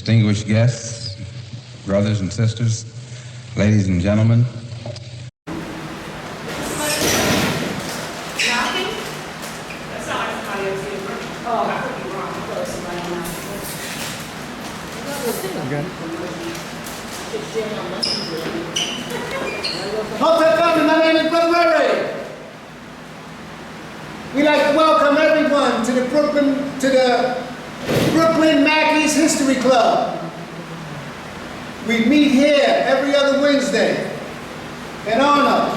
distinguished guests, brothers and sisters, ladies and gentlemen. Hotel family, my name is Brother Murray. We'd like to welcome everyone to the Brooklyn Mackey's History Club. We meet here every other Wednesday in honor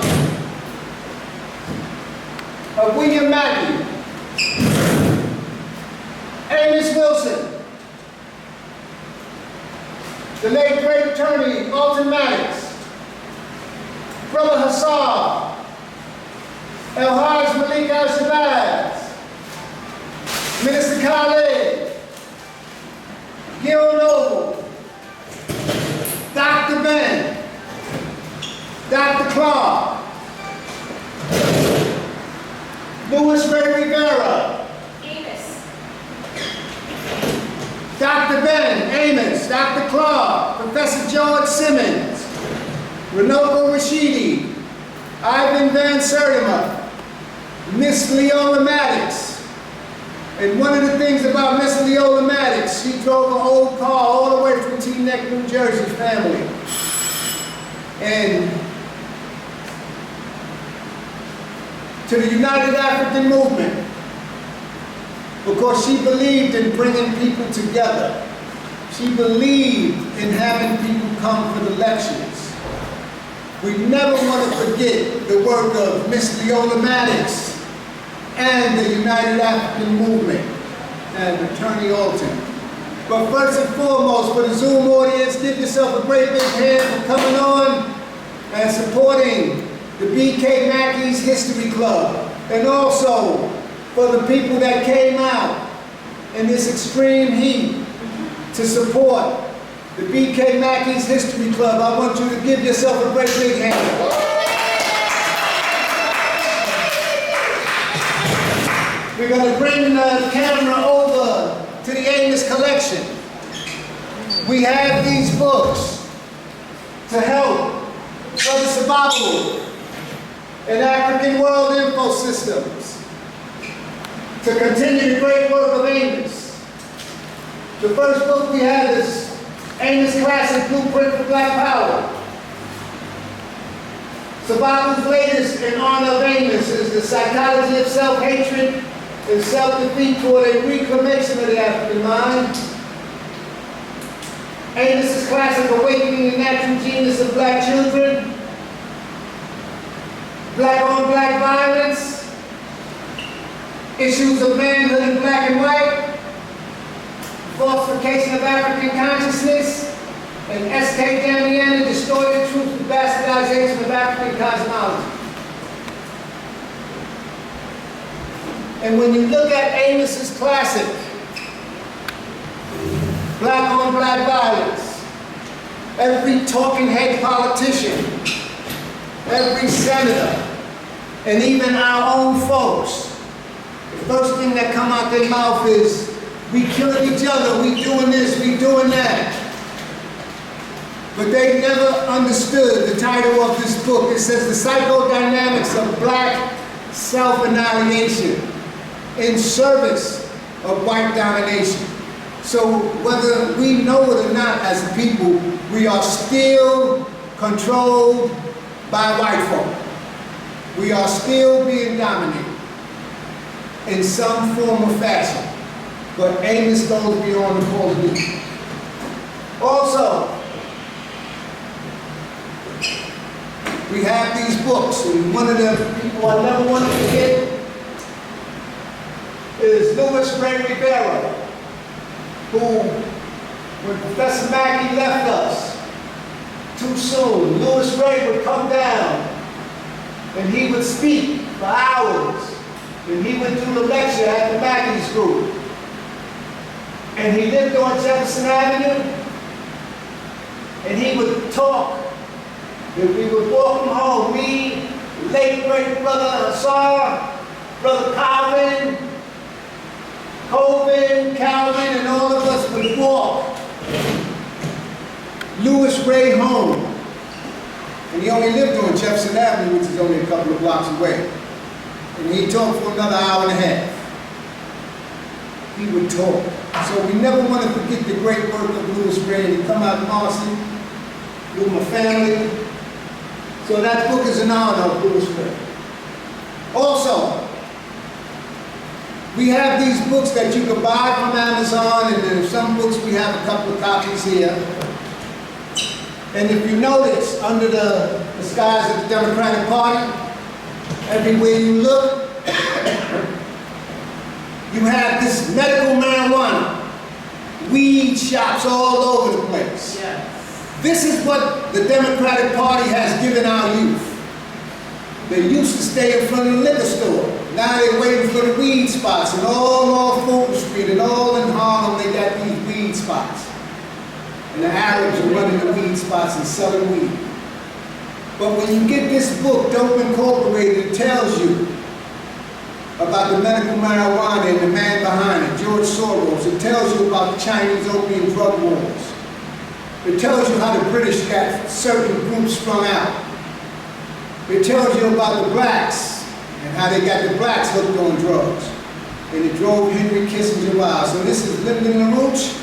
of William Mackey, Amos Wilson, the late great attorney Alton Maddox, Brother Hassan, El-Haj Malik Al-Shabazz, Minister Khaled, Gil Noble, Dr. Ben, Dr. Clark, Louis Ray Rivera, Amos, Dr. Ben, Amos, Dr. Clark, Professor George Simmons, Renoko Rashidi, Ivan Van Sertima, Miss Leola Maddox. And one of the things about Miss Leola Maddox, she drove an old car all the way from Teaneck, New Jersey, family. And to the United African Movement, because she believed in bringing people together. She believed in having people come for the lectures. We never want to forget the work of Miss Leola Maddox and the United African Movement and Attorney Alton. But first and foremost, for the Zoom audience, give yourself a great big hand for coming on and supporting the B.K. Mackey's History Club. And also for the people that came out in this extreme heat to support the B.K. Mackey's History Club. I want you to give yourself a great big hand. We're going to bring the camera over to the Amos collection. We have these books to help Brother Sababu and African World Info Systems to continue the great work of Amos. The first book we have is Amos Classic Blueprint for Black Power. Sababu's latest in honor of Amos is The Psychology of Self-Hatred and Self-Defeat toward a Reclamation of the African Mind. Amos's classic Awakening the Natural Genius of Black Children. Black-on-Black Violence. Issues of Manhood in Black and White. Falsification of African Consciousness, and S.K. Damiani, Distorted Truth and Bastardization of African Cosmology. And when you look at Amos's classic, Black-on-Black Violence, every talking head politician, every senator, and even our own folks, the first thing that come out their mouth is, we killing each other, we doing this, we doing that. But they never understood the title of this book. It says The Psychodynamics of Black Self-Annihilation in Service of White Domination. So whether we know it or not as a people, we are still controlled by white folk. We are still being dominated in some form or fashion. But Amos goes beyond the cold blue. Also, we have these books, and one of the people I never want to forget is Louis Ray Rivera, who, when Professor Mackey left us too soon, Louis Ray would come down and he would speak for hours, and he would do the lecture at the Mackey's group. And he lived on Jefferson Avenue, and he would talk. And we would walk him home, me, late great brother Hassan, brother Calvin, and all of us would walk Ray home, and he only lived on Jefferson Avenue, which is only a couple of blocks away. And he talked for another hour and a half. He would talk. So we never want to forget the great work of Louis Ray. He come out of Marcy with my family. So that book is an honor of Louis Ray. Also, we have these books that you can buy from Amazon, and then some books we have a couple of copies here. And if you notice, under the skies of the Democratic Party, everywhere you look, you have this medical marijuana, weed shops all over the place. Yes. This is what the Democratic Party has given our youth. They used to stay in front of the liquor store. Now they're waiting for the weed spots, and all off Fulton Street and all in Harlem they got these weed spots. And the Arabs are running the weed spots and selling weed. But when you get this book, Dope Incorporated, it tells you about the medical marijuana and the man behind it, George Soros. It tells you about the Chinese opium drug wars. It tells you how the British got certain groups sprung out. It tells you about the blacks and how they got the blacks hooked on drugs. And it drove Henry Kissinger wild. So this is Lyndon LaRouche,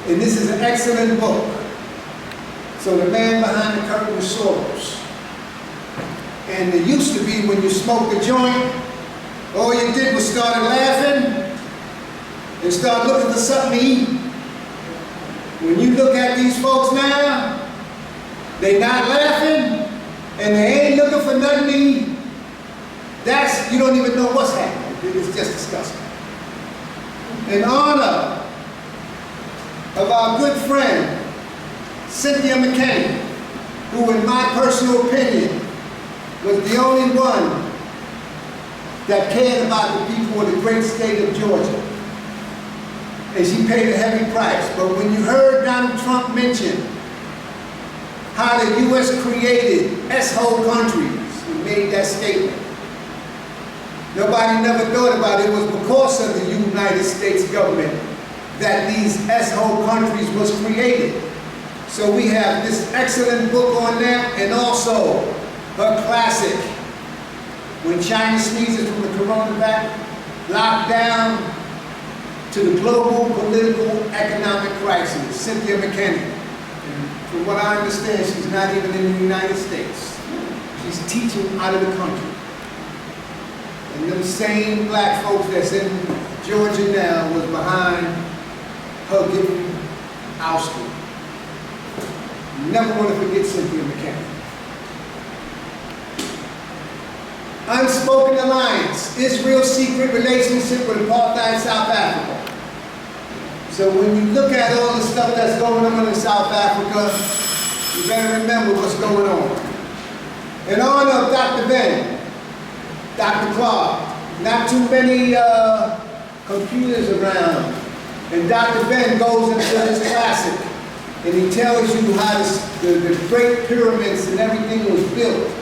and this is an excellent book. So the man behind the curtain was Soros. And it used to be when you smoked a joint, all you did was start laughing and start looking for something to eat. When you look at these folks now, they not laughing and they ain't looking for nothing to eat. That's, you don't even know what's happening. It's just disgusting. In honor of our good friend, Cynthia McCain, who in my personal opinion was the only one that cared about the people of the great state of Georgia. And she paid a heavy price. But when you heard Donald Trump mention how the U.S. created S-hole countries and made that statement, nobody never thought about it. It was because of the United States government that these S-hole countries was created. So we have this excellent book on that, and also her classic, When China Sneezes from the Coronavirus, Lockdown to the Global Political Economic Crisis, Cynthia McCain. And from what I understand, she's not even in the United States. She's teaching out of the country. And them same black folks that's in Georgia now was behind her getting ousted. You never want to forget Cynthia McCain. Unspoken Alliance, Israel's secret relationship with apartheid South Africa. So when you look at all the stuff that's going on in South Africa, you better remember what's going on. In honor of Dr. Ben, Dr. Clark, not too many computers around, and Dr. Ben goes into his classic, and he tells you how the great pyramids and everything was built.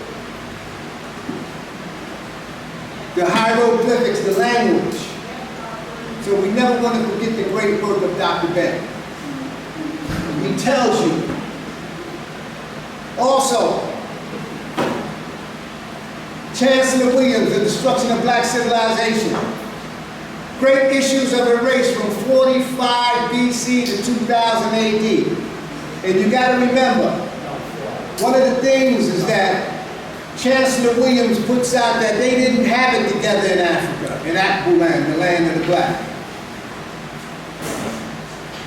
The hieroglyphics, the language. So we never want to forget the great work of Dr. Ben. He tells you. Also, Chancellor Williams, The Destruction of Black Civilization. Great issues of erase from 45 BC to 2000 AD. And you got to remember, one of the things is that Chancellor Williams puts out that they didn't have it together in Africa, in Akbu land, the land of the black.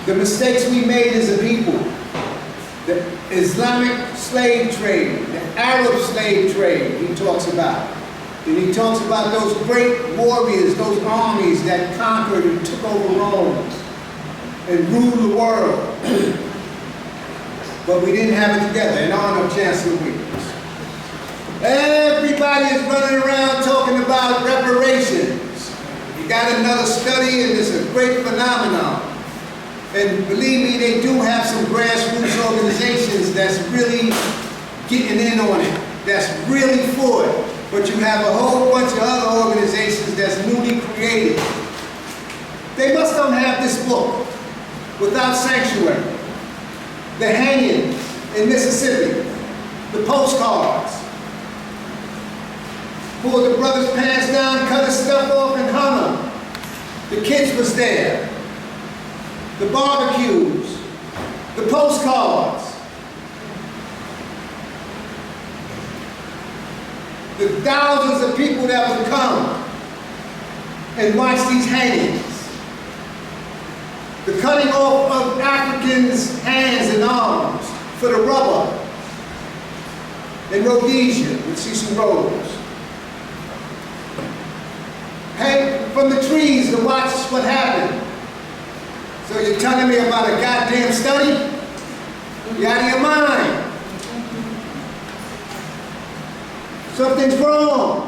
The mistakes we made as a people, the Islamic slave trade, the Arab slave trade he talks about. And he talks about those great warriors, those armies that conquered and took over Rome and ruled the world. But we didn't have it together, in honor of Chancellor Williams. Everybody is running around talking about reparations. You got another study, and it's a great phenomenon. And believe me, they do have some grassroots organizations that's really getting in on it, that's really for it. But you have a whole bunch of other organizations that's newly created. They must don't have this book, Without Sanctuary. The hangings, in Mississippi, the postcards. Pulled the brother's pants down, cut his stuff off, and hung them. The kids was there. The barbecues, the postcards, the thousands of people that would come and watch these hangings. The cutting off of Africans' hands and arms for the rubber in Rhodesia with Cecil Rhodes. Hang from the trees to watch what happened. So you're telling me about a goddamn study? You're out of your mind. Something's wrong.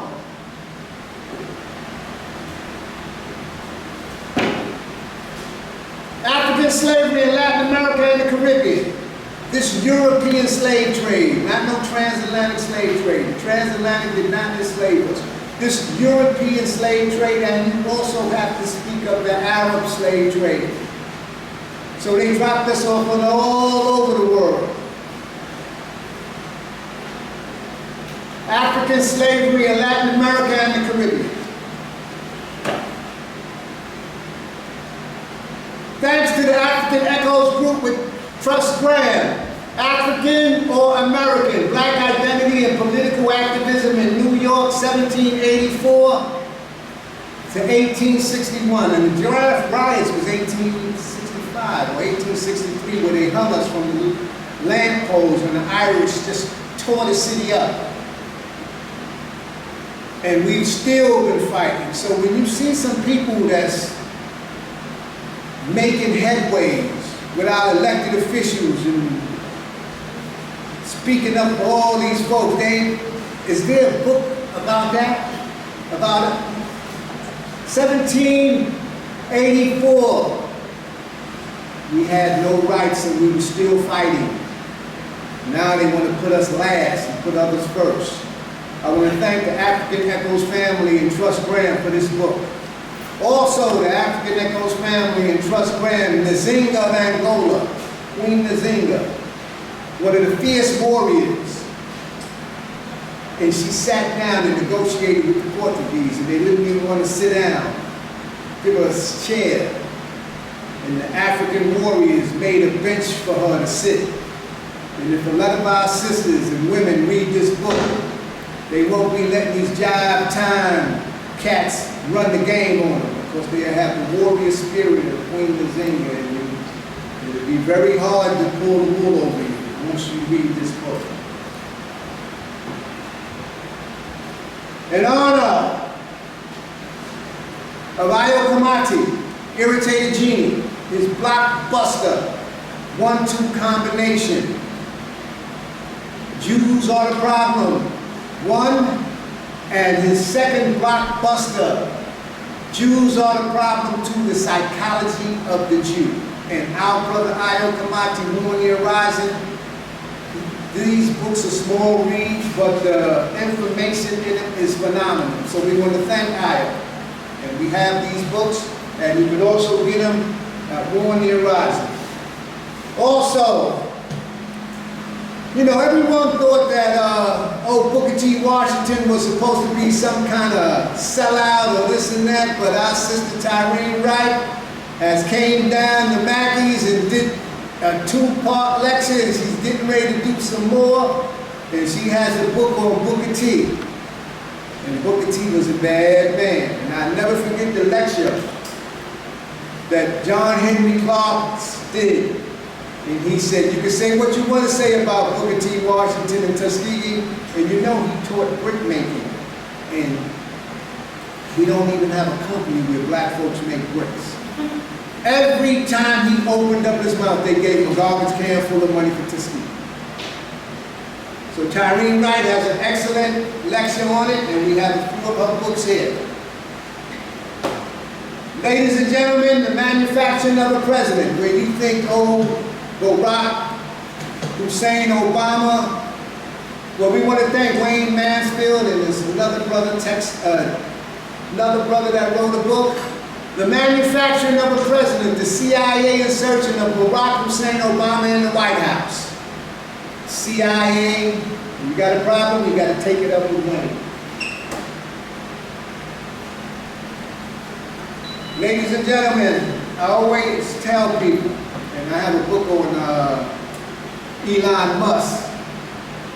African slavery in Latin America and the Caribbean. This European slave trade, not no transatlantic slave trade. The transatlantic did not enslave us. This European slave trade, and you also have to speak of the Arab slave trade. So they dropped us off on all over the world. African slavery in Latin America and the Caribbean. Thanks to the African Echoes group with Trust Graham, African or American, Black Identity and Political Activism in New York, 1784 to 1861. And the draft riots was 1865 or 1863, where they hung us from the lamp poles when the Irish just tore the city up. And we've still been fighting. So when you see some people that's making headways with our elected officials and speaking up for all these folks, is there a book about that? About it? 1784, we had no rights and we were still fighting. Now they want to put us last and put others first. I want to thank the African Echoes family and Trust Graham for this book. Also, the African Echoes family and Trust Graham, Nzinga of Angola, Queen Nzinga, one of the fierce warriors. And she sat down and negotiated with the Portuguese, and they didn't even want to sit down, give her a chair. And the African warriors made a bench for her to sit. And if a lot of our sisters and women read this book, they won't be letting these jive time cats run the game on them, because they have the warrior spirit of Queen Nzinga, and it'll be very hard to pull the wool over you once you read this book. In honor of Ayo Kamati, Irritated Genie, his blockbuster 1-2 combination, Jews Are the Problem, 1, and his second blockbuster, Jews Are the Problem 2, The Psychology of the Jew. And our brother Ayo Kamati, Morning Rising. These books are small reads, but the information in them is phenomenal. So we want to thank Ayo. And we have these books, and you can also get them at Morning Rising. Also, you know, everyone thought that Booker T. Washington was supposed to be some kind of sellout or this and that, but our sister Tyreen Wright has came down to Mackey's and did a 2-part lecture, and she's getting ready to do some more, and she has a book on Booker T. And Booker T was a bad man, and I'll never forget the lecture that John Henry Clark did. And he said, you can say what you want to say about Booker T. Washington and Tuskegee, and you know he taught brick making. And we don't even have a company where black folks make bricks. Every time he opened up his mouth, they gave him a garbage can full of money for Tuskegee. So Tyreen Wright has an excellent lecture on it, and we have a few of her books here. Ladies and gentlemen, the manufacturing of a president, where you think, Barack Hussein Obama. Well, we want to thank Wayne Mansfield, and there's another brother that wrote a book. The manufacturing of a president, the CIA insertion of Barack Hussein Obama in the White House. CIA. You got a problem, you got to take it up with money. Ladies and gentlemen, I always tell people, and I have a book on Elon Musk.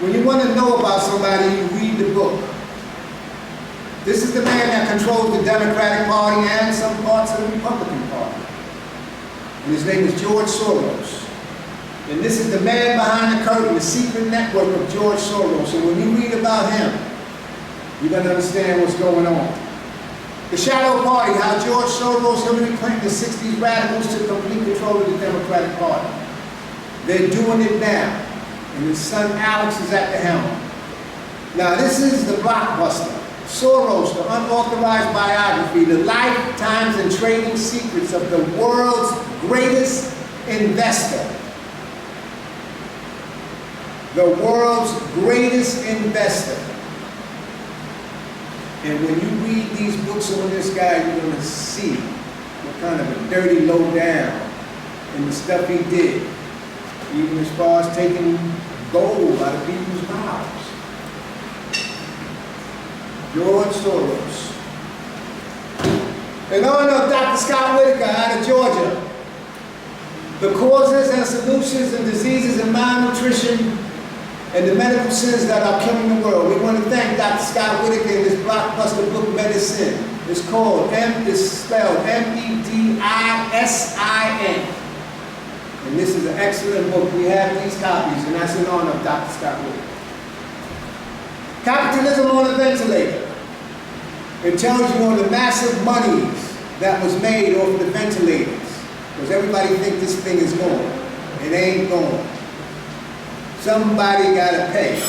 When you want to know about somebody, you read the book. This is the man that controls the Democratic Party and some parts of the Republican Party. And his name is George Soros. And this is the man behind the curtain, the secret network of George Soros. And when you read about him, you're going to understand what's going on. The shadow party, how George Soros, Hillary Clinton, the 60s radicals took complete control of the Democratic Party. They're doing it now. And his son Alex is at the helm. Now this is the blockbuster. Soros, the unauthorized biography, the lifetimes and trading secrets of the world's greatest investor. The world's greatest investor. And when you read these books on this guy, you're going to see what kind of a dirty low down and the stuff he did. Even as far as taking gold out of people's mouths. George Soros. In honor of Dr. Scott Whitaker out of Georgia, the causes and solutions and diseases and malnutrition and the medical sins that are killing the world. We want to thank Dr. Scott Whitaker in this blockbuster book, Medicine. It's called, it's spelled M-E-D-I-S-I-N. And this is an excellent book. We have these copies, and that's in honor of Dr. Scott Whitaker. Capitalism on a Ventilator. It tells you on the massive monies that was made off the ventilators. Because everybody thinks this thing is gone. It ain't gone. Somebody got to pay.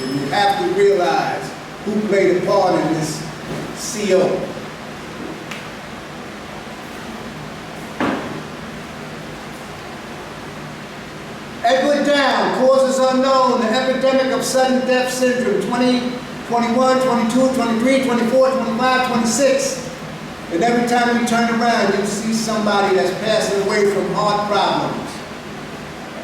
And you have to realize who played a part in this CO. Edward Down, causes unknown, the epidemic of sudden death syndrome, 20, 21, 22, 23, 24, 25, 26. And every time you turn around, you see somebody that's passing away from heart problems.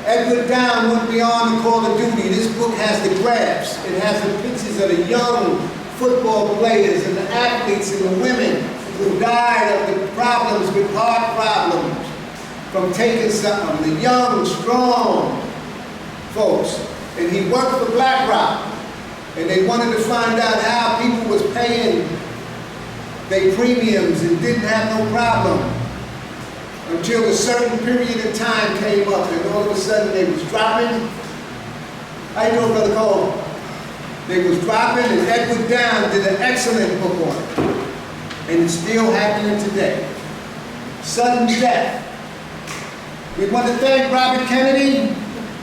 Edward Down went beyond the call of duty. This book has the graphs. It has the pictures of the young football players and the athletes and the women who died of the problems with heart problems from taking something. The young, strong folks. And he worked for BlackRock. And they wanted to find out how people was paying their premiums and didn't have no problem. Until a certain period of time came up and all of a sudden they was dropping. How you doing, Brother Cole? They was dropping and Edward Down did an excellent book on it. And it's still happening today. Sudden death. We want to thank Robert Kennedy,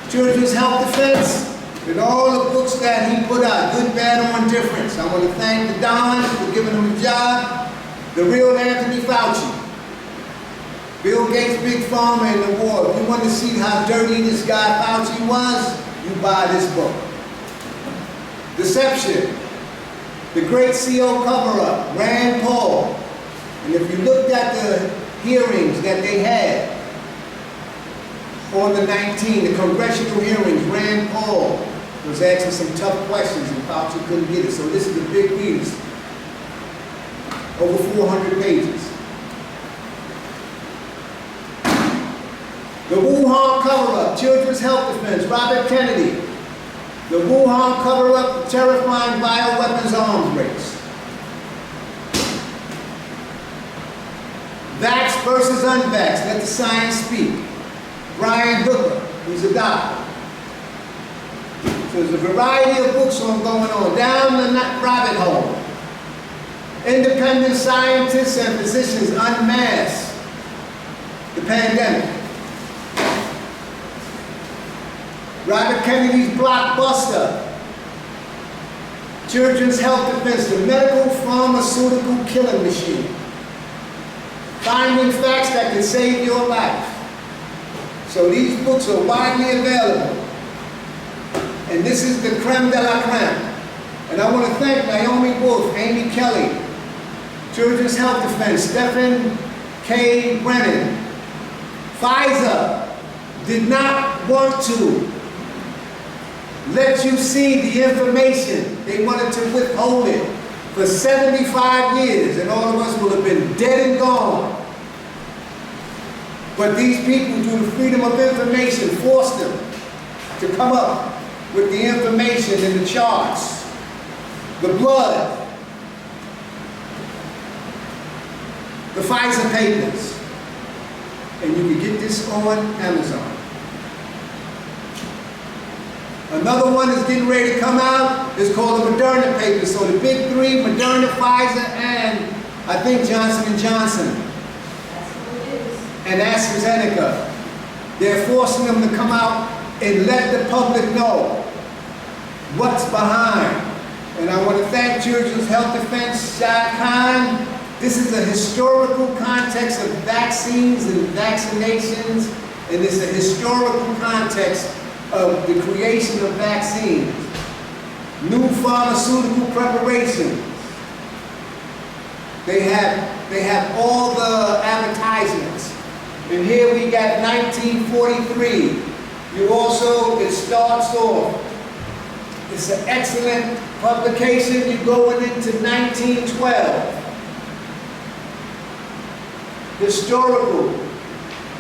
Children's Health Defense, and all the books that he put out, Good, Bad, or Indifference. I want to thank the Don for giving him a job, the real Anthony Fauci, Bill Gates, Big Pharma, and the war. If you want to see how dirty this guy Fauci was, you buy this book. Deception, the great CO cover-up, Rand Paul. And if you looked at the hearings that they had on the 19th, the congressional hearings, Rand Paul was asking some tough questions and Fauci couldn't get it. So this is a big piece, over 400 pages. The Wuhan cover-up, Children's Health Defense, Robert Kennedy. The Wuhan cover-up, the terrifying bioweapons arms race. Vax versus unvaxxed, let the science speak. Brian Hooker, who's a doctor. So there's a variety of books going on, down the rabbit hole. Independent scientists and physicians unmask the pandemic. Robert Kennedy's blockbuster, Children's Health Defense, the medical pharmaceutical killing machine. Finding facts that can save your life. So these books are widely available. And this is the creme de la creme. And I want to thank Naomi Wolf, Amy Kelly, Children's Health Defense, Stephen K. Brennan. Pfizer did not want to let you see the information. They wanted to withhold it for 75 years, and all of us will have been dead and gone. But these people, through the freedom of information, forced them to come up with the information in the charts, the blood, the Pfizer papers. And you can get this on Amazon. Another one is getting ready to come out. It's called the Moderna papers. So the big three, Moderna, Pfizer, and I think Johnson & Johnson. And AstraZeneca. They're forcing them to come out and let the public know what's behind. And I want to thank Children's Health Defense, Shah Khan. This is a historical context of vaccines and vaccinations, and it's a historical context of the creation of vaccines. New pharmaceutical preparations. They have all the advertisements. And here we got 1943. It starts off. It's an excellent publication. You're going into 1912. Historical,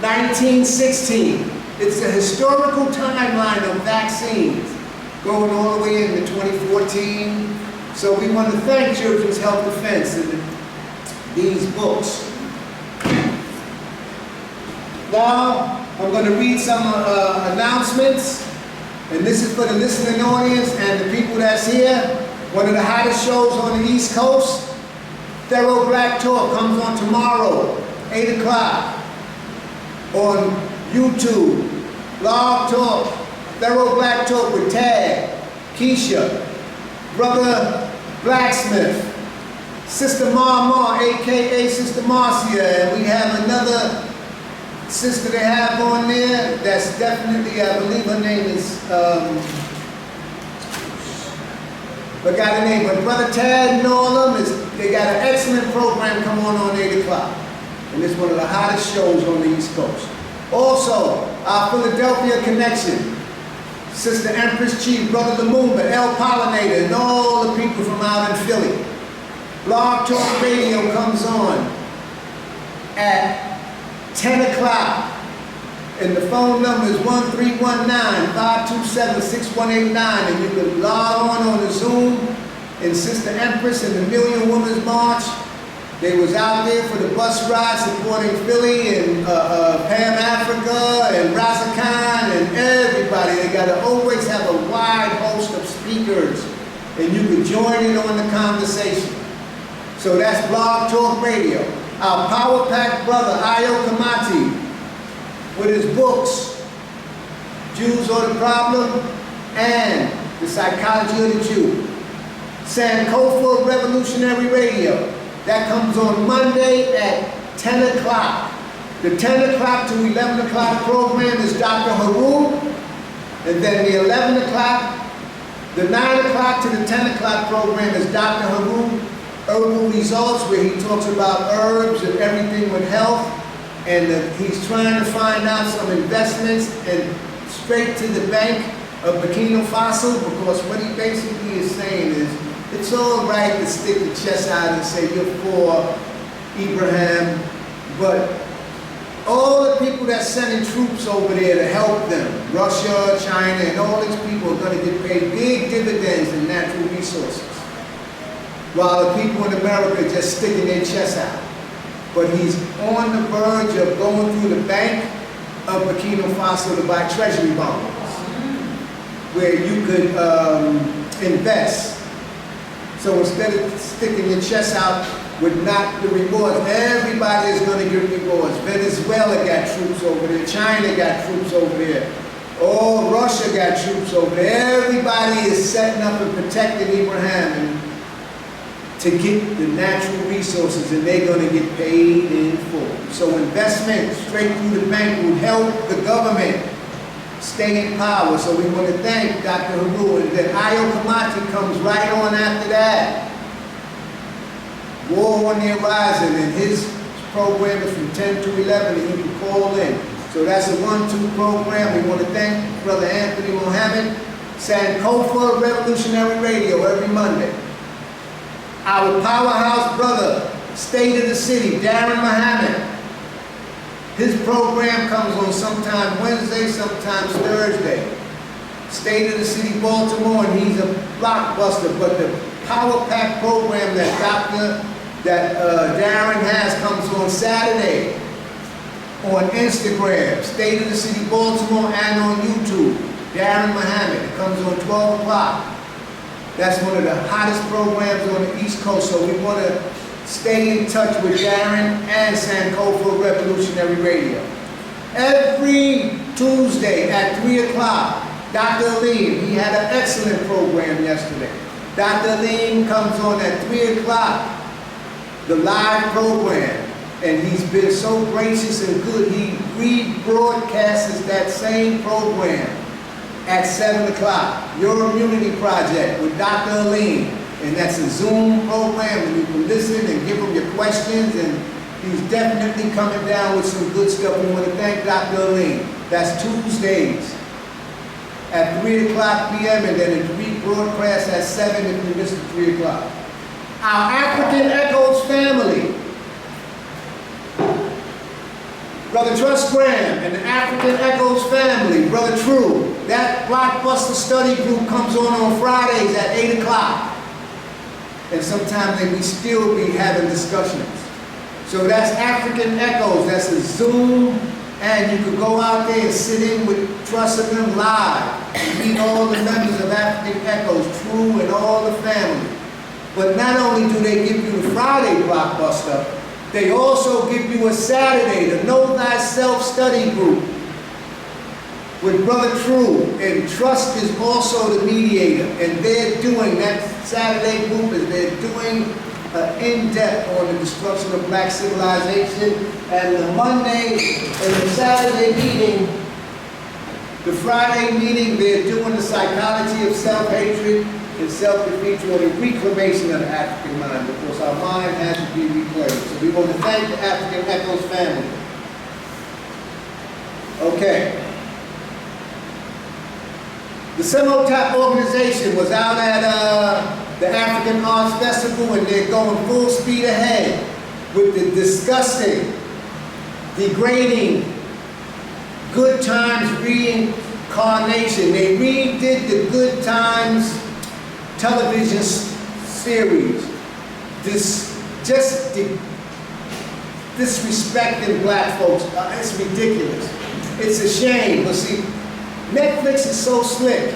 1916. It's a historical timeline of vaccines going all the way into 2014. So we want to thank Children's Health Defense and these books. Now, I'm going to read some announcements, and this is for the listening audience and the people that's here. One of the hottest shows on the East Coast, Thorough Black Talk, comes on tomorrow, 8 o'clock, on YouTube. Blog Talk, Thorough Black Talk with Tag, Keisha, Brother Blacksmith, Sister Mama, a.k.a. Sister Marcia, and we have another sister they have on there that's definitely, I believe her name is, forgot her name, but Brother Tad and all of them, they got an excellent program come on 8 o'clock. And it's one of the hottest shows on the East Coast. Also, our Philadelphia connection, Sister Empress Chief, Brother Lumumba, El Pollinator, and all the people from out in Philly. Blog Talk Radio comes on at 10 o'clock. And the phone number is 1319-527-6189. And you can log on the Zoom. And Sister Empress and the Million Women's March, they was out there for the bus ride supporting Philly and Pam Africa and Raza Khan and everybody. They got to always have a wide host of speakers, and you can join in on the conversation. So that's Blog Talk Radio. Our Power Pack brother, Ayo Kamati, with his books, Jews Are the Problem and The Psychology of the Jew. Sankofa Revolutionary Radio. That comes on Monday at 10 o'clock. The 10 o'clock to 11 o'clock program is Dr. Haru. And then the 11 o'clock, the 9 o'clock to the 10 o'clock program is Dr. Haru, Herbal Results, where he talks about herbs and everything with health. And he's trying to find out some investments and straight to the bank of Burkina Faso, because what he basically is saying is, it's all right to stick the chest out and say you're for Abraham, but all the people that's sending troops over there to help them, Russia, China, and all these people are going to get paid big dividends in natural resources, while the people in America are just sticking their chests out. But he's on the verge of going through the bank of Burkina Faso to buy treasury bonds, where you could invest. So instead of sticking your chest out with not the rewards, everybody is going to get rewards. Venezuela got troops over there. China got troops over there. Oh, Russia got troops over there. Everybody is setting up and protecting Abraham to get the natural resources, and they're going to get paid in full. So investment straight through the bank will help the government stay in power. So we want to thank Dr. Haru. And then Ayo Kamati comes right on after that. War on the Horizon, and his program is from 10 to 11, and you can call in. So that's a 1-2 program. We want to thank Brother Anthony Mohammed Sankofa Revolutionary Radio every Monday. Our powerhouse brother, State of the City, Darren Muhammad. His program comes on sometime Wednesday, sometimes Thursday. State of the City, Baltimore, and he's a blockbuster. But the Power Pack program that Darren has comes on Saturday on Instagram, State of the City, Baltimore, and on YouTube. Darren Muhammad. It comes on 12 o'clock. That's one of the hottest programs on the East Coast, so we want to stay in touch with Darren and Sankofa Revolutionary Radio. Every Tuesday at 3 o'clock, Dr. Aleem, he had an excellent program yesterday. Dr. Aleem comes on at 3 o'clock, the live program, and he's been so gracious and good. He rebroadcasts that same program at 7 o'clock, Your Immunity Project with Dr. Aleem. And that's a Zoom program, and you can listen and give him your questions, and he's definitely coming down with some good stuff. We want to thank Dr. Aleem. That's Tuesdays at 3 o'clock p.m., and then it's rebroadcast at 7 if you missed the 3 o'clock. Our African Echoes family, Brother Trust Graham and the African Echoes family, Brother True, that blockbuster study group comes on Fridays at 8 o'clock. And sometimes we still be having discussions. So that's African Echoes, that's a Zoom, and you can go out there and sit in with Trust and them live and meet all the members of African Echoes, True and all the family. But not only do they give you the Friday blockbuster, they also give you a Saturday, the Know Thyself study group with Brother True, and Trust is also the mediator, and they're doing, that Saturday group is, they're doing in-depth on the destruction of black civilization, and the Monday and the Saturday meeting, the Friday meeting, they're doing the psychology of self-hatred and self-defeat, or the reclamation of the African mind, because our mind has to be reclaimed. So we want to thank the African Echoes family. Okay. The Semotap organization was out at the African Arts Festival, and they're going full speed ahead with the disgusting, degrading, Good Times reincarnation. They redid the Good Times television series. Disrespecting black folks. It's ridiculous. It's a shame, but see, Netflix is so slick.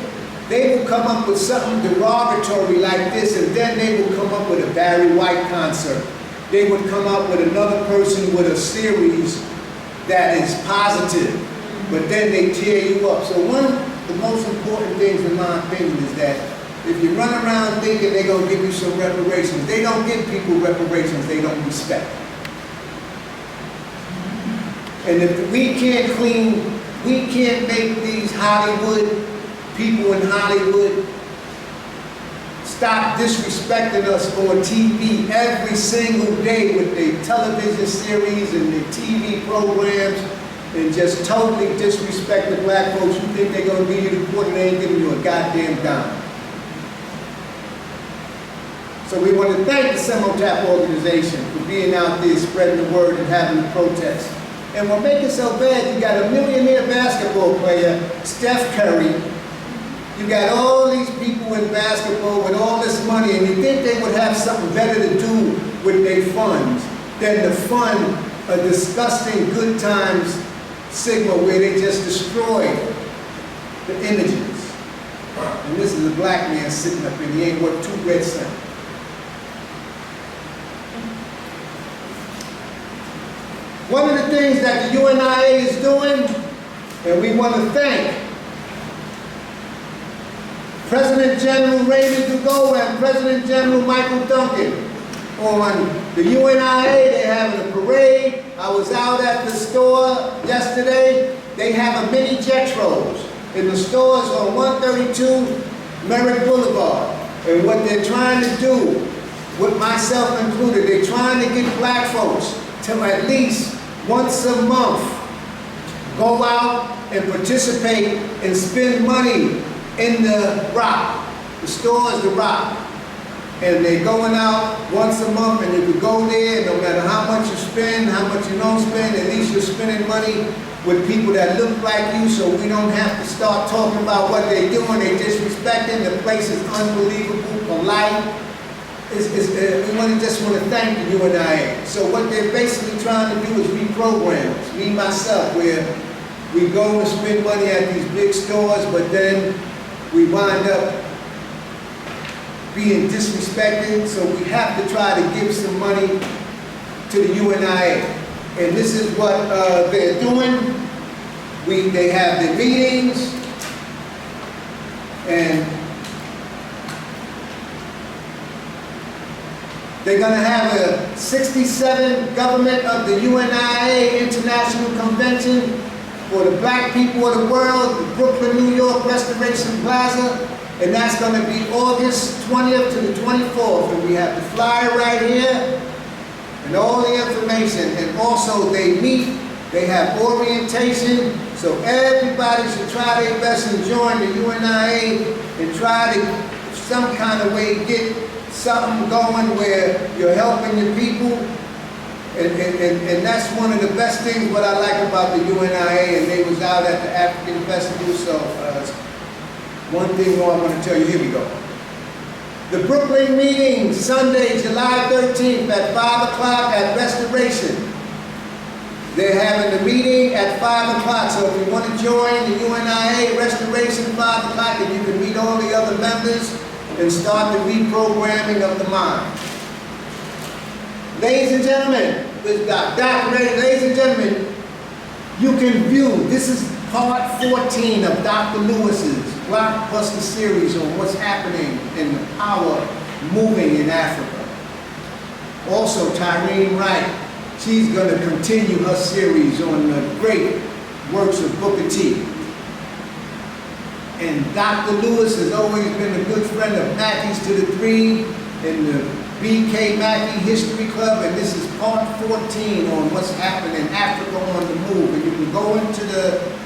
They will come up with something derogatory like this, and then they will come up with a Barry White concert. They would come up with another person with a series that is positive, but then they tear you up. So one of the most important things, in my opinion, is that if you run around thinking they're going to give you some reparations, they don't give people reparations they don't respect. And if we can't make these Hollywood people in Hollywood stop disrespecting us on TV every single day with their television series and their TV programs, and just totally disrespect the black folks. You think they're going to give you the quarter, they ain't giving you a goddamn dime. So we want to thank the Semotap organization for being out there spreading the word and having the protests. And what makes it so bad, you got a millionaire basketball player, Steph Curry. You got all these people in basketball with all this money, and you think they would have something better to do with their funds than to fund a disgusting Good Times Sigma where they just destroy the images. And this is a black man sitting up and he ain't worth 2 red cents. One of the things that the UNIA is doing, and we want to thank President General Raymond Dugo and President General Michael Duncan on the UNIA. They're having a parade. I was out at the store yesterday. They have a mini Jetros in the stores on 132 Merritt Boulevard. And what they're trying to do, with myself included, they're trying to get black folks to at least once a month go out and participate and spend money in the Rock. The store is the Rock. And they're going out once a month, and you could go there, no matter how much you spend, how much you don't spend, at least you're spending money with people that look like you, so we don't have to start talking about what they're doing. They disrespecting. The place is unbelievable, polite. We just want to thank the UNIA. So what they're basically trying to do is reprogram us, me, myself, where we go and spend money at these big stores, but then we wind up being disrespected, so we have to try to give some money to the UNIA. And this is what they're doing. They have their meetings, and they're going to have a 67 Government of the UNIA International Convention for the Black people of the world, in Brooklyn, New York, Restoration Plaza. And that's going to be August 20th to the 24th. And we have the flyer right here and all the information. And also they meet, they have orientation. So everybody should try their best and join the UNIA and try to, some kind of way, get something going where you're helping your people. And that's one of the best things what I like about the UNIA. And they was out at the African Festival. So one thing more I want to tell you, here we go. The Brooklyn meeting, Sunday, July 13th at 5 o'clock at Restoration. They're having the meeting at 5 o'clock, so if you want to join the UNIA Restoration 5 o'clock, and you can meet all the other members and start the reprogramming of the mind. Ladies and gentlemen, ladies and gentlemen, you can view, this is part 14 of Dr. Lewis's blockbuster series on what's happening in the power moving in Africa. Also, Tyreen Wright, she's going to continue her series on the great works of Booker T. And Dr. Lewis has always been a good friend of Mackey's to the 3 and the B.K. Mackey History Club, and this is part 14 on what's happening in Africa on the move. And you can go into the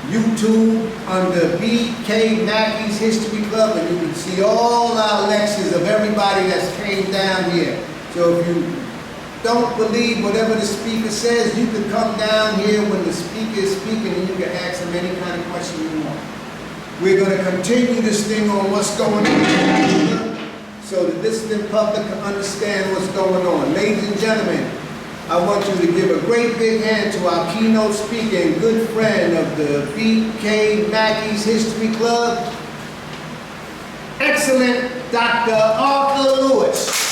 YouTube under B.K. Mackey's History Club, and you can see all our lectures of everybody that's came down here. So if you don't believe whatever the speaker says, you can come down here when the speaker is speaking and you can ask him any kind of question you want. We're going to continue this thing on what's going on in Africa so the dissident public can understand what's going on. Ladies and gentlemen, I want you to give a great big hand to our keynote speaker and good friend of the B.K. Mackey's History Club, excellent Dr. Arthur Lewis.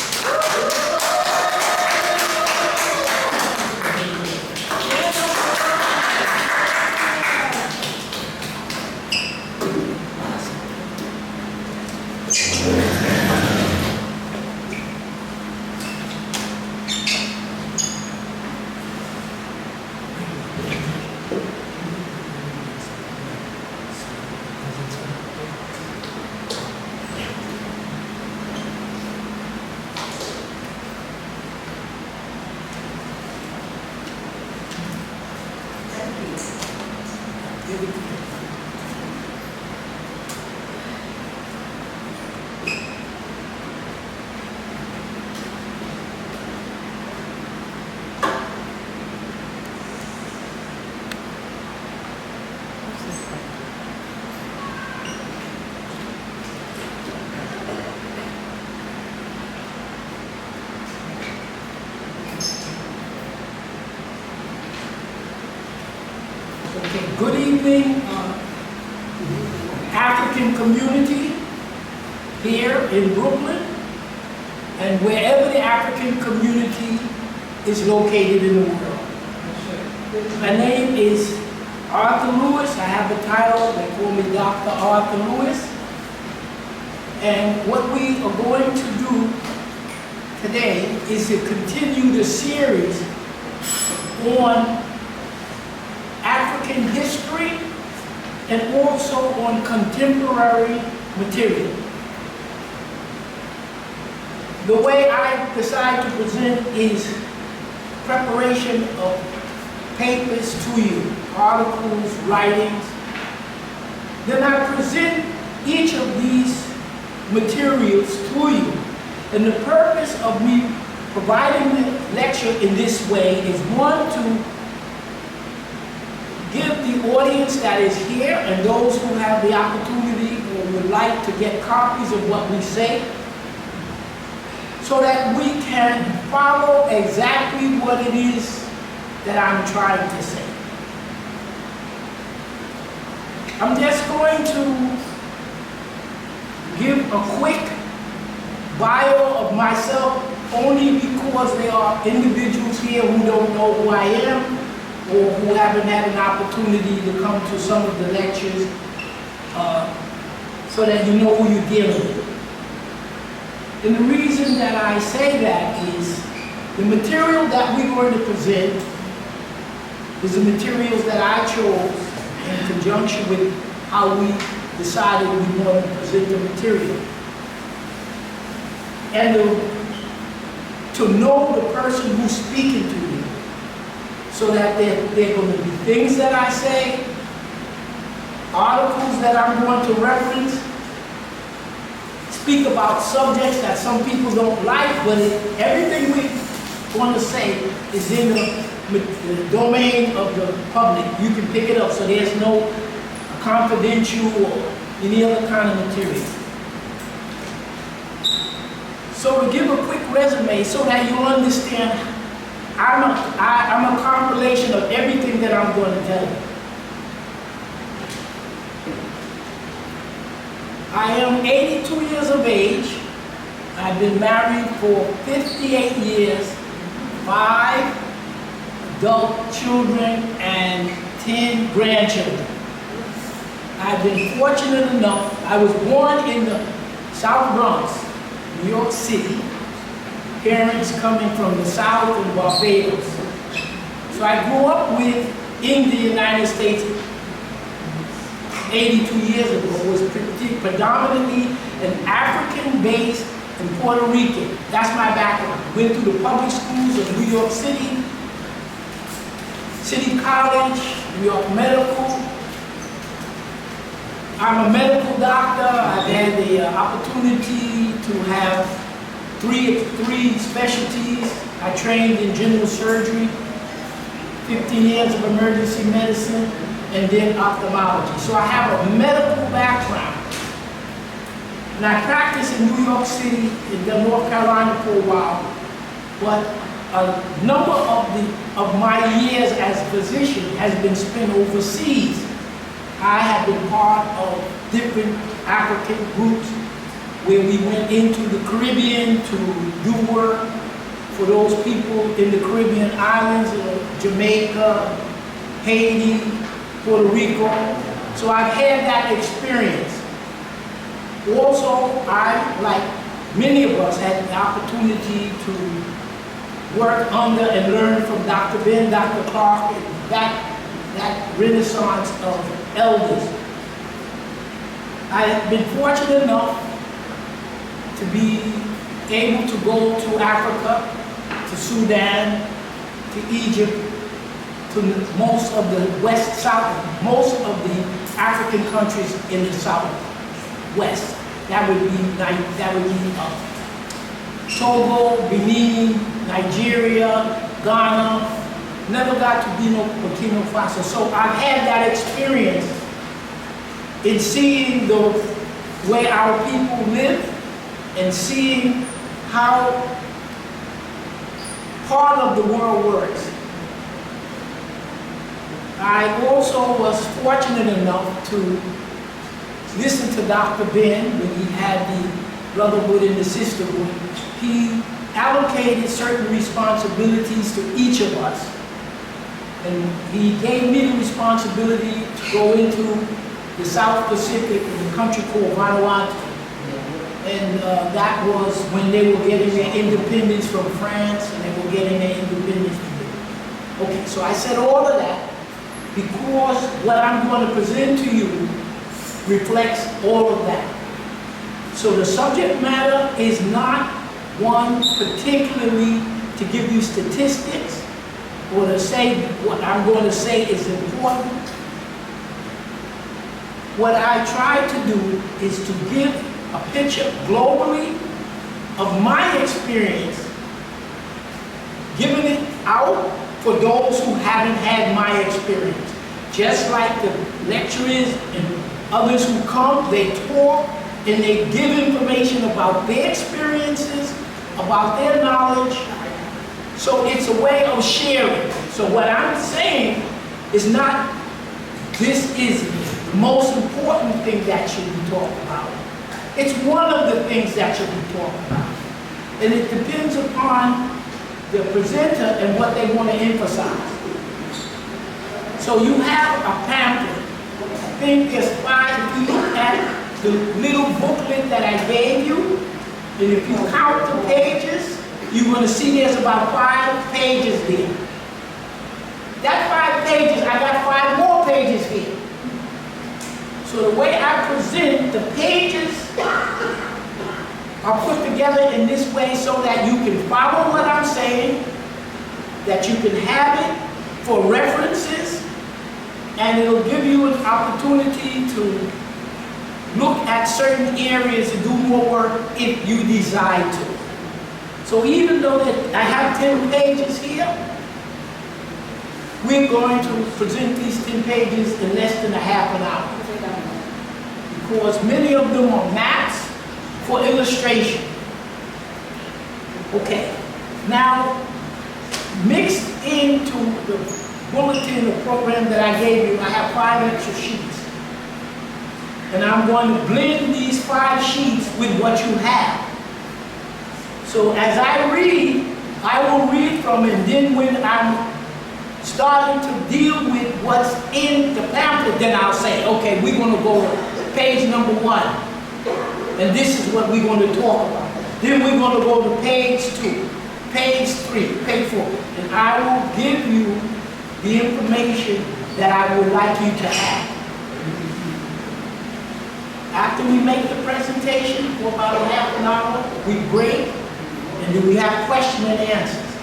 Good evening, African community here in Brooklyn and wherever the African community is located in the world. My name is Arthur Lewis. I have a title, they call me Dr. Arthur Lewis. And what we are going to do today is to continue the series on African history and also on contemporary material. The way I decide to present is preparation of papers to you, articles, writings, Then I present each of these materials to you. And the purpose of me providing the lecture in this way is, one, to give the audience that is here and those who have the opportunity or would like to get copies of what we say, so that we can follow exactly what it is that I'm trying to say. I'm just going to give a quick bio of myself, only because there are individuals here who don't know who I am, or who haven't had an opportunity to come to some of the lectures, so that you know who you're dealing with. And the reason that I say that is the material that we're going to present is the materials that I chose in conjunction with how we decided we wanted to present the material. And to know the person who's speaking to you, so that there are going to be things that I say, articles that I'm going to reference, speak about subjects that some people don't like, but everything we want to say is in the domain of the public. You can pick it up, so there's no confidential or any other kind of material. So to give a quick resume so that you understand, I'm a compilation of everything that I'm going to tell you. I am 82 years of age. I've been married for 58 years, 5 adult children and 10 grandchildren. I've been fortunate enough, I was born in the South Bronx, New York City. Parents coming from the South and Barbados. So I grew up in the United States 82 years ago. It was predominantly an African-based and Puerto Rican. That's my background. Went through the public schools of New York City, City College, New York Medical. I'm a medical doctor. I've had the opportunity to have three specialties. I trained in general surgery, 15 years of emergency medicine, and then ophthalmology. So I have a medical background. And I practiced in New York City, in North Carolina for a while, but a number of my years as a physician has been spent overseas. I have been part of different African groups where we went into the Caribbean to do work for those people in the Caribbean islands, Jamaica, Haiti, Puerto Rico. So I've had that experience. Also, I, like many of us, had the opportunity to work under and learn from Dr. Ben, Dr. Clark, and that renaissance of elders. I have been fortunate enough to be able to go to Africa, to Sudan, to Egypt, to most of the most of the African countries in the southwest. That would be Togo, Benin, Nigeria, Ghana. Never got to Burkina Faso. So I've had that experience in seeing the way our people live and seeing how part of the world works. I also was fortunate enough to listen to Dr. Ben when he had the Brotherhood and the Sisterhood. He allocated certain responsibilities to each of us. And he gave me the responsibility to go into the South Pacific in a country called Vanuatu. And that was when they were getting their independence from France, and they were getting their independence from Britain. Okay, so I said all of that because what I'm going to present to you reflects all of that. So the subject matter is not one particularly to give you statistics or to say what I'm going to say is important. what I try to do is to give a picture globally of my experience, giving it out for those who haven't had my experience. Just like the lecturers and others who come, they talk and they give information about their experiences, about their knowledge. So it's a way of sharing. So what I'm saying is not, this is the most important thing that should be talked about. It's one of the things that should be talked about. And it depends upon the presenter and what they want to emphasize. So you have a pamphlet. I think there's 5, if you look at the little booklet that I gave you, and if you count the pages, you're going to see there's about 5 pages there. That 5 pages, I got 5 more pages here. So the way I present, the pages are put together in this way so that you can follow what I'm saying, that you can have it for references, and it'll give you an opportunity to look at certain areas and do more work if you decide to. So even though that I have 10 pages here, we're going to present these 10 pages in less than a half an hour. Because many of them are maps for illustration. Okay, now mixed into the bulletin, the program that I gave you, I have 5 extra sheets. And I'm going to blend these 5 sheets with what you have. So as I read, I will read from it, and then when I'm starting to deal with what's in the pamphlet, then I'll say, okay, we're going to go to page number 1. And this is what we're going to talk about. Then we're going to go to page 2, page 3, page 4. And I will give you the information that I would like you to have. After we make the presentation for about a half an hour, we break, and then we have question and answers.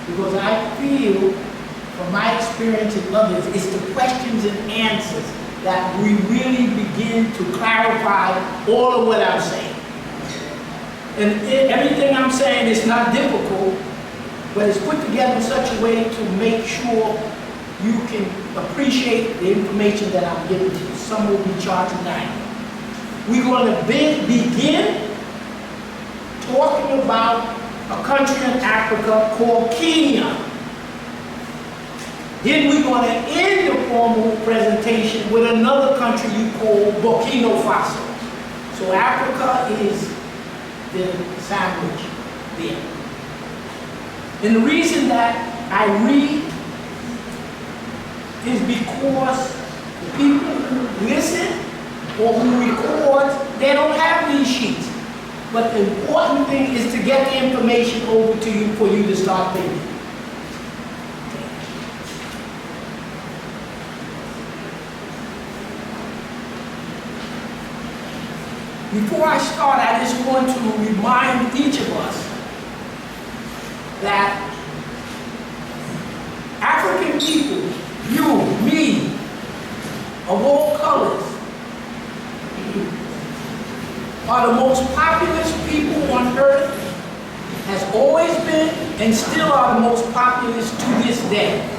Because I feel, from my experience and others, it's the questions and answers that we really begin to clarify all of what I'm saying. And everything I'm saying is not difficult, but it's put together in such a way to make sure you can appreciate the information that I'm giving to you. Some will be charged tonight. We're going to begin talking about a country in Africa called Kenya. Then we're going to end the formal presentation with another country you call Burkina Faso. So Africa is the sandwich there. And the reason that I read is because the people who listen or who record, they don't have these sheets. But the important thing is to get the information over to you for you to start thinking. Before I start, I just want to remind each of us that African people, you, me, of all colors, are the most populous people on earth, has always been, and still are the most populous to this day.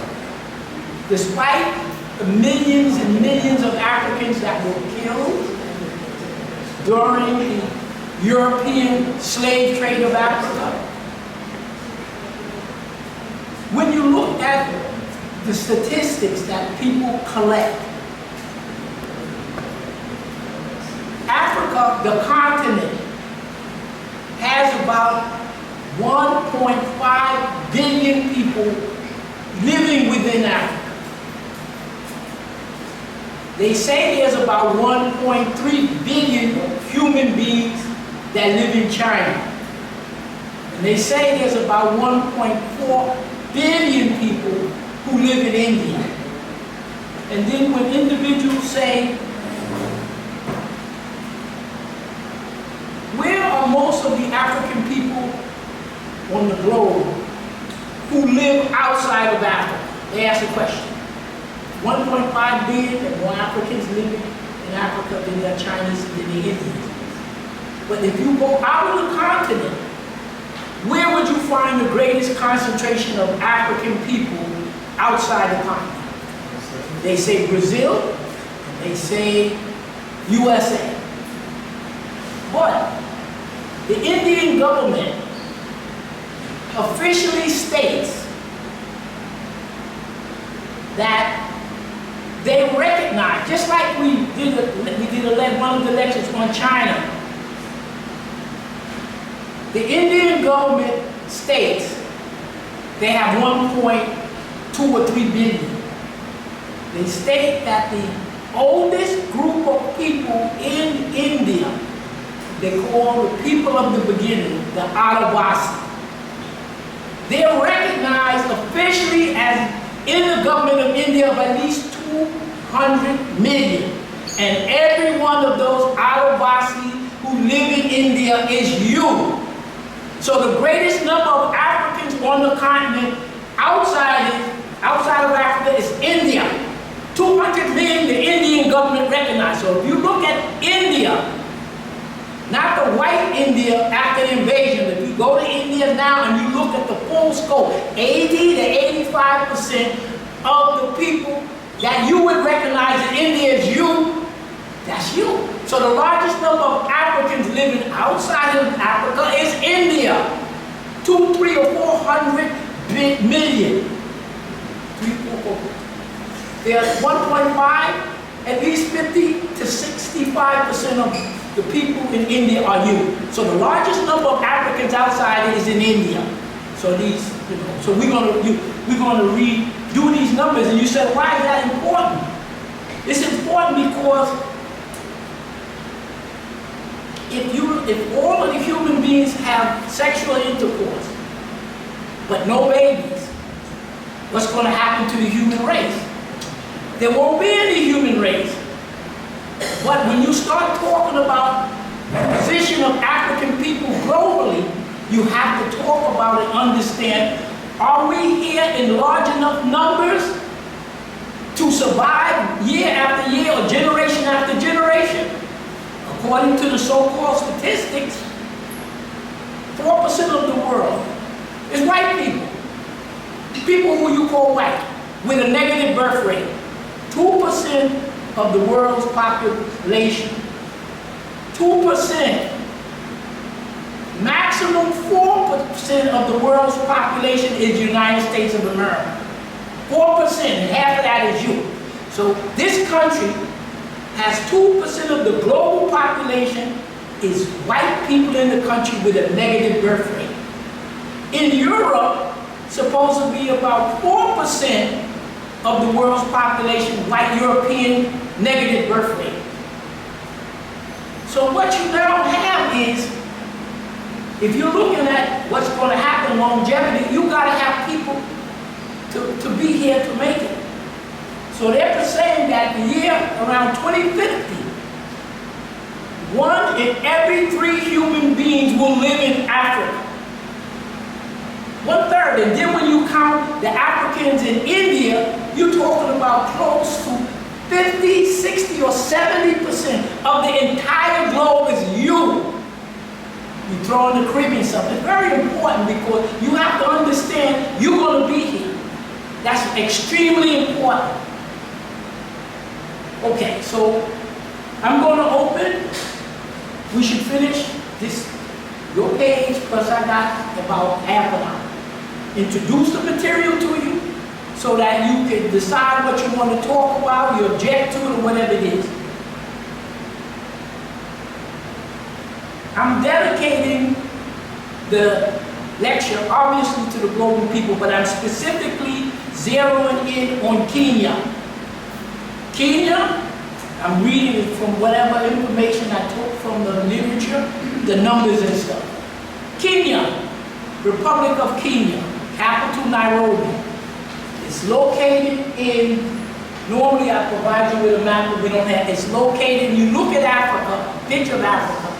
Despite the millions and millions of Africans that were killed during the European slave trade of Africa. When you look at the statistics that people collect, Africa, the continent, has about 1.5 billion people living within Africa. They say there's about 1.3 billion human beings that live in China. And they say there's about 1.4 billion people who live in India. And then when individuals say, where are most of the African people on the globe who live outside of Africa? They ask the question. 1.5 billion and more Africans living in Africa than the Chinese than the Indians. But if you go out of the continent, where would you find the greatest concentration of African people outside the continent? They say Brazil, and they say USA. But the Indian government officially states that they recognize, just like we did one of the lectures on China, the Indian government states they have 1.2 or 3 billion. They state that the oldest group of people in India, they call the people of the beginning, the Adivasi. They're recognized officially as in the government of India of at least 200 million. And every one of those Adivasi who live in India is you. So the greatest number of Africans on the continent outside of Africa is India. 200 million the Indian government recognized. So if you look at India, not the white India after the invasion, but if you go to India now and you look at the full scope, 80 to 85% of the people that you would recognize in India as you, that's you. So the largest number of Africans living outside of Africa is India. 200, 300 or 400 million. 3, 4, 4. There's 1.5, at least 50 to 65% of the people in India are you. So the largest number of Africans outside is in India. So these, so we're gonna redo these numbers, and you said, why is that important? It's important because if all of the human beings have sexual intercourse, but no babies, what's going to happen to the human race? There won't be any human race. But when you start talking about the position of African people globally, you have to talk about and understand, are we here in large enough numbers to survive year after year or generation after generation? According to the so-called statistics, 4% of the world is white people. People who you call white, with a negative birth rate. 2% of the world's population. 2%. Maximum 4% of the world's population is the United States of America. 4%, and half of that is you. So this country has 2% of the global population is white people in the country with a negative birth rate. In Europe, supposed to be about 4% of the world's population, white European, negative birth rate. So what you now have is, if you're looking at what's going to happen, longevity, you got to have people to be here to make it. So they're saying that the year around 2050, 1 in every 3 human beings will live in Africa. 1/3, and then when you count the Africans in India, you're talking about close to 50, 60, or 70% of the entire globe is you. You throw in the Caribbean stuff. It's very important because you have to understand you're going to be here. That's extremely important. Okay, so I'm going to open. We should finish this, your page, plus I got about half an hour. Introduce the material to you so that you can decide what you want to talk about, you object to it, or whatever it is. I'm dedicating the lecture, obviously, to the global people, but I'm specifically zeroing in on Kenya. Kenya, I'm reading it from whatever information I took from the literature, the numbers and stuff. Kenya, Republic of Kenya, capital Nairobi. It's located in, normally I provide you with a map, but we don't have, it's located, you look at Africa, picture of Africa,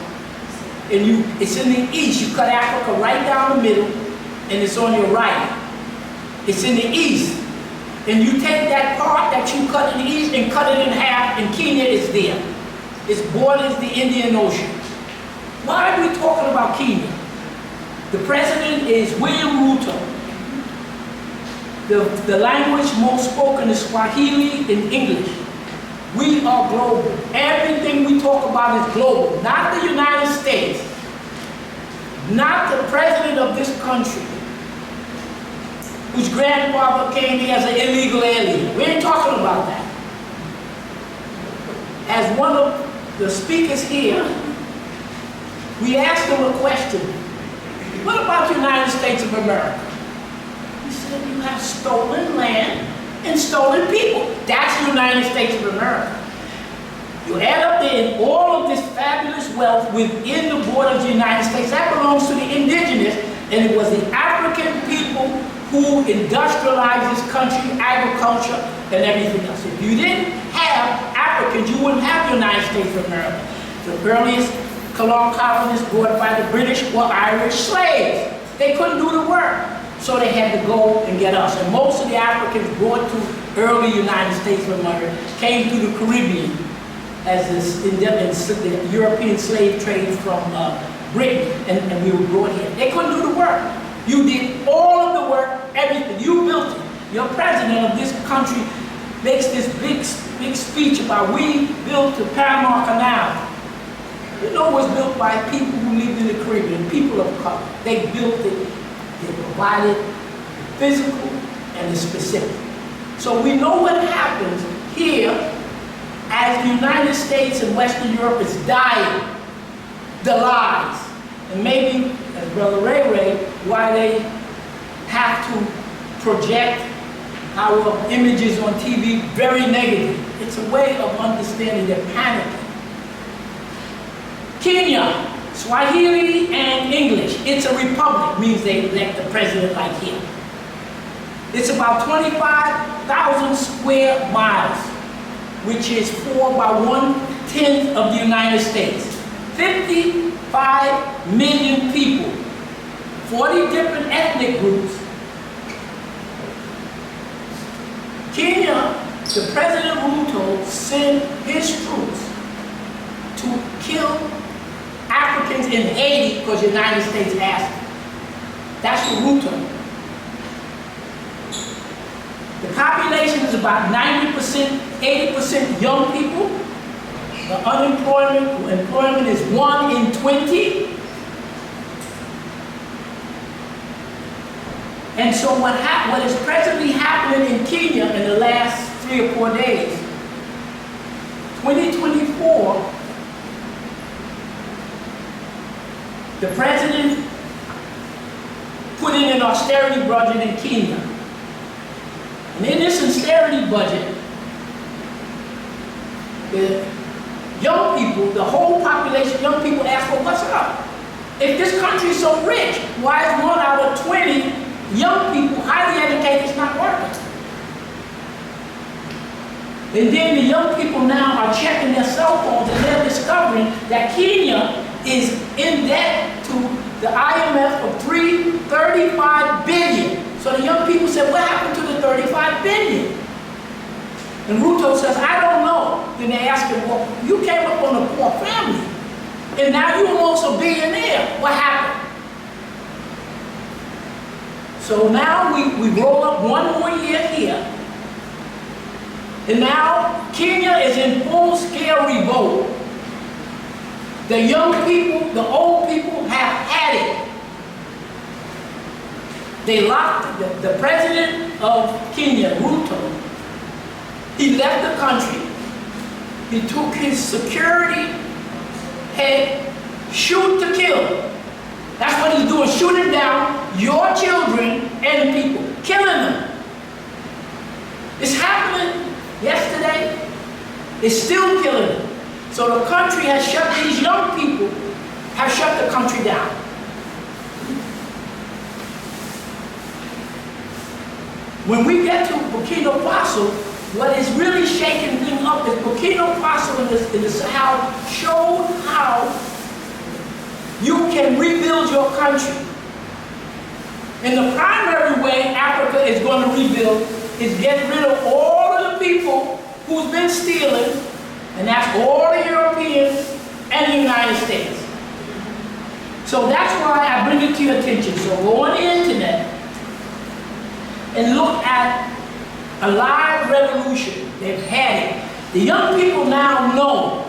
and it's in the east. You cut Africa right down the middle, and it's on your right. It's in the east. And you take that part that you cut in the east and cut it in half, and Kenya is there. Its borders the Indian Ocean. Why are we talking about Kenya? The president is William Ruto. The language most spoken is Swahili and English. We are global. Everything we talk about is global. Not the United States. Not the president of this country, whose grandfather came here as an illegal alien. We ain't talking about that. As one of the speakers here, we asked him a question. What about the United States of America? He said, you have stolen land and stolen people. That's the United States of America. You add up then all of this fabulous wealth within the border of the United States, that belongs to the indigenous, and it was the African people who industrialized this country, agriculture, and everything else. If you didn't have Africans, you wouldn't have the United States of America. The earliest colonists brought by the British were Irish slaves. They couldn't do the work, so they had to go and get us. And most of the Africans brought to early United States of America came through the Caribbean as the European slave trade from Britain, and we were brought here. They couldn't do the work. You did all of the work, everything. You built it. Your president of this country makes this big speech about we built the Panama Canal. You know it was built by people who lived in the Caribbean, people of color. They built it, they provided the physical and the specific. So we know what happens here as the United States and Western Europe is dying, the lies. And maybe, as Brother Ray, why they have to project our images on TV very negative. It's a way of understanding their panic. Kenya, Swahili and English. It's a republic, means they elect the president like him. It's about 25,000 square miles, which is 4 by 1/10 of the United States. 55 million people, 40 different ethnic groups. Kenya, the President Ruto sent his troops to kill Africans in Haiti because the United States asked them. That's what Ruto. The population is about 90%, 80% young people. The employment is 1 in 20. And so what is presently happening in Kenya in the last 3 or 4 days, 2024, the president put in an austerity budget in Kenya. And in this austerity budget, the young people, the whole population, young people ask, well, what's up? If this country is so rich, why is 1 out of 20 young people, highly educated, is not working? And then the young people now are checking their cell phones and they're discovering that Kenya is in debt to the IMF of $35 billion. So the young people said, what happened to the $35 billion? And Ruto says, I don't know. Then they ask him, well, you came up on a poor family, and now you're almost a billionaire. What happened? So now we roll up 1 more year here, and now Kenya is in full-scale revolt. The young people, the old people have had it. They locked the president of Kenya, Ruto. He left the country. He took his security head, shoot to kill. That's what he's doing, shooting down your children and people, killing them. It's happening yesterday. It's still killing them. So the country has shut, these young people have shut the country down. When we get to Burkina Faso, what is really shaking things up is Burkina Faso in the Sahel showed how you can rebuild your country. And the primary way Africa is going to rebuild is get rid of all of the people who's been stealing And that's all the Europeans and the United States. So that's why I bring it to your attention. So go on the internet and look at a live revolution. They've had it. The young people now know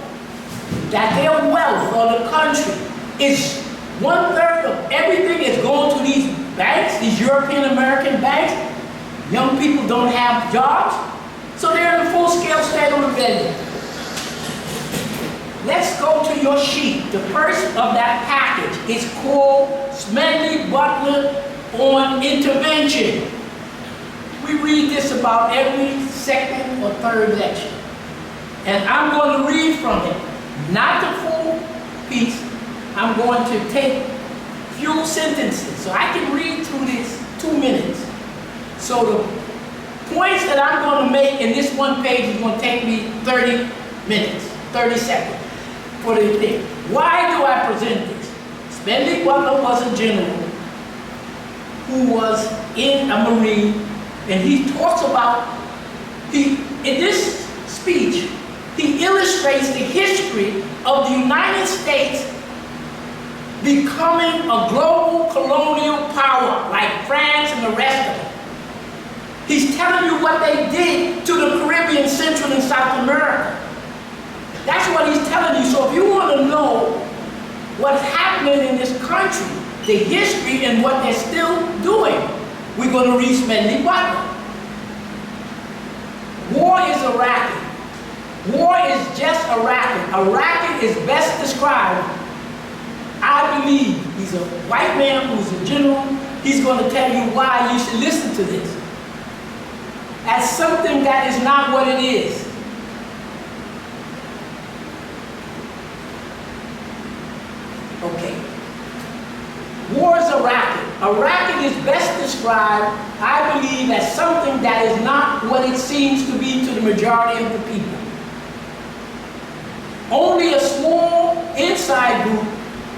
that their wealth or the country is 1/3 of everything is going to these banks, these European American banks. Young people don't have jobs, so they're in a full-scale state of rebellion. Let's go to your sheet. The first of that package is called Smedley Butler on Intervention. We read this about every second or third lecture. And I'm going to read from it, not the full piece. I'm going to take few sentences so I can read through this 2 minutes. So the points that I'm going to make in this one page is going to take me 30 minutes, 30 seconds for the thing. Why do I present this? Smedley Butler was a general who was in a Marine, and he talks about, in this speech, he illustrates the history of the United States becoming a global colonial power like France and the rest of it. He's telling you what they did to the Caribbean, Central and South America. That's what he's telling you. So if you want to know what's happening in this country, the history and what they're still doing, we're going to read Smedley Butler. War is a racket. War is just a racket. A racket is best described, I believe, he's a white man who's a general. He's going to tell you why you should listen to this, as something that is not what it is. Okay. War is a racket. A racket is best described, I believe, as something that is not what it seems to be to the majority of the people. Only a small inside group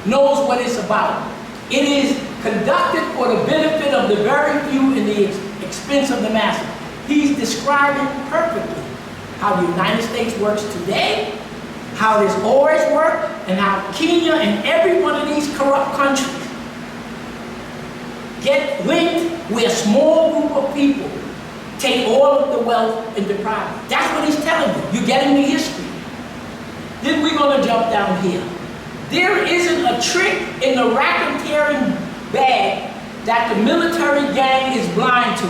knows what it's about. It is conducted for the benefit of the very few and the expense of the masses. He's describing perfectly how the United States works today, how this always worked, and how Kenya and every one of these corrupt countries get linked where a small group of people take all of the wealth and deprive it. That's what he's telling you. You're getting the history. Then we're going to jump down here. There isn't a trick in the racketeering bag that the military gang is blind to.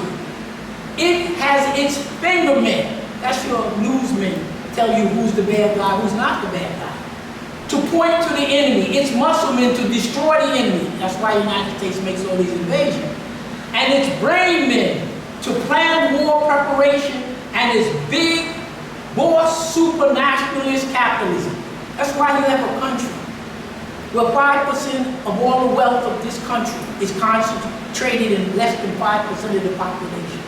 It has its fingermen. That's your newsmen tell you who's the bad guy, who's not the bad guy. To point to the enemy, its musclemen to destroy the enemy. That's why the United States makes all these invasions. And its brain men to plan war preparation, and its big boss super nationalist capitalism. That's why you have a country where 5% of all the wealth of this country is concentrated in less than 5% of the population.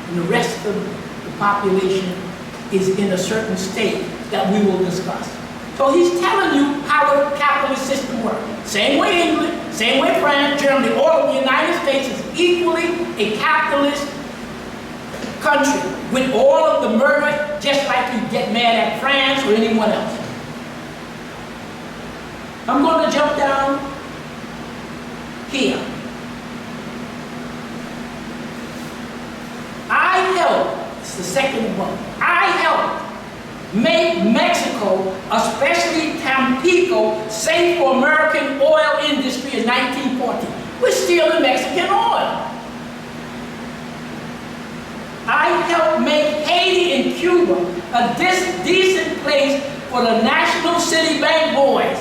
And the rest of the population is in a certain state that we will discuss. So he's telling you how the capitalist system works. Same way England, same way France, Germany, all of the United States is equally a capitalist country with all of the murder, just like you get mad at France or anyone else. I'm going to jump down here. I helped, it's the second one, I helped make Mexico, especially Tampico, safe for American oil industry in 1940. We're stealing Mexican oil. I helped make Haiti and Cuba a decent place for the National City Bank boys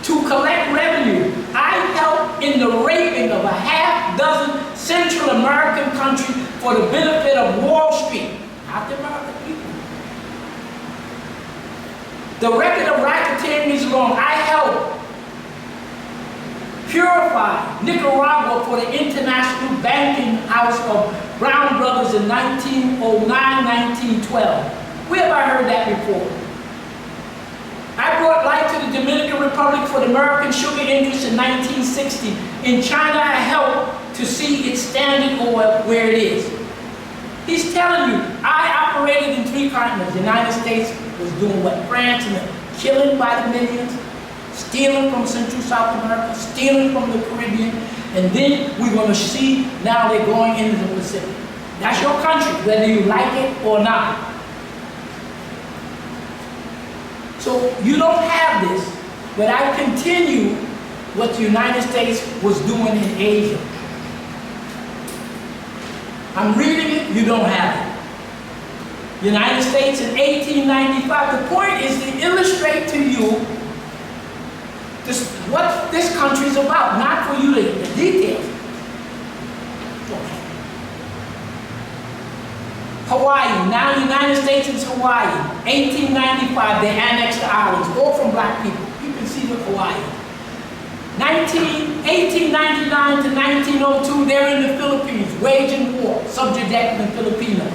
to collect revenue. I helped in the raping of a half-dozen Central American countries for the benefit of Wall Street, not the American people. The record of racketeering is long. I helped purify Nicaragua for the international banking house of Brown Brothers in 1909, 1912. Where have I heard that before? I brought light to the Dominican Republic for the American sugar industry in 1960. In China, I helped to see its standard oil where it is. He's telling you, I operated in 3 continents. The United States was doing what France and killing by the millions, stealing from Central South America, stealing from the Caribbean, and then we're going to see now they're going into the Pacific. That's your country, whether you like it or not. So you don't have this, but I continue what the United States was doing in Asia. I'm reading it, you don't have it. United States in 1895. The point is to illustrate to you what this country is about, not for you to the details. Hawaii, now United States is Hawaii. 1895, they annexed the islands, all from black people. You can see the Hawaii. 1899 to 1902, they're in the Philippines, waging war, subjugating the Filipinos.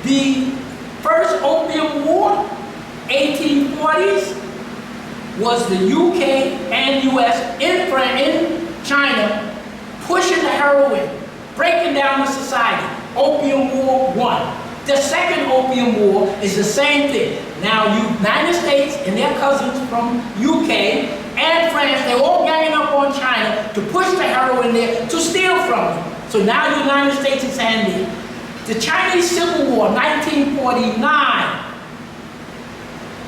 The first Opium War, 1840s, was the UK and US in China pushing the heroin, breaking down the society. Opium War 1. The second Opium War is the same thing. Now, United States and their cousins from UK and France, they're all ganging up on China to push the heroin there to steal from them. So now the United States is handy. The Chinese Civil War, 1949,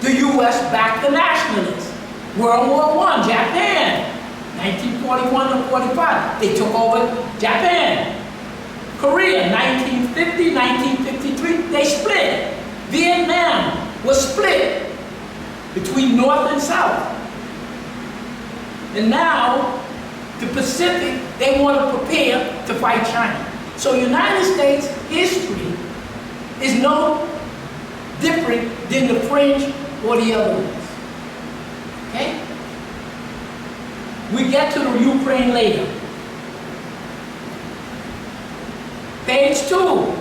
the US backed the nationalists. World War I, Japan, 1941 to 45, they took over Japan. Korea, 1950, 1953, they split. Vietnam was split between North and South. And now, the Pacific, they want to prepare to fight China. So United States history is no different than the French or the other ones. Okay? We get to the Ukraine later. Page 2,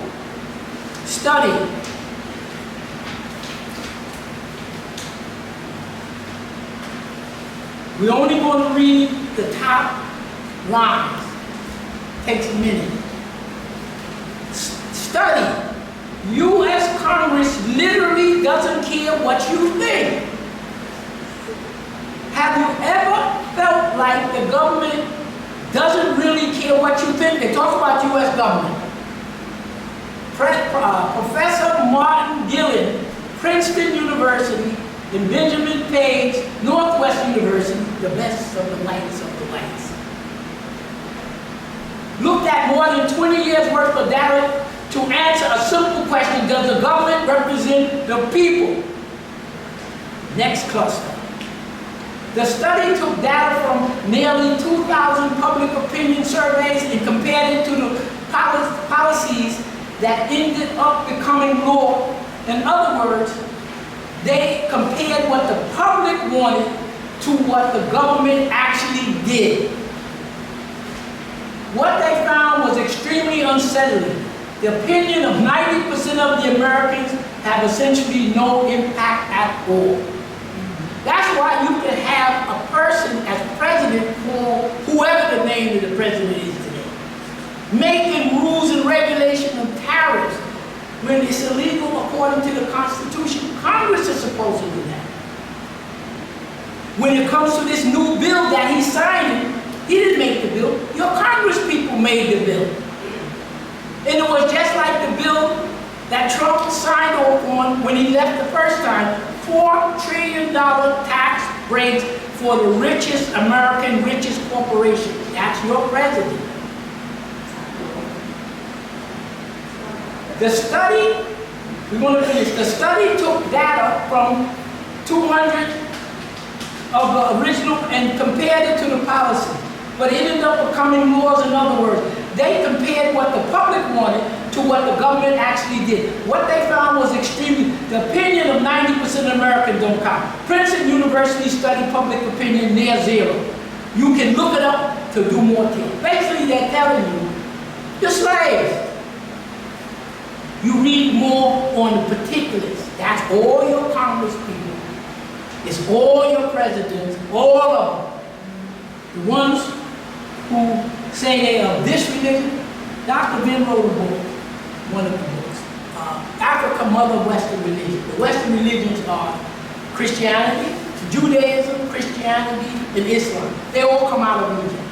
study. We're only going to read the top lines. Takes a minute. Study. U.S. Congress literally doesn't care what you think. Have you ever felt like the government doesn't really care what you think? They talk about U.S. government. Professor Martin Gillen, Princeton University, and Benjamin Page, Northwest University, the best of the whites of the whites, looked at more than 20 years worth of data to answer a simple question: does the government represent the people? Next cluster. The study took data from nearly 2,000 public opinion surveys and compared it to the policies that ended up becoming law. In other words, they compared what the public wanted to what the government actually did. What they found was extremely unsettling. The opinion of 90% of the Americans have essentially no impact at all. That's why you can have a person as president for whoever the name of the president is today, making rules and regulations and tariffs when it's illegal according to the Constitution. Congress is supposed to do that. When it comes to this new bill that he's signing, he didn't make the bill. Your Congress people made the bill. And it was just like the bill that Trump signed off on when he left the first time. $4 trillion tax breaks for the richest American, richest corporation. That's your president. The study, we're going to finish. The study took data from 200 of the original and compared it to the policy. But it ended up becoming laws. In other words, they compared what the public wanted to what the government actually did. What they found was extremely, the opinion of 90% of Americans don't count. Princeton University studied public opinion near zero. You can look it up to do more things. Basically, they're telling you, you're slaves. You read more on the particulars. That's all your Congress people. It's all your presidents, all of them. The ones who say they are this religion. Dr. Ben wrote a book, one of the books, Africa, Mother, Western Religion. The Western religions are Christianity, Judaism, Christianity, and Islam. They all come out of religion.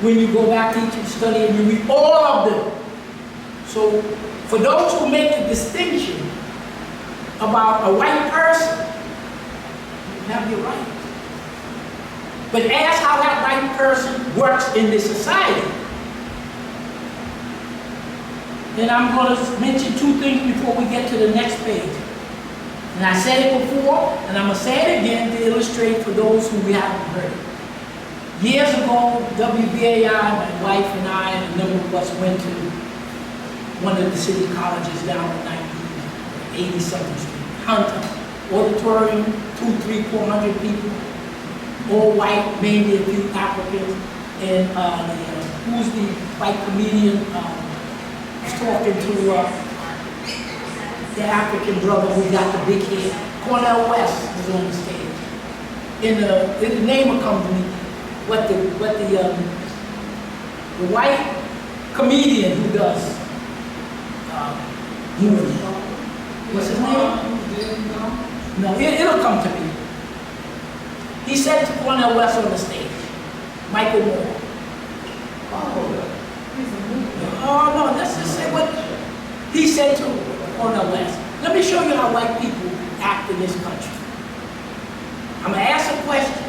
When you go back to study and you read all of them. So for those who make the distinction about a white person, you have your right. But ask how that white person works in this society. And I'm going to mention two things before we get to the next page. And I said it before, and I'm going to say it again to illustrate for those who we haven't heard. Years ago, WBAI, my wife and I, and a number of us went to one of the city colleges down at 80-something Street, Hunter, auditorium, 200, 300, 400 people, all white, mainly a few Africans, and who's the white comedian was talking to the African brother who got the big head. Cornel West was on the stage. In the name of company, what the white comedian who does humor. What's his name? No, it'll come to me. He said to Cornel West on the stage, Michael Moore. Oh no, let's just say what he said to Cornel West. Let me show you how white people act in this country. I'm gonna ask a question.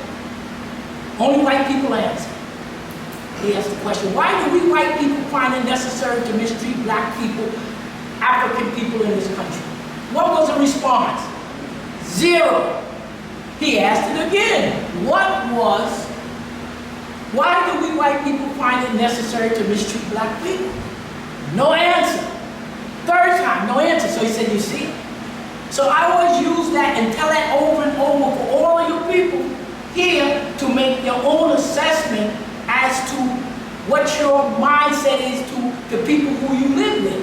Only white people answer. He asked the question, why do we white people find it necessary to mistreat black people, African people in this country? What was the response? Zero. He asked it again. Why do we white people find it necessary to mistreat black people? No answer. Third time, no answer. So he said, you see? So I always use that and tell that over and over for all of you people here to make your own assessment as to what your mindset is to the people who you live with.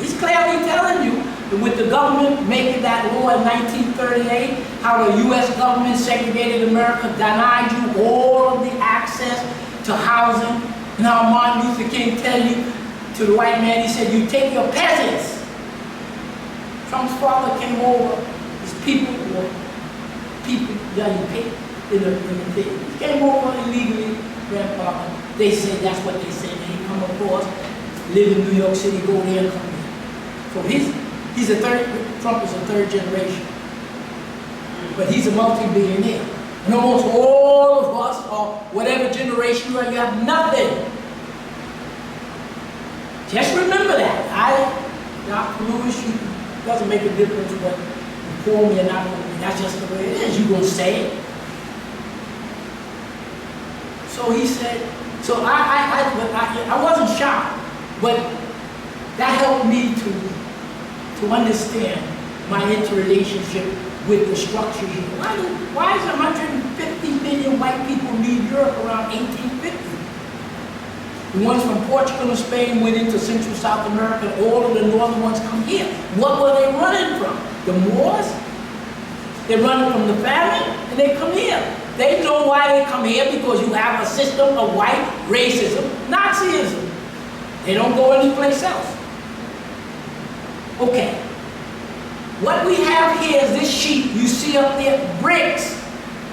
He's clearly telling you that with the government making that law in 1938, how the U.S. government segregated America, denied you all of the access to housing. Now Martin Luther King tell you to the white man, he said, you take your peasants. Trump's father came over, his people were people, young people, in the thing. He came over illegally, grandfather. They say that's what they say. They come across, live in New York City, go there and come here. So Trump is a third generation. But he's a multi-billionaire. And almost all of us, or whatever generation you are, you have nothing. Just remember that. Dr. Lewis, it doesn't make a difference what you call me or not call me. That's just the way it is. You're going to say it. So he said, so I wasn't shocked, but that helped me to understand my interrelationship with the structure here. Why is 150 million white people leave Europe around 1850? The ones from Portugal and Spain went into Central South America, and all of the northern ones come here. What were they running from? The Moors? They're running from the famine, and they come here. They know why they come here, because you have a system of white racism, Nazism. They don't go anyplace else. Okay. What we have here is this sheet you see up there, Brics.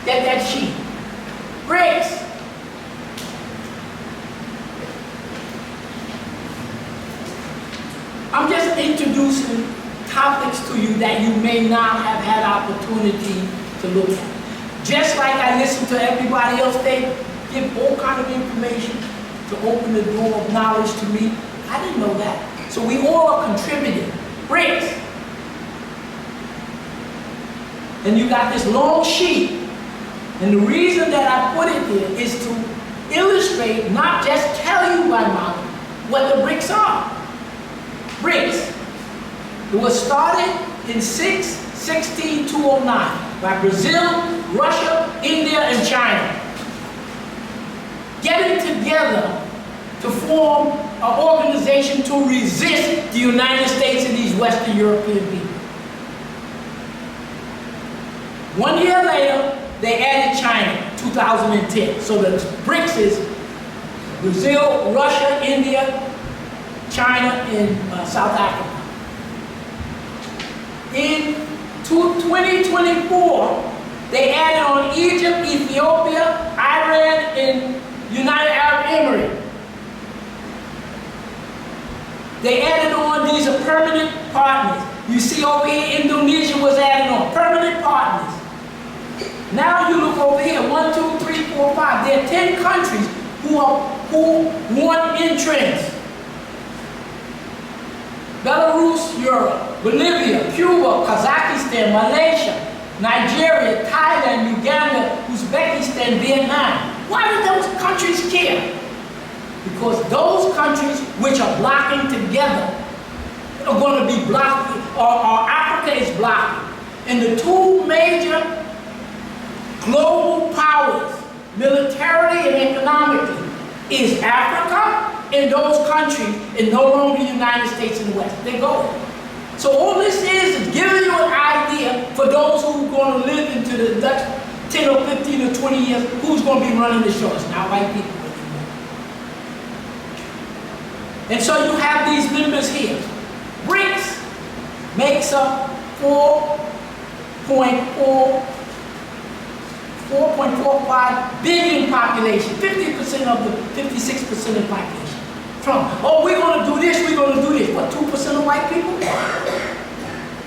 Get that sheet. Brics. I'm just introducing topics to you that you may not have had opportunity to look at. Just like I listen to everybody else, they give all kind of information to open the door of knowledge to me. I didn't know that. So we all are contributing. Brics. And you got this long sheet. And the reason that I put it here is to illustrate, not just tell you by mouth, what the Brics are. Brics. It was started in 209 by Brazil, Russia, India, and China. Getting together to form an organization to resist the United States and these Western European people. 1 year later, they added China, 2010. So the Brics is Brazil, Russia, India, China, and South Africa. In 2024, they added on Egypt, Ethiopia, Iran, and United Arab Emirates. They added on, these are permanent partners. You see over here, Indonesia was added on, permanent partners. Now you look over here, 1, 2, 3, 4, 5. There are 10 countries who want entrance. Belarus, Europe, Bolivia, Cuba, Kazakhstan, Malaysia, Nigeria, Thailand, Uganda, Uzbekistan, Vietnam. Why do those countries care? Because those countries which are blocking together are going to be blocked, or Africa is blocking. And the two major global powers, militarily and economically, is Africa and those countries, and no longer the United States and the West. They go. So all this is giving you an idea for those who are going to live into the next 10 or 15 or 20 years, who's going to be running the show. It's not white people anymore. And so you have these members here. Brics makes up 4.45 billion population, 50% of the 56% of the population. From, oh, we're going to do this, we're going to do this. What, 2% of white people?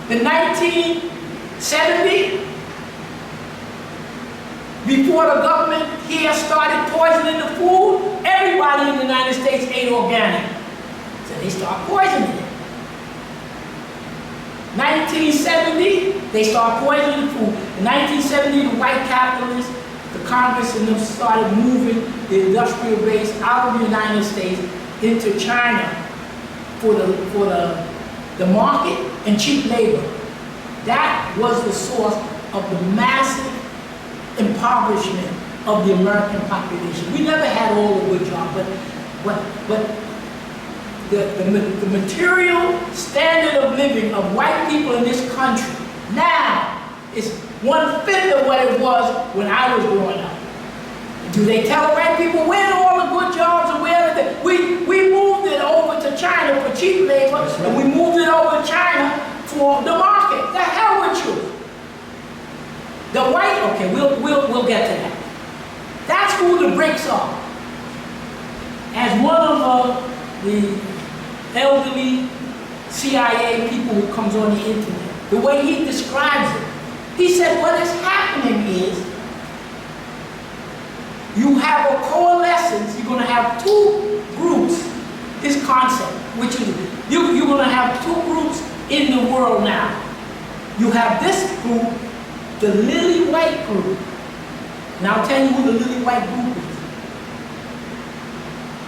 In 1970, before the government here started poisoning the food, everybody in the United States ate organic. So they started poisoning it. 1970, they started poisoning the food. In 1970, the white capitalists, the Congress and them started moving the industrial base out of the United States into China for the market and cheap labor. That was the source of the massive impoverishment of the American population. We never had all the good jobs, but the material standard of living of white people in this country now is 1/5 of what it was when I was growing up. Do they tell white people where are all the good jobs and where are they? We moved it over to China for cheap labor, and we moved it over to China for the market. The hell with you. The white, okay, we'll get to that. That's who the Brics are. As one of the elderly CIA people who comes on the internet, the way he describes it, he said what is happening is you have a coalescence, you're going to have two groups, this concept, which is, you're going to have two groups in the world now. You have this group, the lily white group. Now I'll tell you who the lily white group is.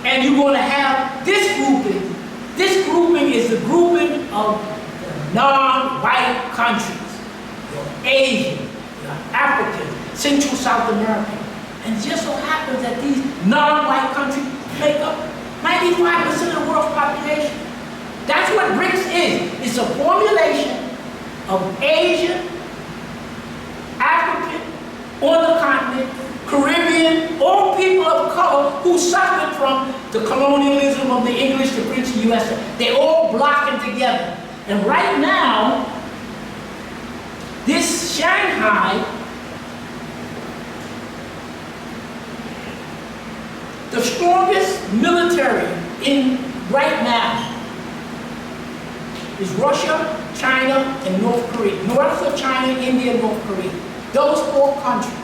And you're going to have this grouping. This grouping is the grouping of non-white countries. You're Asian, you're African, Central South American. And it just so happens that these non-white countries make up 95% of the world's population. That's what Brics is. It's a formulation of Asian, African, on the continent, Caribbean, all people of color who suffered from the colonialism of the English, the French, the USA. They all blocking together. And right now, this Shanghai, the strongest military right now is Russia, China, and North Korea. North of China, India, and North Korea. Those four countries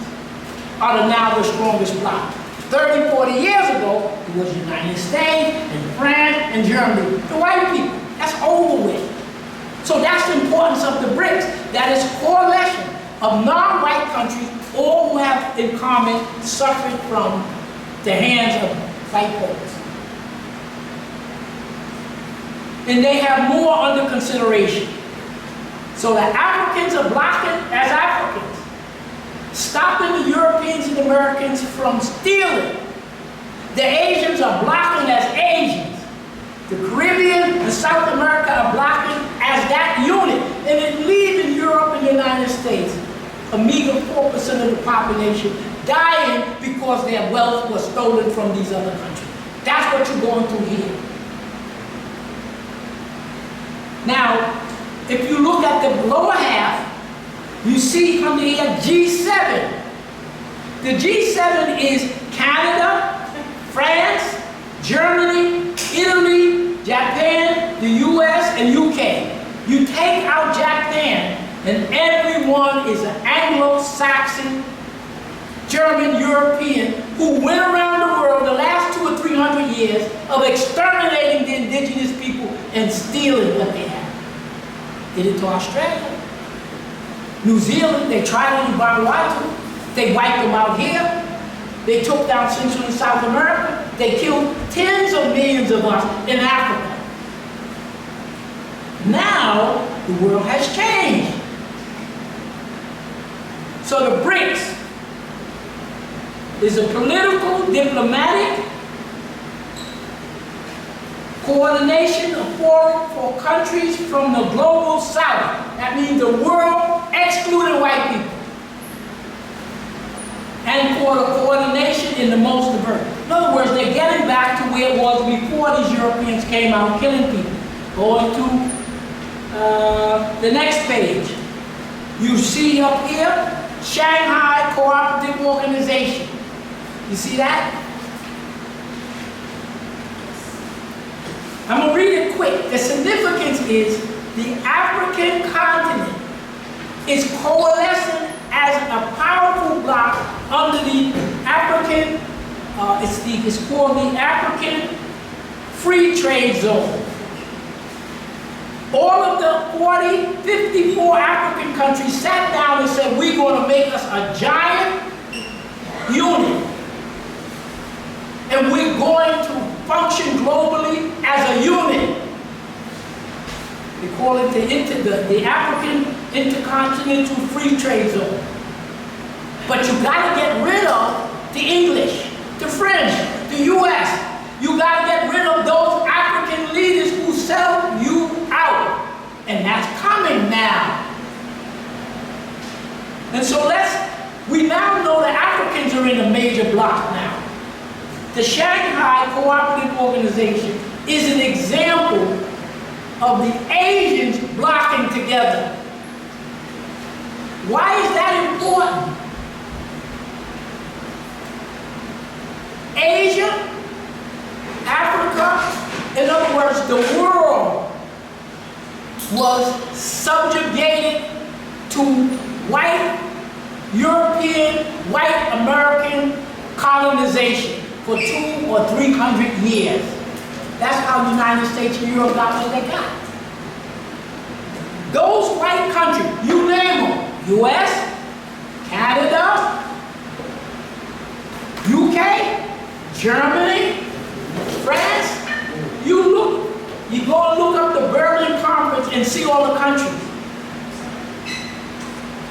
are now the strongest bloc. 30, 40 years ago, it was the United States, and France, and Germany. The white people. That's over with. So that's the importance of the Brics. That is a coalition of non-white countries, all who have in common suffering from the hands of white folks. And they have more under consideration. So the Africans are blocking as Africans, stopping the Europeans and Americans from stealing. The Asians are blocking as Asians. The Caribbean and South America are blocking as that unit. And then leaving Europe and the United States, a meager 4% of the population, dying because their wealth was stolen from these other countries. That's what you're going through here. Now, if you look at the lower half, you see under here G7. The G7 is Canada, France, Germany, Italy, Japan, the US, and UK. You take out Japan, and everyone is an Anglo-Saxon, German, European, who went around the world the last 200 or 300 years of exterminating the indigenous people and stealing what they had. Did it to Australia. New Zealand, they tried on Vanuatu. They wiped them out here. They took down Central and South America. They killed tens of millions of us in Africa. Now, the world has changed. So the Brics is a political, diplomatic coordination of forum for countries from the global south. That means the world excluding white people. And for the coordination in the most diverse. In other words, they're getting back to where it was before these Europeans came out killing people. Going to the next page. You see up here, Shanghai Cooperative Organization. You see that? I'm going to read it quick. The significance is the African continent is coalescing as a powerful bloc under the African, it's called the African Free Trade Zone. All of the 54 African countries sat down and said, we're going to make us a giant unit. And we're going to function globally as a unit. They call it the African Intercontinental Free Trade Zone. But you got to get rid of the English, the French, the US. You got to get rid of those African leaders who sell you out. And that's coming now. And so we now know the Africans are in a major bloc now. The Shanghai Cooperative Organization is an example of the Asians blocking together. Why is that important? Asia, Africa, in other words, the world was subjugated to white, European, white American colonization for 200 or 300 years. That's how the United States and Europe got what they got. Those white countries, you name them, US, Canada, UK, Germany, France, you go and look up the Berlin Conference and see all the countries.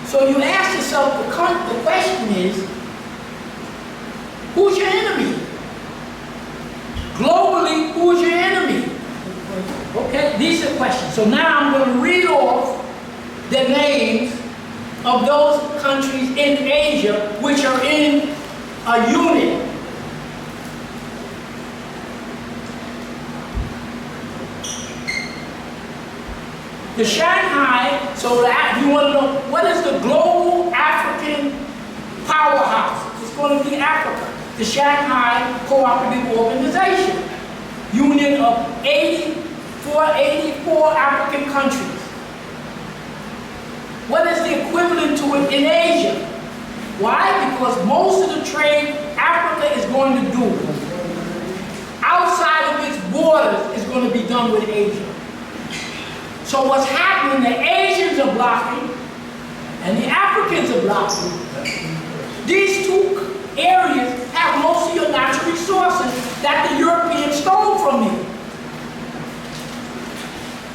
So you ask yourself, the question is, who's your enemy? Globally, who's your enemy? Okay, these are questions. So now I'm going to read off the names of those countries in Asia which are in a unit. The Shanghai, so that you want to know, what is the global African powerhouse? It's going to be Africa. The Shanghai Cooperative Organization, union of 84 African countries. What is the equivalent to it in Asia? Why? Because most of the trade Africa is going to do outside of its borders is going to be done with Asia. So what's happening, the Asians are blocking and the Africans are blocking. These two areas have most of your natural resources that the Europeans stole from you.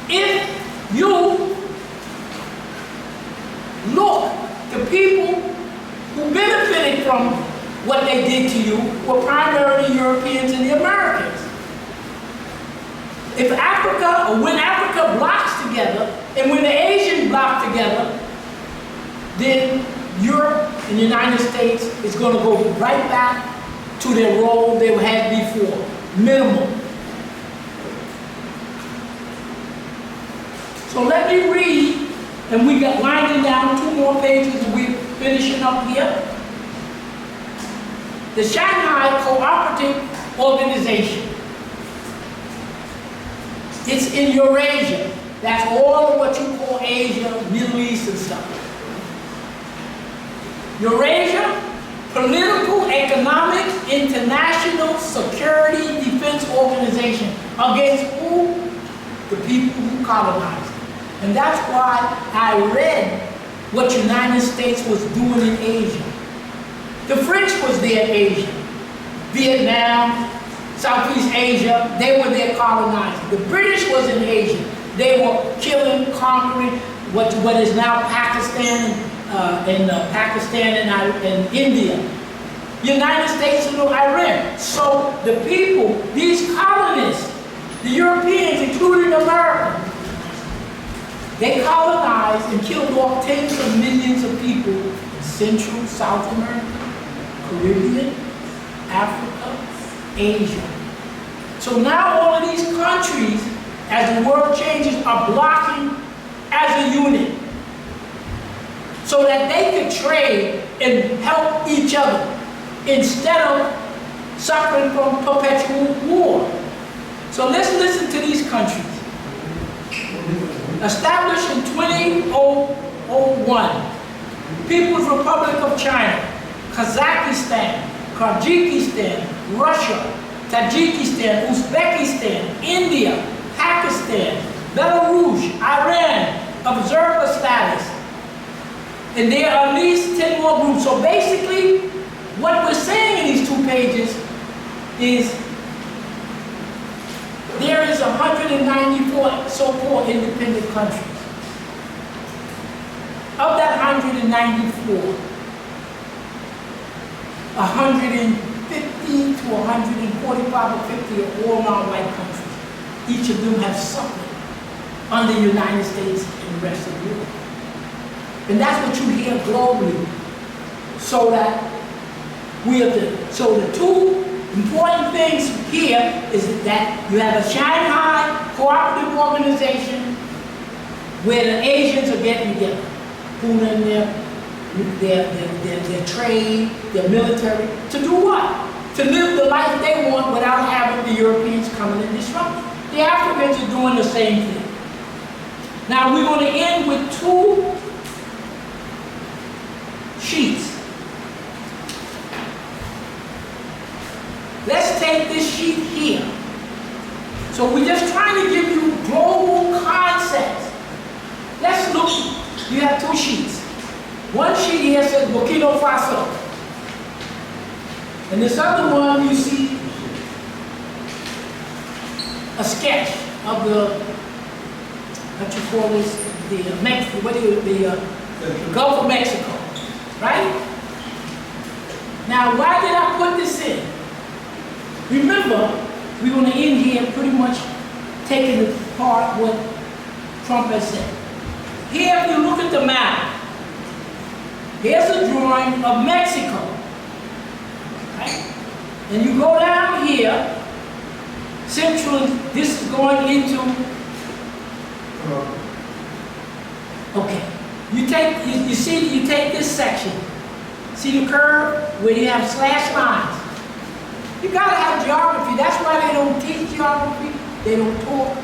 If you look, the people who benefited from what they did to you were primarily Europeans and the Americans. If Africa, or when Africa blocks together, and when the Asians block together, then Europe and the United States is going to go right back to their role they had before. minimal. So let me read, and we got winding down 2 more pages and we're finishing up here. The Shanghai Cooperative Organization. It's in Eurasia. That's all of what you call Asia, Middle East and stuff. Eurasia, political, economic, international security defense organization. Against who? The people who colonized it. And that's why I read what the United States was doing in Asia. The French was there in Asia. Vietnam, Southeast Asia, they were there colonizing. The British was in Asia. They were killing, conquering what is now Pakistan and India. United States and Iran. So the people, these colonists, the Europeans, including America, they colonized and killed off tens of millions of people in Central, South America, Caribbean, Africa, Asia. So now all of these countries, as the world changes, are blocking as a unit so that they can trade and help each other instead of suffering from perpetual war. So let's listen to these countries. Established in 2001, People's Republic of China, Kazakhstan, Kyrgyzstan, Russia, Tajikistan, Uzbekistan, India, Pakistan, Belarus, Iran, observer status. And there are at least 10 more groups. So basically, what we're saying in these 2 pages is there is 194 so-called independent countries. Of that 194, 150 to 145 or 50 are all non-white countries. Each of them have suffered under the United States and the rest of the world. And that's what you hear globally. So that so the 2 important things here is that you have a Shanghai Cooperative Organization where the Asians are getting together, pooling their trade, their military, to do what? To live the life they want without having the Europeans coming and disrupting. The Africans are doing the same thing. Now we're going to end with 2 sheets. Let's take this sheet here. So we're just trying to give you global concepts. Let's look. You have 2 sheets. One sheet here says Burkina Faso. And this other one you see a sketch of the, what you call this, the Gulf of Mexico, right? Now, why did I put this in? Remember, we're going to end here pretty much taking apart what Trump has said. Here, if you look at the map, here's a drawing of Mexico, right? And you go down here, central, this is going into, okay. You take this section. See the curve where you have slash lines? You gotta have geography. That's why they don't teach geography. They don't talk.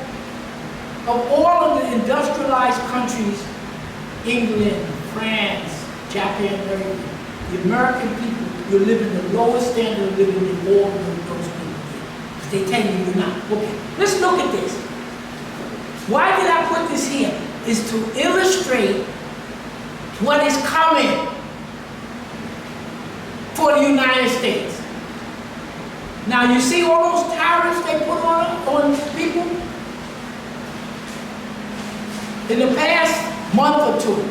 Of all of the industrialized countries, England, France, Japan, everything, the American people, you're living the lowest standard of living in all of those people. They tell you you're not. Okay, let's look at this. Why did I put this here? Is to illustrate what is coming for the United States. Now you see all those tariffs they put on people? In the past month or 2,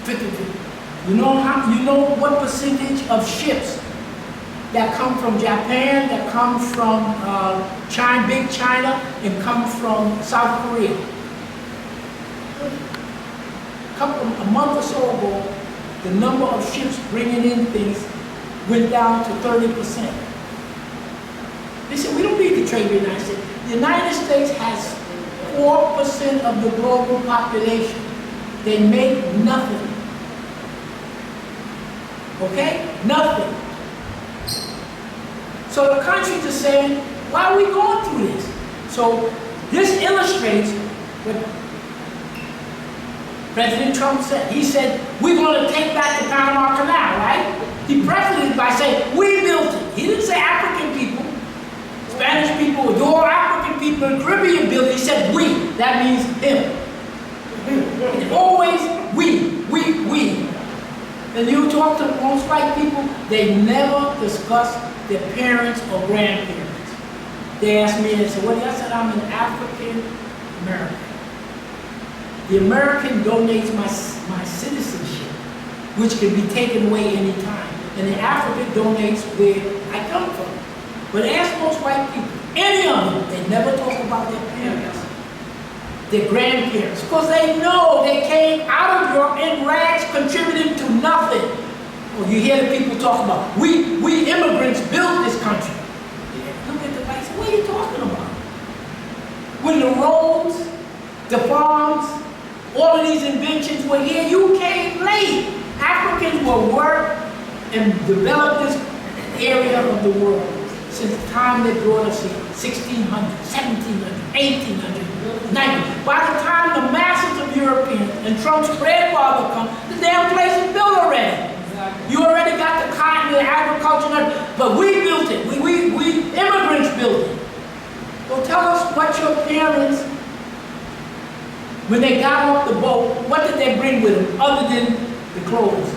50%. You know what percentage of ships that come from Japan, that come from China, big China, and come from South Korea? A month or so ago, the number of ships bringing in things went down to 30%. They said, we don't need to trade with the United States. The United States has 4% of the global population. They make nothing. Okay? Nothing. So the countries are saying, why are we going through this? So this illustrates what President Trump said. He said, we're going to take back the Panama Canal, right? He prefaced it by saying, we built it. He didn't say African people, Spanish people, the all African people in the Caribbean built it. He said we. That means him. It's always we. And you talk to most white people, they never discuss their parents or grandparents. They ask me, they say, what? I said, I'm an African American. The American donates my citizenship, which can be taken away anytime. And the African donates where I come from. But ask most white people, any of them, they never talk about their parents, their grandparents, because they know they came out of Europe in rags, contributing to nothing. Well, you hear the people talk about, we immigrants built this country. Look at the white, what are you talking about? When the roads, the farms, all of these inventions were here, you came late. Africans will work and develop this area of the world since the time they brought us here, 1600, 1700, 1800, 1900. By the time the masses of Europeans and Trump's grandfather come, the damn place is built already. Exactly. You already got the cotton, the agriculture, and everything, but we built it. We immigrants built it. So tell us what your parents, when they got off the boat, what did they bring with them other than the clothes?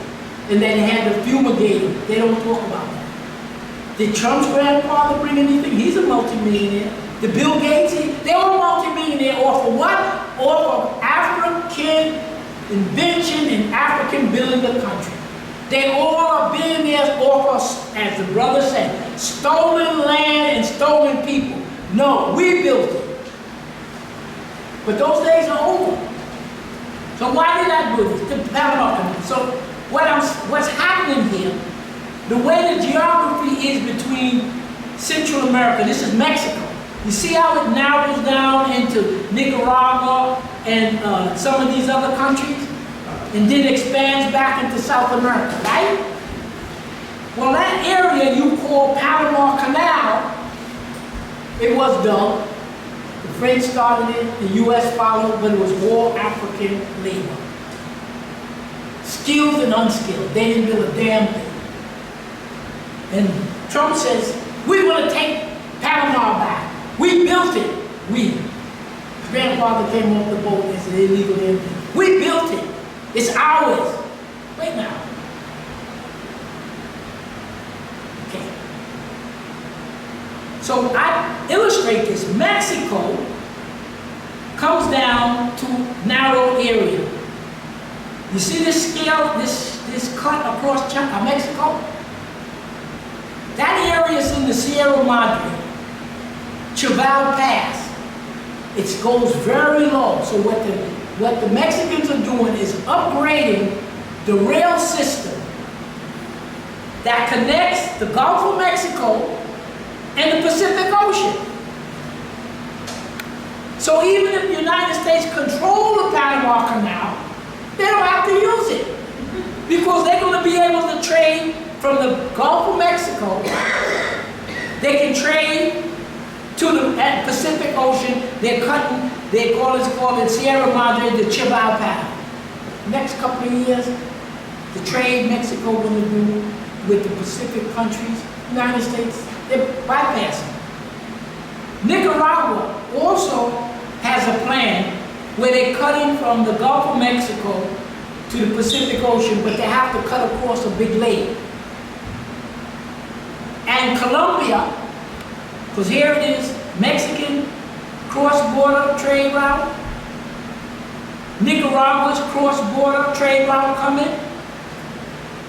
And then they had the fumigator. They don't talk about that. Did Trump's grandfather bring anything? He's a multimillionaire. The Bill Gates, they're all multimillionaire off of what? Off of African invention and African building the country. They all are billionaires off of, as the brother said, stolen land and stolen people. No, we built it. But those days are over. So why did I do this? The Panama Canal. So what's happening here, the way the geography is between Central America, this is Mexico. You see how it narrows down into Nicaragua and some of these other countries? And then expands back into South America, right? Well, that area you call Panama Canal, it was done. The French started it, the US followed, but it was all African labor. Skilled and unskilled. They didn't build a damn thing. And Trump says, we want to take Panama back. We built it. We. His grandfather came off the boat and said illegal entry. We built it. It's ours. Wait now. Okay. So I illustrate this. Mexico comes down to narrow area. You see this scale, this cut across Mexico? That area is in the Sierra Madre, Chaval Pass. It goes very low. So what the Mexicans are doing is upgrading the rail system that connects the Gulf of Mexico and the Pacific Ocean. So even if the United States control the Panama Canal, they don't have to use it because they're going to be able to trade from the Gulf of Mexico. They can trade to the Pacific Ocean. They're cutting, they call it Sierra Madre, the Chival Path. Next couple of years, the trade Mexico going to do with the Pacific countries, United States, they're bypassing. Nicaragua also has a plan where they're cutting from the Gulf of Mexico to the Pacific Ocean, but they have to cut across a big lake. And Colombia, because here it is, Mexican cross-border trade route, Nicaragua's cross-border trade route coming,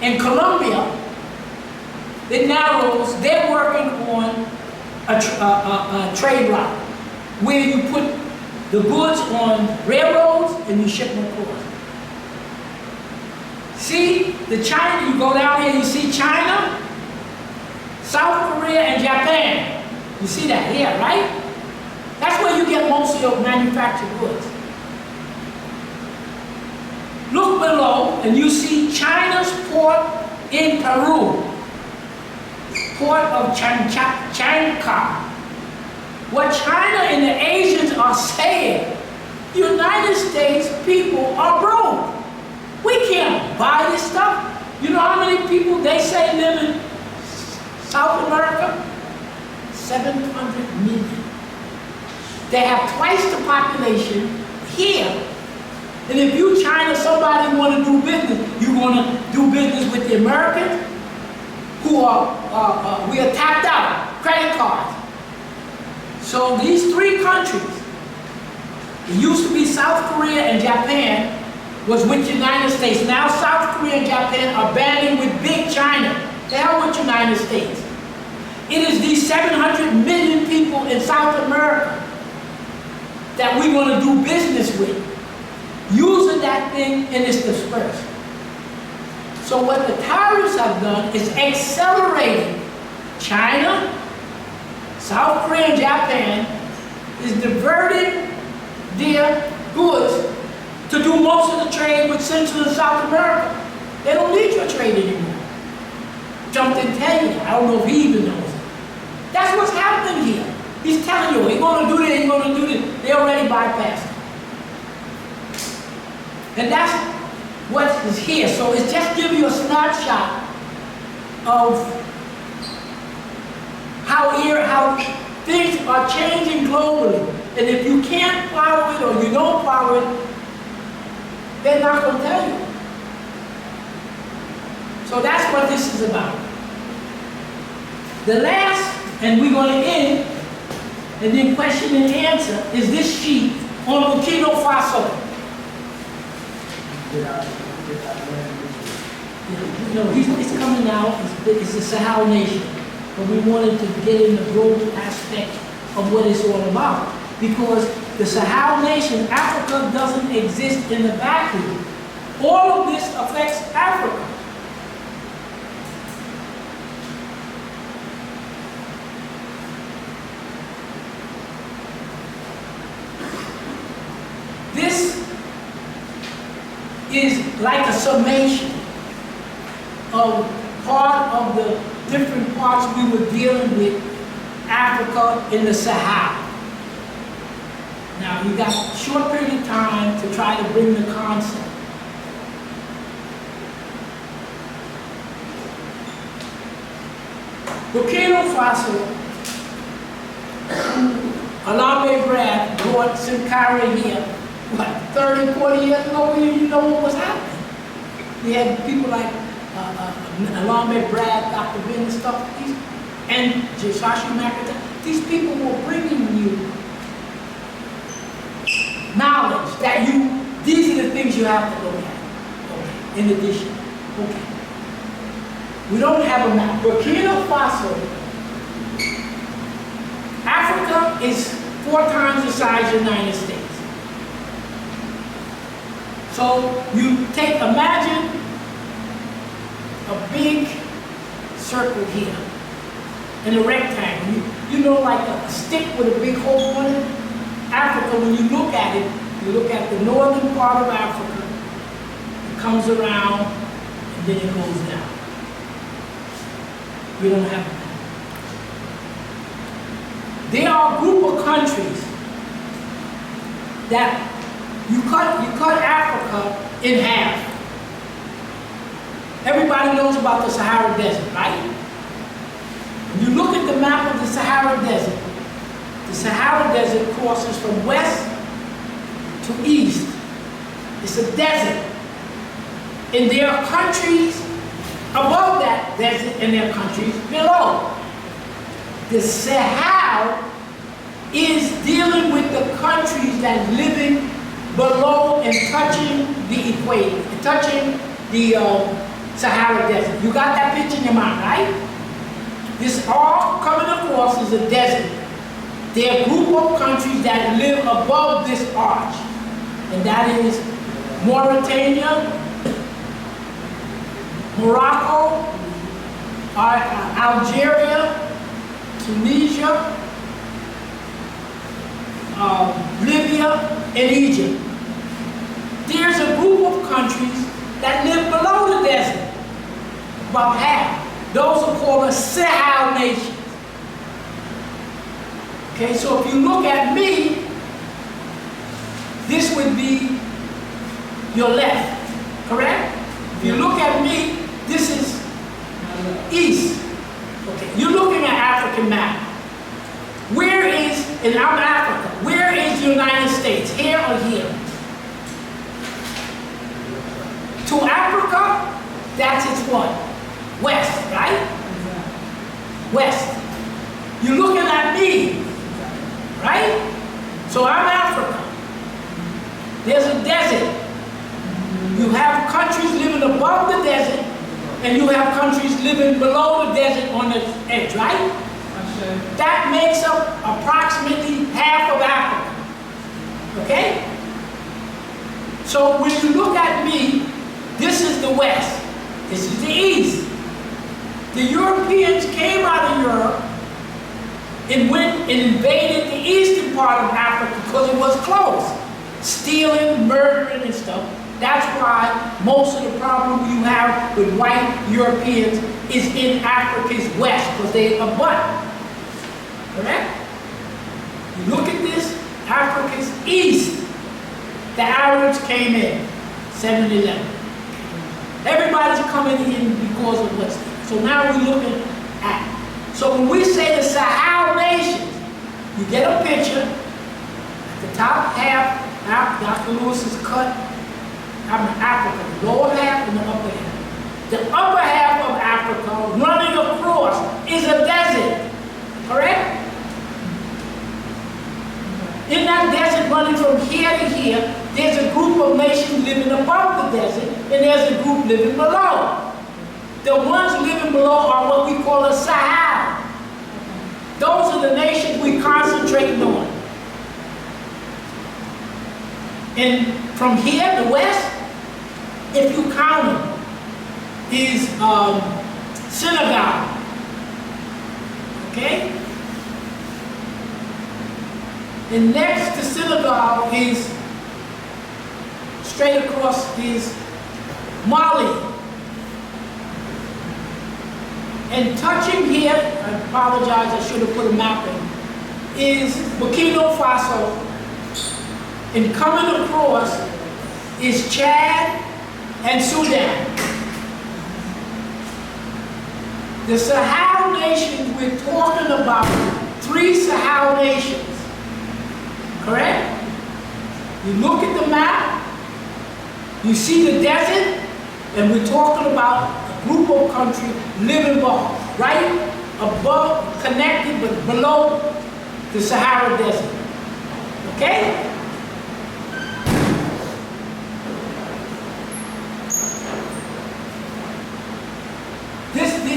and Colombia, it narrows, they're working on a trade route where you put the goods on railroads and you ship them across. See, the China, you go down here, you see China, South Korea, and Japan. You see that here, right? That's where you get most of your manufactured goods. Look below and you see China's port in Peru. Port of Chanca. What China and the Asians are saying, United States people are broke. We can't buy this stuff. You know how many people they say live in South America? 700 million. They have twice the population here. And if you, China, somebody want to do business, you want to do business with the Americans who we are tapped out, credit cards. So these three countries, it used to be South Korea and Japan, was with United States. Now South Korea and Japan are banding with big China. The hell with United States. It is these 700 million people in South America that we want to do business with, using that thing and it's dispersed. So what the tariffs have done is accelerating China, South Korea and Japan is diverting their goods to do most of the trade with Central and South America. They don't need your trade anymore. Jumped in tell you that. I don't know if he even knows it. That's what's happening here. He's telling you, he's going to do this, he's going to do this. They already bypassed it. And that's what is here. So it's just giving you a snapshot of how things are changing globally. And if you can't follow it or you don't follow it, they're not going to tell you. So that's what this is about. The last, and we're going to end, and then question and answer, is this sheet on Burkina Faso. You know, it's coming out, it's the Sahel nation. But we wanted to get in the global aspect of what it's all about. Because the Sahel nation, Africa doesn't exist in the vacuum. All of this affects Africa. This is like a summation of part of the different parts we were dealing with Africa in the Sahel. Now, you got a short period of time to try to bring the concept. Burkina Faso, Alamé Brad brought Sankara here, what, 30, 40 years ago, you know what was happening. We had people like Alamé Brad, Dr. Ben and stuff, and Jisashi Makata. These people were bringing you knowledge that these are the things you have to look at. Okay. In addition, okay. We don't have a map. Burkina Faso, Africa is 4 times the size of the United States. So you imagine a big circle here and a rectangle. You know, like a stick with a big hole in it. Africa, when you look at it, you look at the northern part of Africa, it comes around and then it goes down. We don't have that. There are a group of countries that you cut Africa in half. Everybody knows about the Sahara Desert, right? When you look at the map of the Sahara Desert crosses from west to east. It's a desert. And there are countries above that desert and there are countries below. The Sahel is dealing with the countries that are living below and touching the equator, touching the Sahara Desert. You got that picture in your mind, right? This all coming across is a desert. There are a group of countries that live above this arch, and that is Mauritania, Morocco, Algeria, Tunisia, Libya, and Egypt. There's a group of countries that live below the desert, about half. Those are called the Sahel nations. Okay, so if you look at me, this would be your left, correct? If you look at me, this is east. Okay, you're looking at African map. Where is, and I'm Africa, where is the United States, here or here? To Africa, that's its what? West, right? West. You're looking at me, right? So I'm Africa. There's a desert. You have countries living above the desert, and you have countries living below the desert on the edge, right? That makes up approximately half of Africa. Okay? So when you look at me, this is the West. This is the East. The Europeans came out of Europe and went and invaded the eastern part of Africa because it was close. Stealing, murdering, and stuff. That's why most of the problem you have with white Europeans is in Africa's west, because they abut. Correct? You look at this, Africa's east. The Arabs came in, 7-11. Everybody's coming in because of what's there. So now we're looking at. So when we say the Sahel nations, you get a picture. At the top half, Dr. Lewis is cut. I'm in Africa, the lower half and the upper half. The upper half of Africa, running across, is a desert. Correct? In that desert running from here to here, there's a group of nations living above the desert, and there's a group living below. The ones living below are what we call a Sahel. Those are the nations we concentrate on. And from here, the west, if you count them, is Senegal. Okay? And next to Senegal is, straight across is Mali. And touching here, I apologize, I should have put a map in, is Burkina Faso. And coming across is Chad and Sudan. The Sahel nations, we're talking about 3 Sahel nations. Correct? You look at the map, you see the desert, and we're talking about a group of countries living above, right above, connected, but below the Sahara Desert. Okay?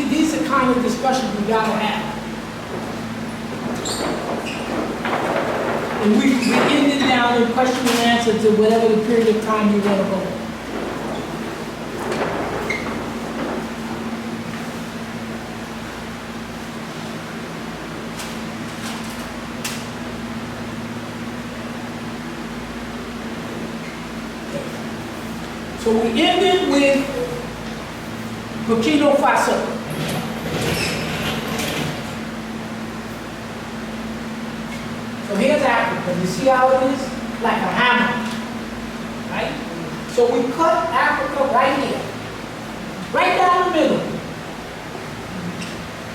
These are kind of discussions we gotta have. And we end it down in question and answer to whatever the period of time you want to go. So we ended with Burkina Faso. So here's Africa. You see how it is? Like a hammer. Right? So we cut Africa right here. Right down the middle.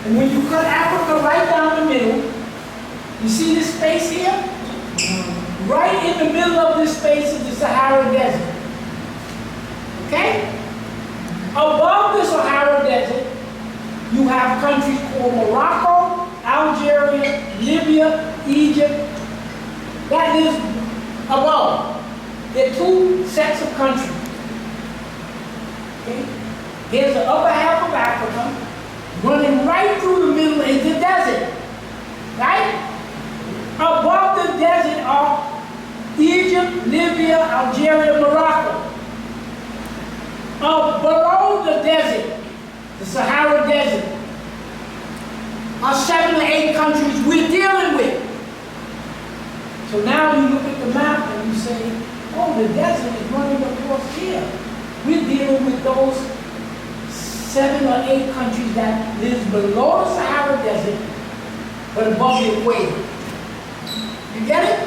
And when you cut Africa right down the middle, you see this space here? Right in the middle of this space is the Sahara Desert. Okay? Above the Sahara Desert, you have countries called Morocco, Algeria, Libya, Egypt. That is above. There are 2 sets of countries. Okay? Here's the upper half of Africa. Running right through the middle is the desert. Right? Above the desert are Egypt, Libya, Algeria, Morocco. Below the desert, the Sahara Desert, are 7 or 8 countries we're dealing with. So now you look at the map and you say, oh, the desert is running across here. We're dealing with those 7 or 8 countries that live below the Sahara Desert, but above the equator. You get it?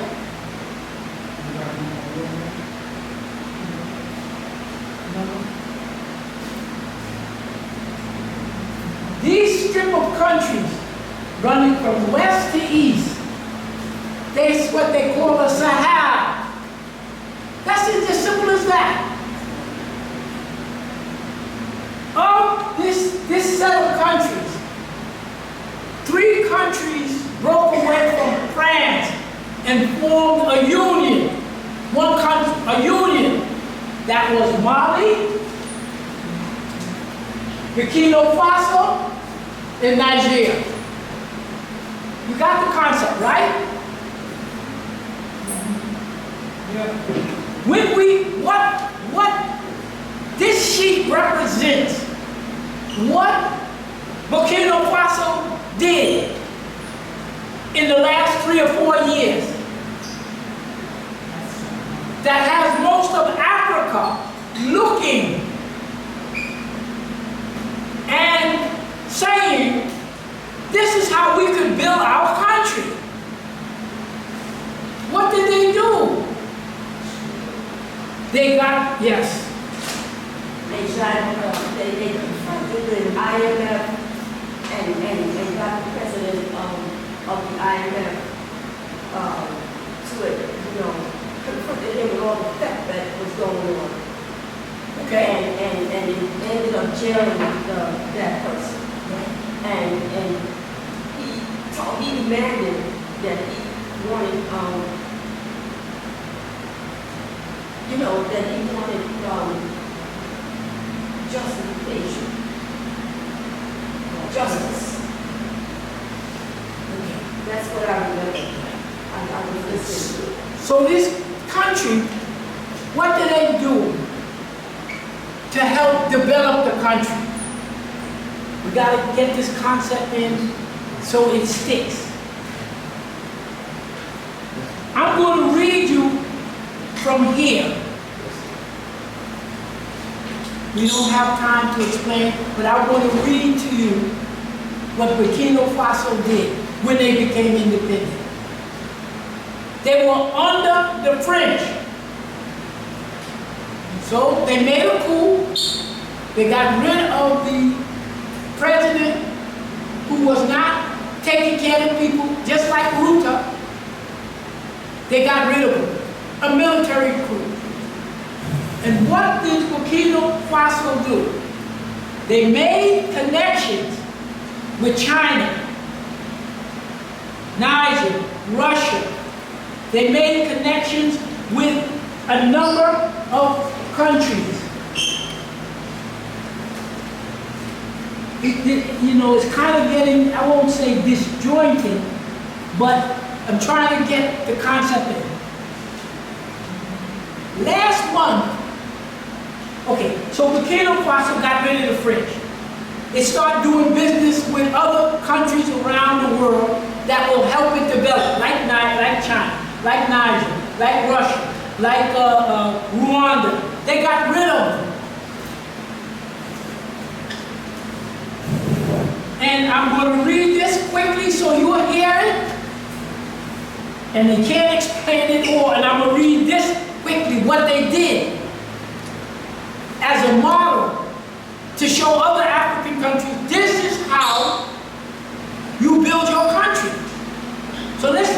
These strip of countries running from west to east, that's what they call the Sahel. That's as simple as that. Of this set of countries, 3 countries broke away from France and formed a union. One country, a union that was Mali, Burkina Faso, and Nigeria. You got the concept, right? Yeah. What this sheet represents, what Burkina Faso did in the last 3 or 4 years that has most of Africa looking and saying, this is how we could build our country. What did they do? They got, yes. They confronted the IMF and got the president of the IMF to confronted him with all the theft that was going on. Okay. And it ended up jailing that person. And he demanded that he wanted, that he wanted justification, justice. That's what I remember. I was listening to. So this country, what do they do to help develop the country? We got to get this concept in so it sticks. I'm going to read you from here. We don't have time to explain, but I want to read to you what Burkina Faso did when they became independent. They were under the French. So they made a coup. They got rid of the president who was not taking care of people, just like Ruta. They got rid of him. A military coup. And what did Burkina Faso do? They made connections with China, Niger, Russia. They made connections with a number of countries. It's kind of getting, I won't say disjointed, but I'm trying to get the concept in. Last month, so Burkina Faso got rid of the French. It started doing business with other countries around the world that will help it develop, like China, like Niger, like Russia, like Rwanda. They got rid of them. And I'm going to read this quickly so you'll hear it. And they can't explain it all. And I'm going to read this quickly, what they did as a model to show other African countries, this is how you build your country. So it's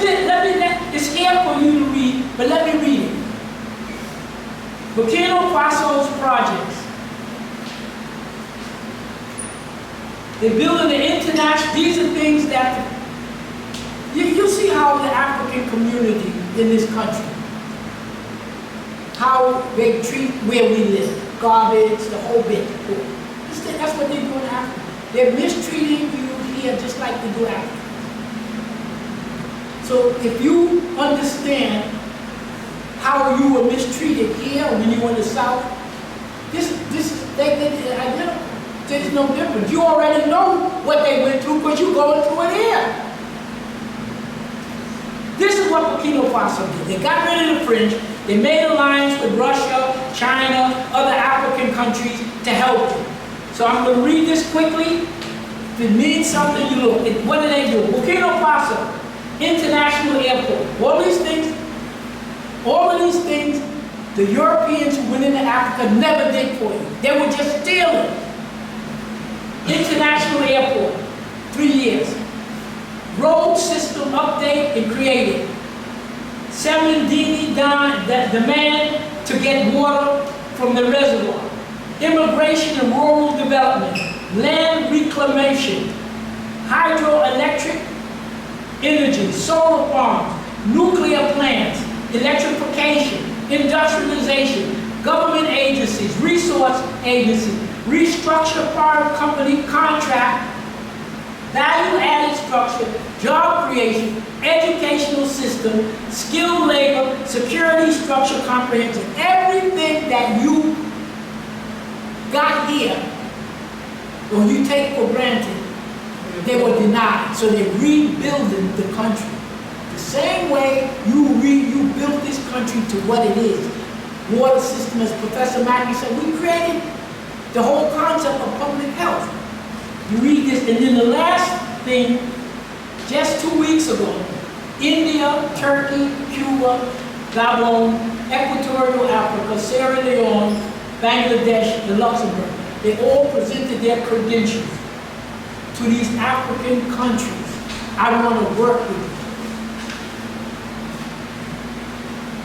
here for you to read, but let me read it. Burkina Faso's projects. They're building the international, these are things that, you see how the African community in this country, how they treat where we live, garbage, the whole bit. That's what they do in Africa. They're mistreating you here just like they do Africa. So if you understand how you were mistreated here when you were in the South, they're identical. There's no difference. You already know what they went through because you're going through it here. This is what Burkina Faso did. They got rid of the French. They made alliance with Russia, China, other African countries to help them. So I'm going to read this quickly. If it means something, you look. What do they do? Burkina Faso, International Airport. All of these things, the Europeans who went into Africa never did for you. They were just stealing. International Airport, 3 years. Road system update and created. Semendini demand to get water from the reservoir. Immigration and rural development. Land reclamation. Hydroelectric energy. Solar farms. Nuclear plants. Electrification. Industrialization. Government agencies. Resource agencies. Restructure foreign company contract. Value-added structure, job creation, educational system, skilled labor, security structure comprehensive. Everything that you got here, or you take for granted, they were denied. So they're rebuilding the country. The same way you built this country to what it is. Water system, as Professor Mackey said, we created the whole concept of public health. You read this, and then the last thing, just 2 weeks ago, India, Turkey, Cuba, Gabon, Equatorial Africa, Sierra Leone, Bangladesh, and Luxembourg, they all presented their credentials to these African countries. I want to work with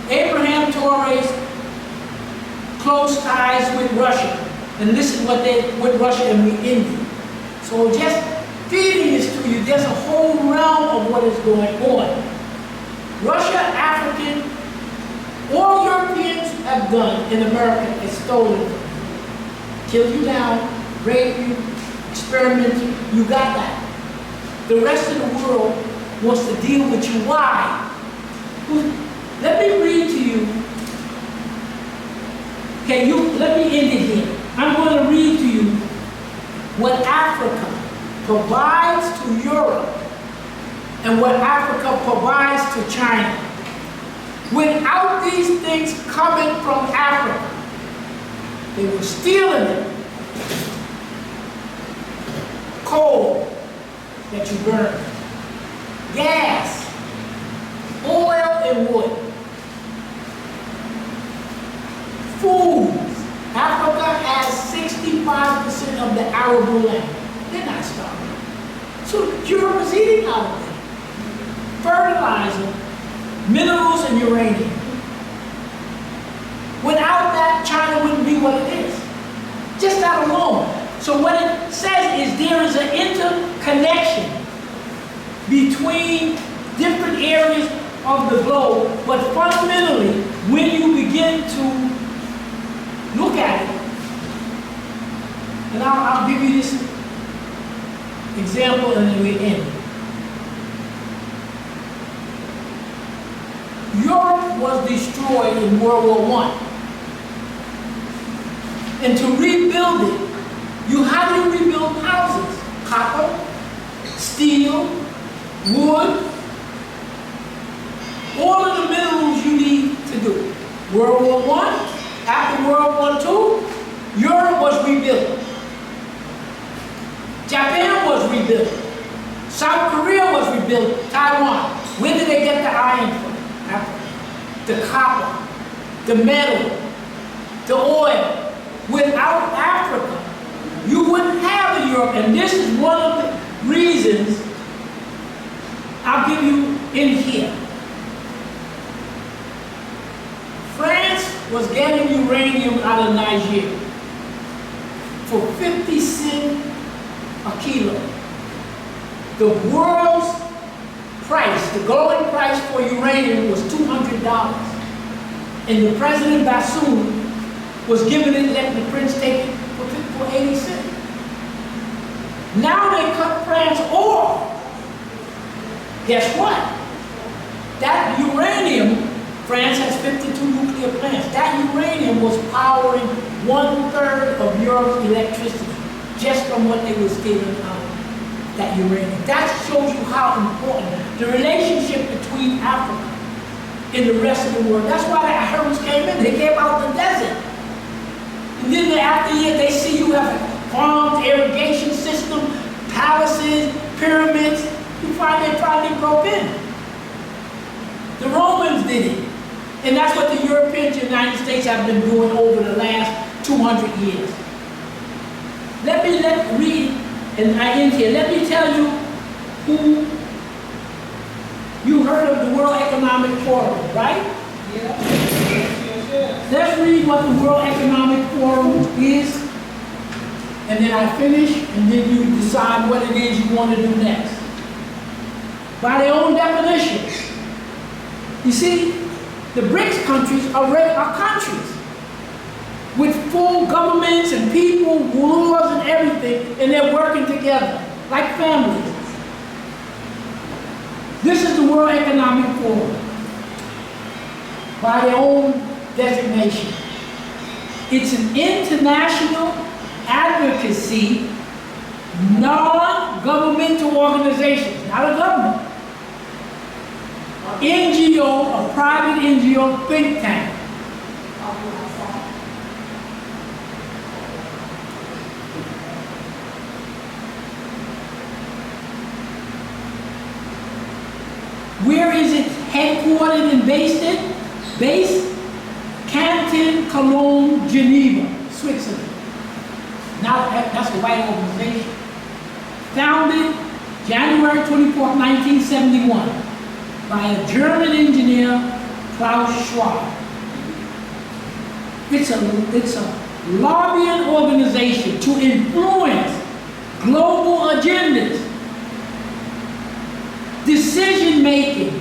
you. Abraham Torres, close ties with Russia, and this is what with Russia and with India. So just feeding this to you, there's a whole realm of what is going on. Russia, African, all Europeans have done in America is stolen from you. Kill you down, rape you, experiment you, you got that. The rest of the world wants to deal with you. Why? Let me read to you. Okay, let me end it here. I'm going to read to you what Africa provides to Europe and what Africa provides to China. Without these things coming from Africa, they were stealing it. Coal that you burn, gas, oil and wood, food. Africa has 65% of the arable land. They're not starving. So Europe is eating out of it. Fertilizer, minerals, and uranium. Without that, China wouldn't be what it is. Just that alone. So what it says is there is an interconnection between different areas of the globe, but fundamentally, when you begin to look at it, and I'll give you this example and then we end. Europe was destroyed in World War I. And to rebuild it, how do you rebuild houses? Copper, steel, wood, all of the minerals you need to do. World War I, after World War II, Europe was rebuilt. Japan was rebuilt. South Korea was rebuilt. Taiwan. Where did they get the iron from? Africa. The copper, the metal, the oil. Without Africa, you wouldn't have a Europe. And this is one of the reasons I'll give you in here. France was getting uranium out of Nigeria for 50 cents a kilo. The world's price, the going price for uranium was $200. And the President Bassoon was giving it, letting the Prince take it for 80 cents. Now they cut France off. Guess what? That uranium, France has 52 nuclear plants. That uranium was powering 1/3 of Europe's electricity just from what they were stealing out of that uranium. That shows you how important the relationship between Africa in the rest of the world. That's why the Arabs came in. They came out the desert. And then after year, they see you have farms, irrigation system, palaces, pyramids. You find they finally broke in. The Romans did it. And that's what the Europeans and the United States have been doing over the last 200 years. Let me read, and I end here. Let me tell you who you heard of the World Economic Forum, right? Yeah. Let's read what the World Economic Forum is, and then I finish, and then you decide what it is you want to do next. By their own definition. You see, the Brics countries are countries with full governments and people, laws and everything, and they're working together like families. This is the World Economic Forum by their own designation. It's an international advocacy, non-governmental organization, not a government. NGO, a private NGO think tank. Where is it headquartered and based in? Based Canton, Cologne, Geneva, Switzerland. Now that's a white organization. Founded January 24, 1971 by a German engineer, Klaus Schwab. It's a lobbying organization to influence global agendas, decision making,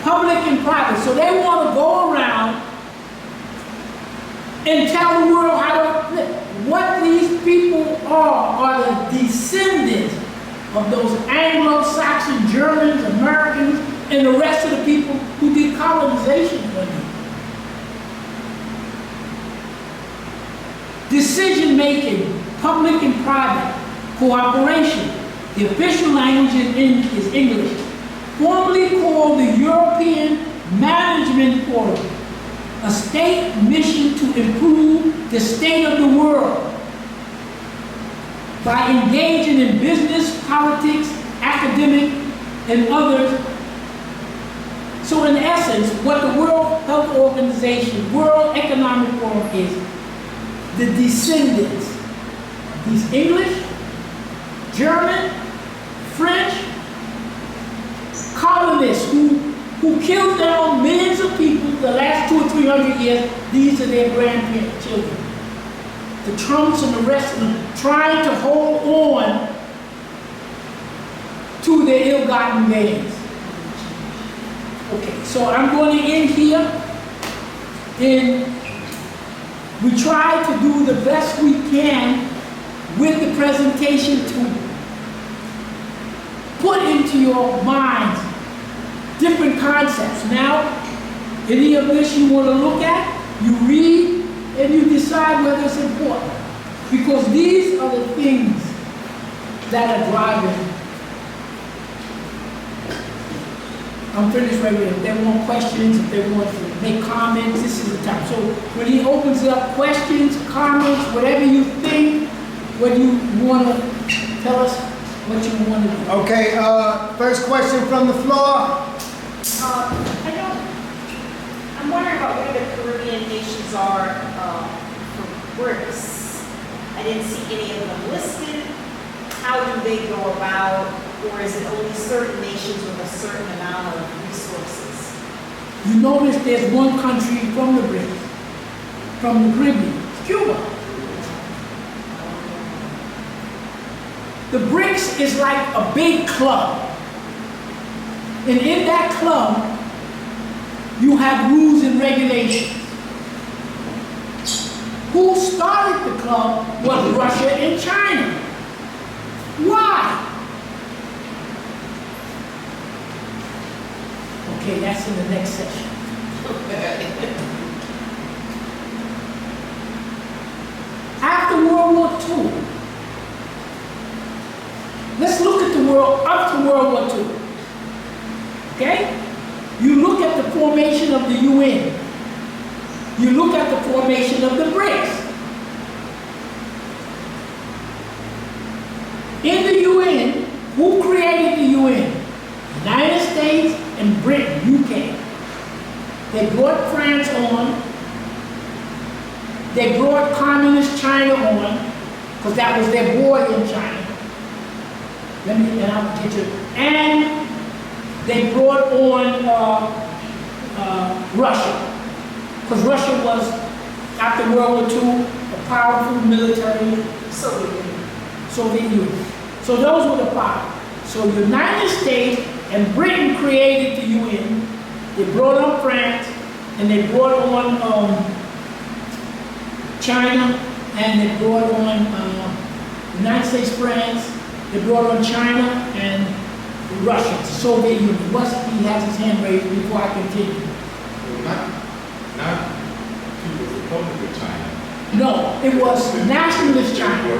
public and private. So they want to go around and tell the world how to live. What these people are the descendants of those Anglo-Saxon Germans, Americans, and the rest of the people who did colonization for them. Decision making, public and private, cooperation. The official language is English. Formerly called the European Management Forum, a state mission to improve the state of the world by engaging in business, politics, academic, and others. So in essence, what the World Health Organization, World Economic Forum is, the descendants of these English, German, French colonists who killed down millions of people the last 200 or 300 years. These are their grandparents, children. The Trumps and the rest of them trying to hold on to their ill-gotten gains. Okay, so I'm going to end here, and we try to do the best we can with the presentation to put into your minds different concepts. Now, any of this you want to look at, you read, and you decide whether it's important. Because these are the things that are driving. I'm finished right here. If they want questions, if they want to make comments, this is the time. So when he opens up questions, comments, whatever you think, what you want to tell us, what you want to do. Okay, first question from the floor. I'm wondering about where the Caribbean nations are for Brics. I didn't see any of them listed. How do they go about, or is it only certain nations with a certain amount of resources? You notice there's one country from the Brics, from the Caribbean, it's Cuba. The Brics is like a big club. And in that club, you have rules and regulations. Who started the club was Russia and China. Why? Okay, that's in the next session. After World War II, let's look at the world up to World War II. Okay? You look at the formation They brought France on. They brought communist China on, because that was their boy in China. And I'll get you. And they brought on Russia, because Russia was, after World War II, a powerful military Soviet Union. So those were the five. So the United States and Britain created the UN. They brought on France, and they brought on China, and they brought on United States, France. They brought on China and Russia, the Soviet Union. He has his hand raised before I continue. Well, not Cuba's Republic of China. No, it was nationalist China.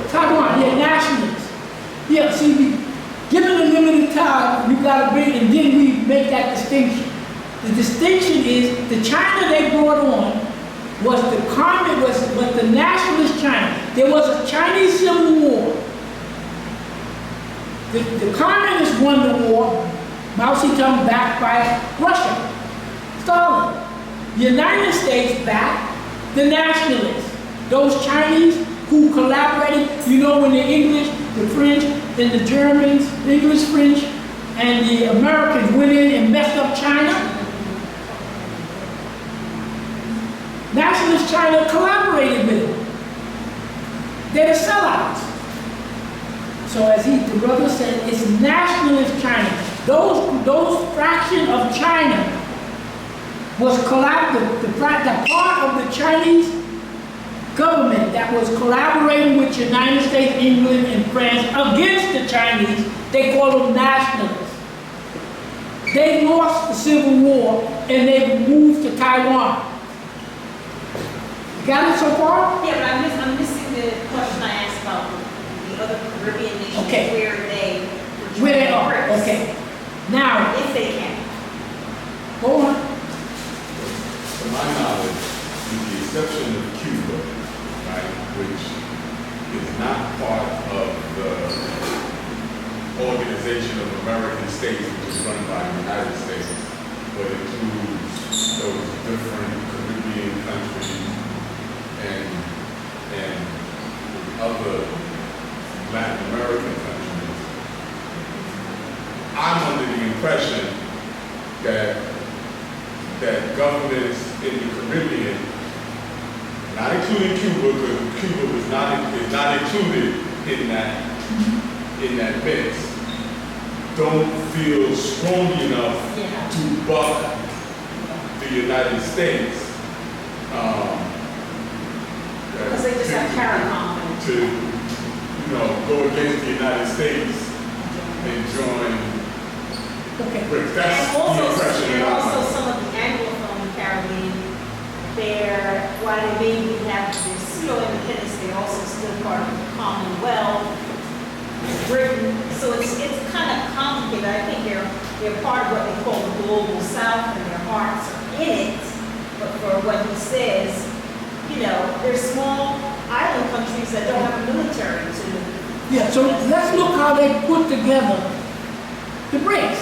Taiwan, yeah, nationalist. Yeah, see, given a limited time, you gotta bring, and then we make that distinction. The distinction is the China they brought on was the nationalist China. There was a Chinese Civil War. The communists won the war. Mao Zedong backed by Russia. Stalin. The United States backed the nationalists. Those Chinese who collaborated, you know, when the English, the French, and the Germans, the English, French, and the Americans went in and messed up China. Nationalist China collaborated with them. They're the sellouts. So as the brother said, it's nationalist China. Those fraction of China was the part of the Chinese government that was collaborating with the United States, England, and France against the Chinese. They call them nationalists. They lost the Civil War and they moved to Taiwan. Got it so far? Yeah, but I'm missing the question I asked about the other Caribbean nations, Okay. where they are. Brics, Okay. Now, if they can. go on. To my knowledge, with the exception of Cuba, right, which is not part of the Organization of American States, which is run by the United States, but includes those different Caribbean countries and other Latin American countries. I'm under the impression that governments in the Caribbean, not including Cuba, because Cuba is not included in that mix, don't feel strong enough to buck the United States. Because they just have CARICOM. To go against the United States and join Brics. That's And also, the impression and that I also have. some of the Anglophone Caribbean, while they maybe have their pseudo-independence, they're also still part of the Commonwealth, Britain. So it's kind of complicated. I think they're part of what they call the global South, and their hearts are in it. But for what he says, they're small island countries that don't have a military to. Yeah, so let's look how they put together the Brics.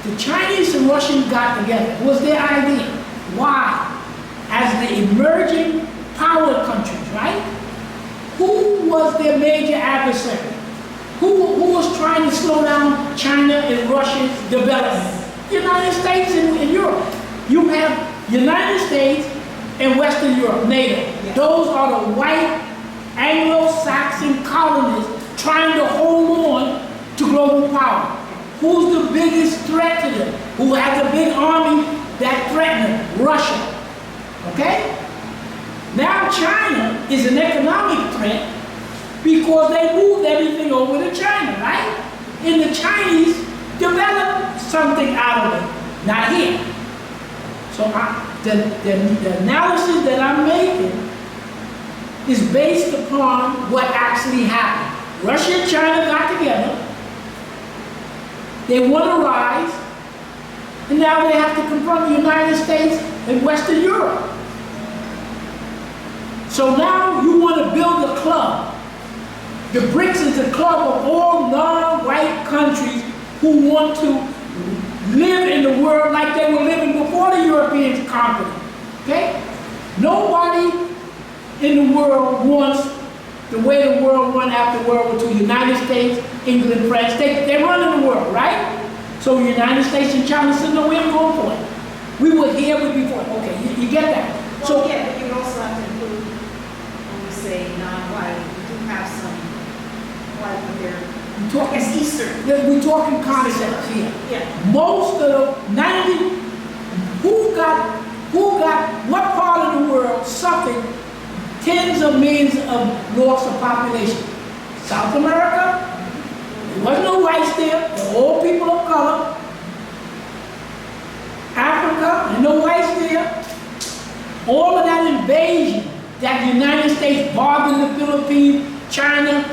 The Chinese and Russians got together. It was their idea. Why? As the emerging power countries, right? Who was their major adversary? Who was trying to slow down China and Russia's development? United States and Europe. You have United States and Western Europe, NATO. Yes. Those are the white Anglo-Saxon colonists trying to hold on to global power. Who's the biggest threat to them? Who has a big army that threatens them? Russia. Okay? Now China is an economic threat because they moved everything over to China, right? And the Chinese developed something out of it. Not here. So the analysis that I'm making is based upon what actually happened. Russia and China got together. They won a rise, and now they have to confront the United States and Western Europe. So now you want to build a club. The Brics is a club of all non-white countries who want to live in the world like they were living before the Europeans Europeans conquered it. Okay? Nobody in the world wants the way the world run after World War II. United States, England, France, they run in the world, right? So the United States and China said, no, we ain't going for it. We were here, we'd be for it. Okay, you get that. Well, yeah, but you also have to include, when we say non-white, we do have some white, but they're, I guess, Eastern. We're talking concepts here. Yeah. Most of 90, what part of the world suffered tens of millions of loss of population? South America, there was no whites there, they were all people of color. Africa, and no whites there. All of that invasion that the United States bothered the Philippines, China,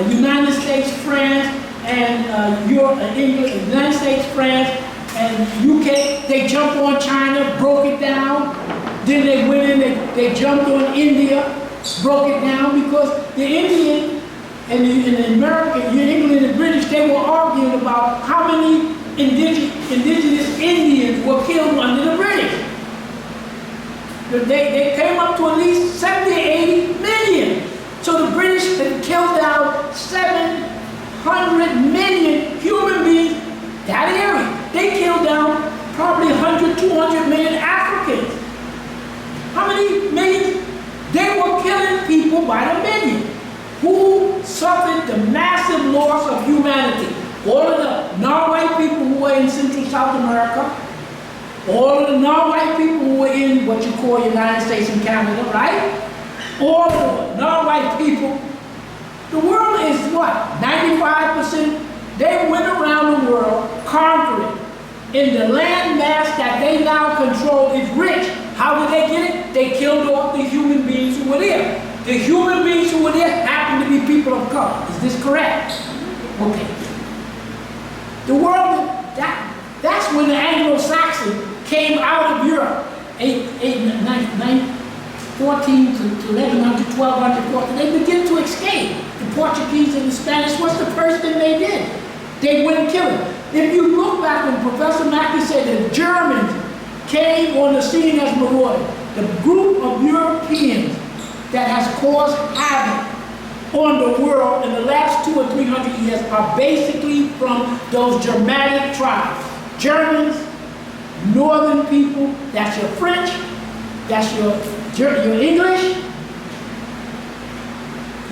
United States, France, and Europe, England, United States, France, and UK, they jumped on China, broke it down. Then they went in, they jumped on India, broke it down, because the Indian and the American, the England and the British, they were arguing about how many indigenous Indians were killed under the British. They came up to at least 70, 80 million. So the British had killed out 700 million human beings, that area. They killed down probably 100, 200 million Africans. How many millions? They were killing people by the million, who suffered the massive loss of humanity. All of the non-white people who were in Central South America, all of the non-white people who were in what you call United States and Canada, right? All of the non-white people. The world is what? 95%. They went around the world conquering. In the land mass that they now control is rich. How did they get it? They killed off the human beings who were there. The human beings who were there happened to be people of color. Is this correct? Okay. The world, that's when the Anglo-Saxon came out of Europe. 14 to 1100, 1200, they began to escape. The Portuguese and the Spanish, what's the first thing they did? They went and killed them. If you look back when Professor Mackey said the Germans came on the scene as marauders, the group of Europeans that has caused havoc on the world in the last 200 or 300 years are basically from those Germanic tribes. Germans, northern people, that's your French, that's your English,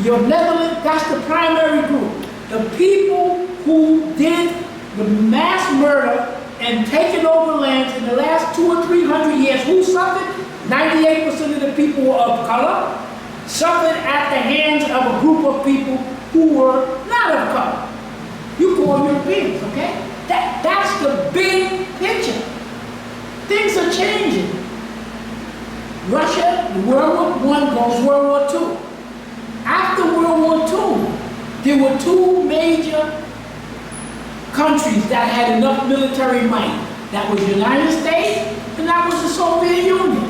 your Netherlands, that's the primary group. The people who did the mass murder and taken over lands in the last 200 or 300 years, who suffered? 98% of the people were of color, suffered at the hands of a group of people who were not of color. You call Europeans, okay? That's the big picture. Things are changing. Russia, World War I goes World War II. After World War II, there were two major countries that had enough military might. That was the United States and that was the Soviet Union.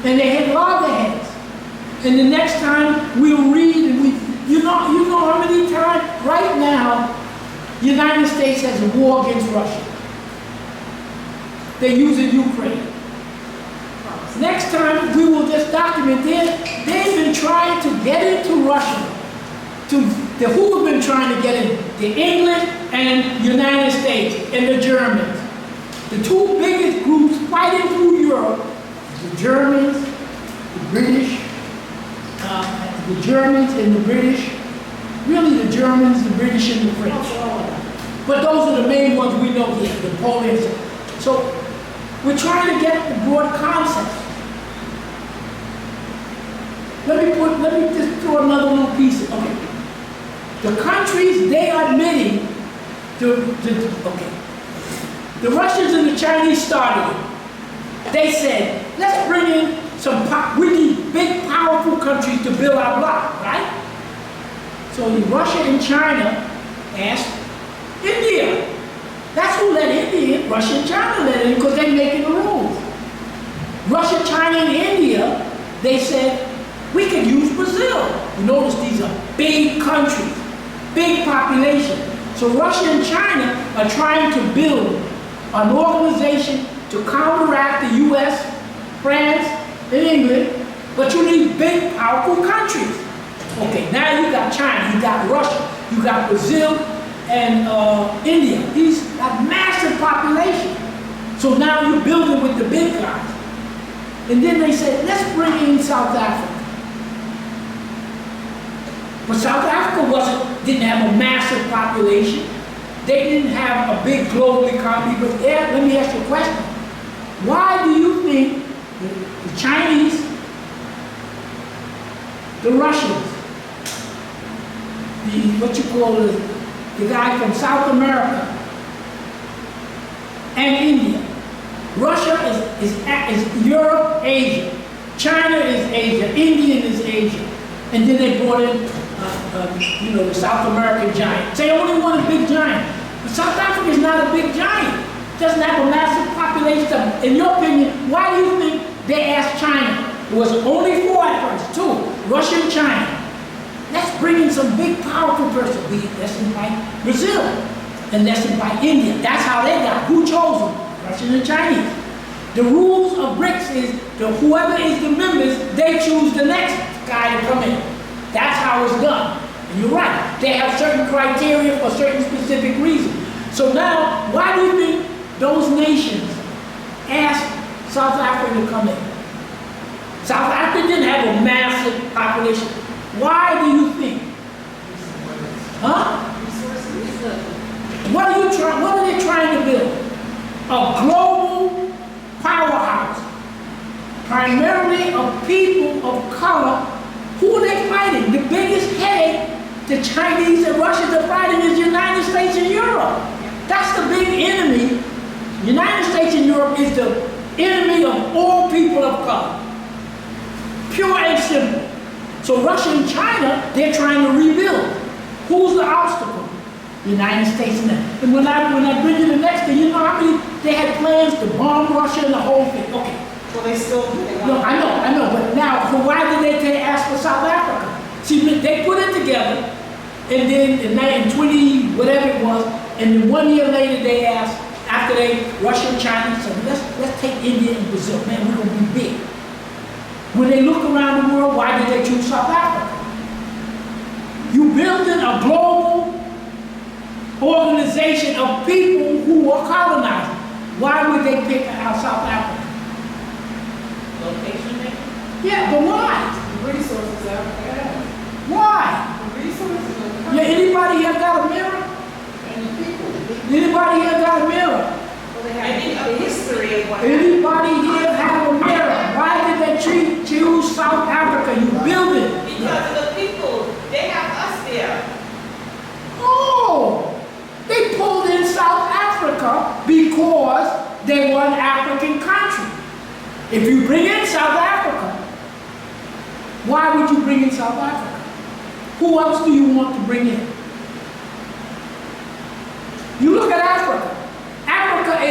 And they had loggerheads. And the next time we'll read and you know how many times right now the United States has a war against Russia. They're using Ukraine. Next time we will just document they've been trying to get into Russia. Who have been trying to get in? The English and United States and the Germans. The two biggest groups fighting through Europe, the Germans, the British, the Germans and the British, really the Germans, the British and the French. But those are the main ones we know here, the Polish. So we're trying to get the broad concept. Let me just throw another little piece. Okay. The countries they are admitting the Russians and the Chinese started it. They said, let's bring in we need big, powerful countries to build our bloc, right? So Russia and China asked India. That's who let India in. Russia and China let in because they're making the rules. Russia, China, and India, they said, we could use Brazil. You notice these are big countries, big population. So Russia and China are trying to build an organization to counteract the US, France, and England, but you need big, powerful countries. Okay, now you got China, you got Russia, you got Brazil, and India. These have massive population. So now you're building with the big guys. And then they said, let's bring in South Africa. But South Africa didn't have a massive population. They didn't have a big global economy. But let me ask you a question. Why do you think the Chinese, the Russians, what you call the guy from South America, and India. Russia is Europe, Asia. China is Asia. India is Asia. And then they brought in, the South American giant. They only want a big giant. But South Africa is not a big giant. It doesn't have a massive population. In your opinion, why do you think they asked China? It was only 4 at first, 2, Russia and China. Let's bring in some big, powerful person. Let's invite Brazil, and let's invite India. That's how they got. Who chose them? Russian and Chinese. The rules of Brics is that whoever is the members, they choose the next guy to come in. That's how it's done. And you're right. They have certain criteria for certain specific reasons. So now, why do you think those nations asked South Africa to come in? South Africa didn't have a massive population. Why do you think? Huh? What are they trying to build? A global powerhouse, primarily of people of color. Who are they fighting? The biggest headache the Chinese and Russians are fighting is the United States and Europe. That's the big enemy. The United States and Europe is the enemy of all people of color. Pure and simple. So Russia and China, they're trying to rebuild. Who's the obstacle? The United States and them. And when I bring you the next thing, you know how many they had plans to bomb Russia and the whole thing. Okay. Well, they still do. No, I know, but now, so why did they ask for South Africa? See, they put it together, and then in 20, whatever it was, and then 1 year later they asked, after Russia and China said, let's take India and Brazil. Man, we're gonna be big. When they look around the world, why did they choose South Africa? You building a global organization of people who are colonized. Why would they pick out South Africa? Location maybe? Yeah, but why? The resources Africa has. Why? The resources of the Yeah, country anybody here got a mirror? and the people. Anybody here got a mirror? Well, they I think have a history of what happened. Anybody here have a mirror? Why did they choose South Africa? You build it. Because of the people, they have us there. Oh, they pulled in South Africa because they were an African country. If you bring in South Africa, why would you bring in South Africa? Who else do you want to bring in? You look at Africa. Africa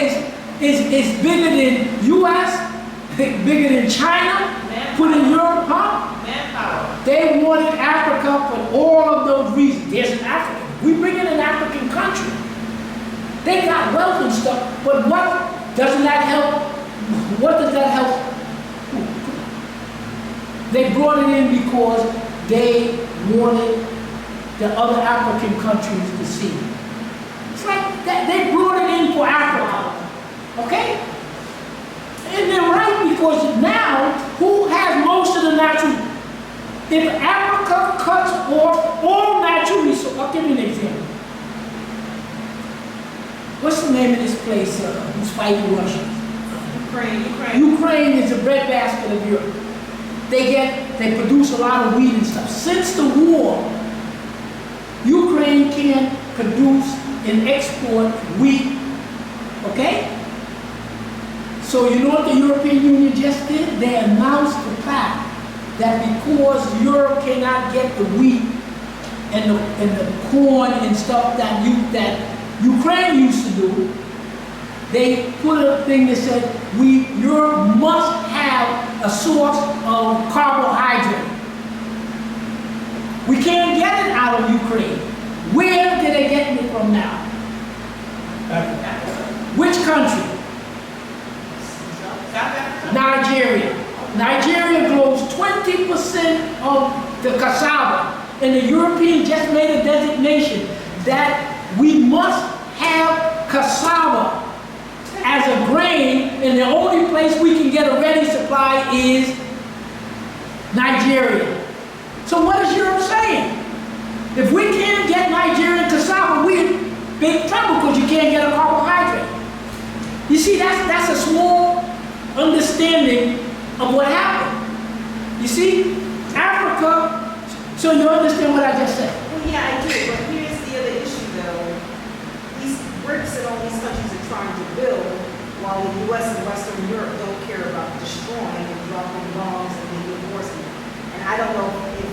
is bigger than US, bigger than China, put in Europe, huh? Manpower. They wanted Africa for all of those reasons. There's an African. We bring in an African country. They got wealth and stuff, but what doesn't that help? What does that help? They brought it in because they wanted the other African countries to see. It's like that, they brought it in for Africa. Okay? And they're right, because now, who has most of the natural? If Africa cuts off all natural resources, I'll give you an example. What's the name of this place who's fighting Russia? Ukraine is the breadbasket of Europe. They produce a lot of wheat and stuff. Since the war, Ukraine can produce and export wheat. Okay? So you know what the European Union just did? They announced the fact that because Europe cannot get the wheat and the corn and stuff that Ukraine used to do, they put a thing that said Europe must have a source of carbohydrate. We can't get it out of Ukraine. Where did they get it from now? Which country? 90% of the cassava, and the European just made a designation that we must have cassava as a grain, and the only place we can get a ready supply is Nigeria. So what is Europe saying? If we can't get Nigerian cassava, we're in big trouble because you can't get a carbohydrate. You see, that's a small understanding of what happened. You see, Africa, so you understand what I just said? Well, yeah, I do, but here's the other issue though. These Brics and all these countries are trying to build, while the US and Western Europe don't care about destroying and dropping bombs and maybe enforcement. And I don't know if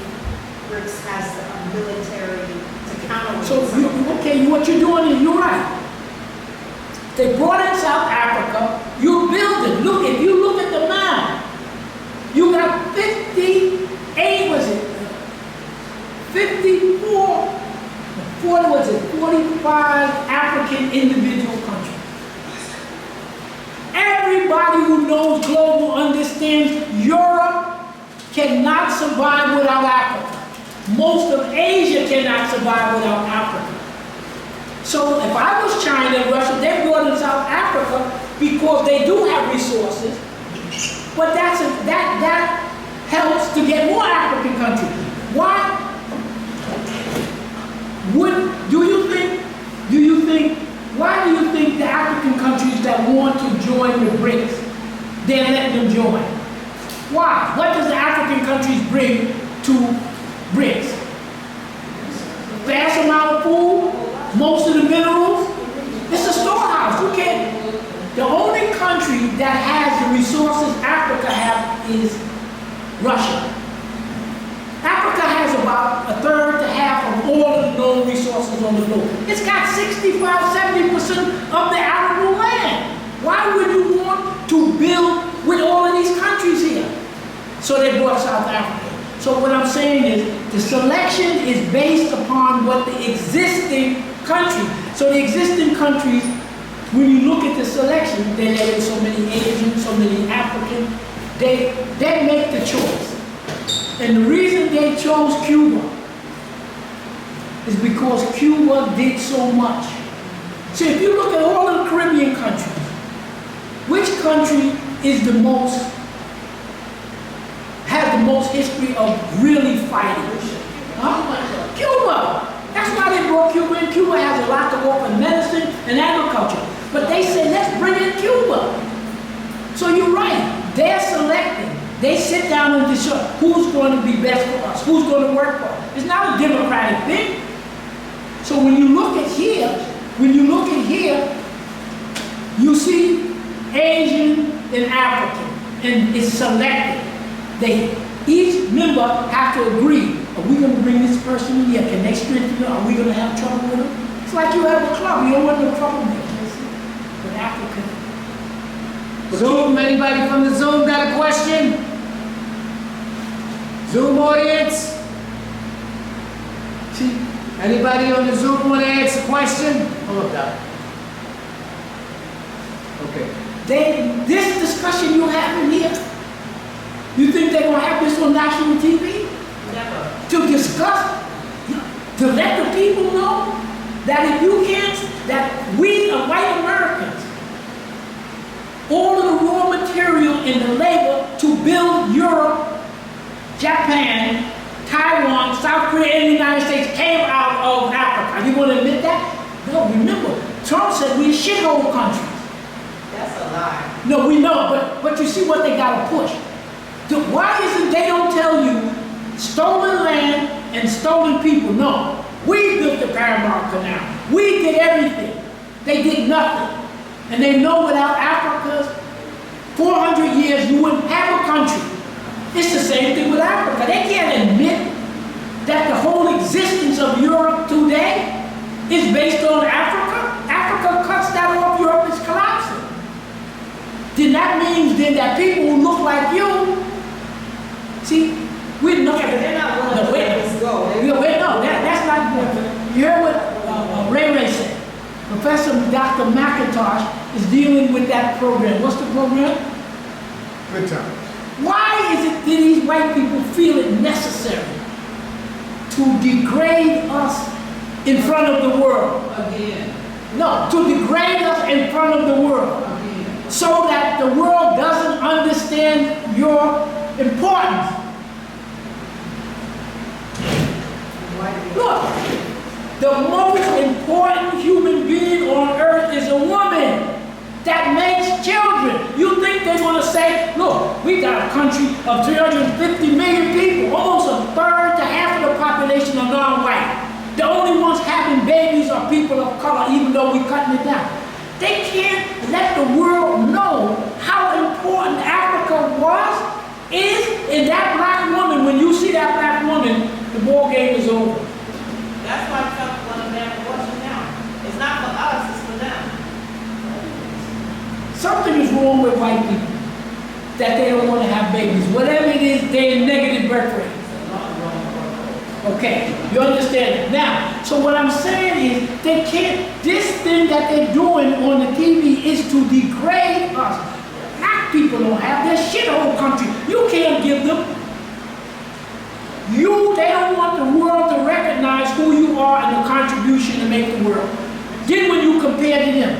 Brics has a military to counter. So, what you're doing is, you're right. They brought in South Africa, you build it. Look, if you look at the map, you got 58, was it? 54, 40, was it? 45 African individual countries. Everybody who knows global understands Europe cannot survive without Africa. Most of Asia cannot survive without Africa. So if I was China and Russia, they brought in South Africa because they do have resources, but that helps to get more African countries. Why? Why do you think the African countries that want to join the Brics, they're letting them join? Why? What does the African countries bring to Brics? Vast amount of food, most of the minerals. It's a storehouse. You can't. The only country that has the resources Africa have is Russia. Africa has about a third to half of all of the known resources on the globe. It's got 65–70% of the arable land. Why would you want to build with all of these countries here? So they brought South Africa. So what I'm saying is, the selection is based upon what the existing country. So the existing countries, when you look at the selection, they let in so many Asians, so many Africans, they make the choice. And the reason they chose Cuba is because Cuba did so much. So if you look at all of the Caribbean countries, which country is the most, has the most history of really fighting? Huh? Cuba. That's why they brought Cuba in. Cuba has a lot to offer in medicine and agriculture. But they said, let's bring in Cuba. So you're right, they're selecting. They sit down and decide who's going to be best for us, who's going to work for us. It's not a democratic thing. So when you look at here, you see Asian and African, and it's selected. Each member have to agree, are we going to bring this person in here? Can they strengthen it? Are we going to have trouble with them? It's like you have a club, you don't want no trouble with African. Zoom, anybody from the Zoom got a question? Zoom audience? See, anybody on the Zoom want to ask a question? Hold up, Doc. Okay. This discussion you're having here, you think they're going to have this on national TV? Never. To discuss, to let the people know that if you can't, that we are white Americans, all of the raw material and the labor to build Europe, Japan, Taiwan, South Korea, and the United States came out of Africa. Are you going to admit that? No, remember, Trump said we're shithole countries. That's a lie. No, we know, but you see what they got to push. Why isn't they don't tell you stolen land and stolen people? No, we built the Panama Canal. We did everything. They did nothing. And they know without Africa's 400 years, you wouldn't have a country. It's the same thing with Africa. They can't admit that the whole existence of Europe today is based on Africa. Africa cuts that off, Europe is collapsing. Then that means then that people who look like you, see, we're not. Yeah, but they're not willing to let us go. That's not good. You heard what Ray said. Professor Dr. McIntosh is dealing with that program. What's the program? Good time. Why is it that these white people feel it necessary to degrade us in front of the world? Again. No, to degrade us in front of the world, Again. so that the world doesn't understand your importance. Look, the most important human being on earth is a woman that makes children. You think they're going to say, look, we got a country of 350 million people, almost a third to half of the population are non-white. The only ones having babies are people of color, even though we're cutting it down. They can't let the world know how important Africa is, and that black woman, when you see that black woman, the ball game is over. That's why Trump want to ban abortion now. It's not for us, it's for them. Something is wrong with white people, that they don't want to have babies. Whatever it is, they're in negative birth rate. Okay, you understand it? Now, so what I'm saying is, they can't, this thing that they're doing on the TV is to degrade us. Black people don't have their shithole country. You can't give them. They don't want the world to recognize who you are and the contribution to make the world. Then when you compare to them.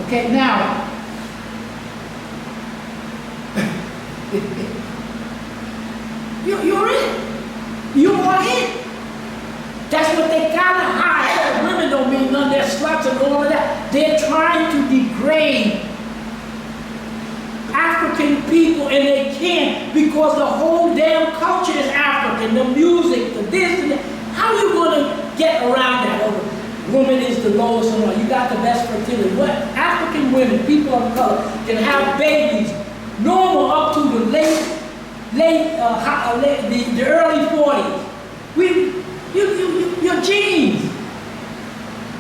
Okay, now, you're in. You are in. That's what they gotta hide. Women don't mean none, they're sluts and all of that. They're trying to degrade African people, and they can't, because the whole damn culture is African. The music, the this and that. How are you gonna get around that? Oh, woman is the lowest one. You got the best fertility. What? African women, people of color, can have babies normal up to the the early 40s. Your genes,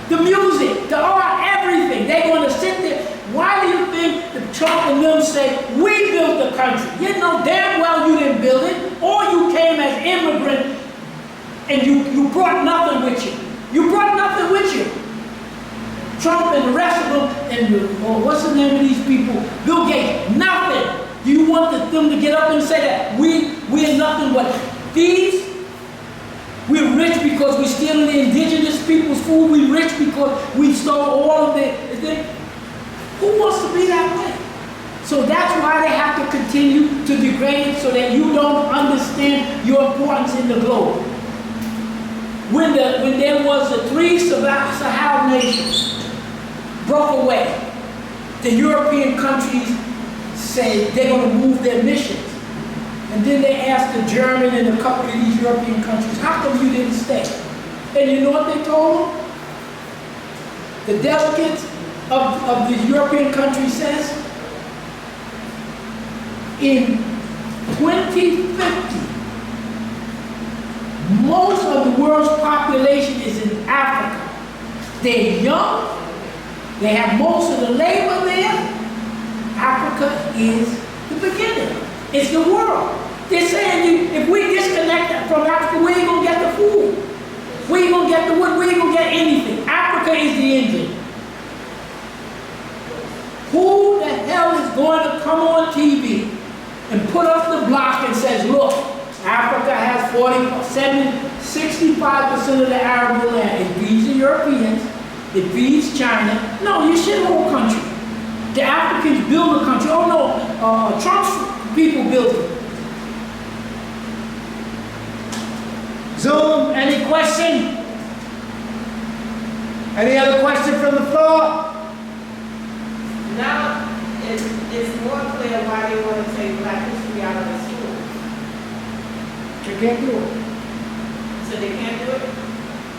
the music, the art, everything. They're going to sit there. Why do you think the Trump and them say, we built the country? You know damn well you didn't build it, or you came as immigrant and you brought nothing with you. You brought nothing with you. Trump and the rest of them, and what's the name of these people? Bill Gates, nothing. Do you want them to get up and say that we're nothing but thieves? We're rich because we're stealing the indigenous people's food. We're rich because we stole all of it. Who wants to be that way? So that's why they have to continue to degrade it, so that you don't understand your importance in the globe. When there was the 3 Sahel nations broke away, the European countries say they're going to move their missions. And then they asked the German and a couple of these European countries, how come you didn't stay? And you know what they told them? The delegates of the European countries says, in 2050, most of the world's population is in Africa. They're young, they have most of the labor there. Africa is the beginning. It's the world. They're saying if we disconnect from Africa, we ain't gonna get the food. We ain't gonna get the wood, we ain't gonna get anything. Africa is the engine. Who the hell is going to come on TV and put up the block and says, look, Africa has 65% of the arable land. It feeds the Europeans, it feeds China. No, you shit whole country. The Africans build the country. Oh no, Trump's people built it. Zoom, any question? Any other question from the floor? Now, it's more clear why they want to take Black history out of the schools. They can't do it. So they can't do it?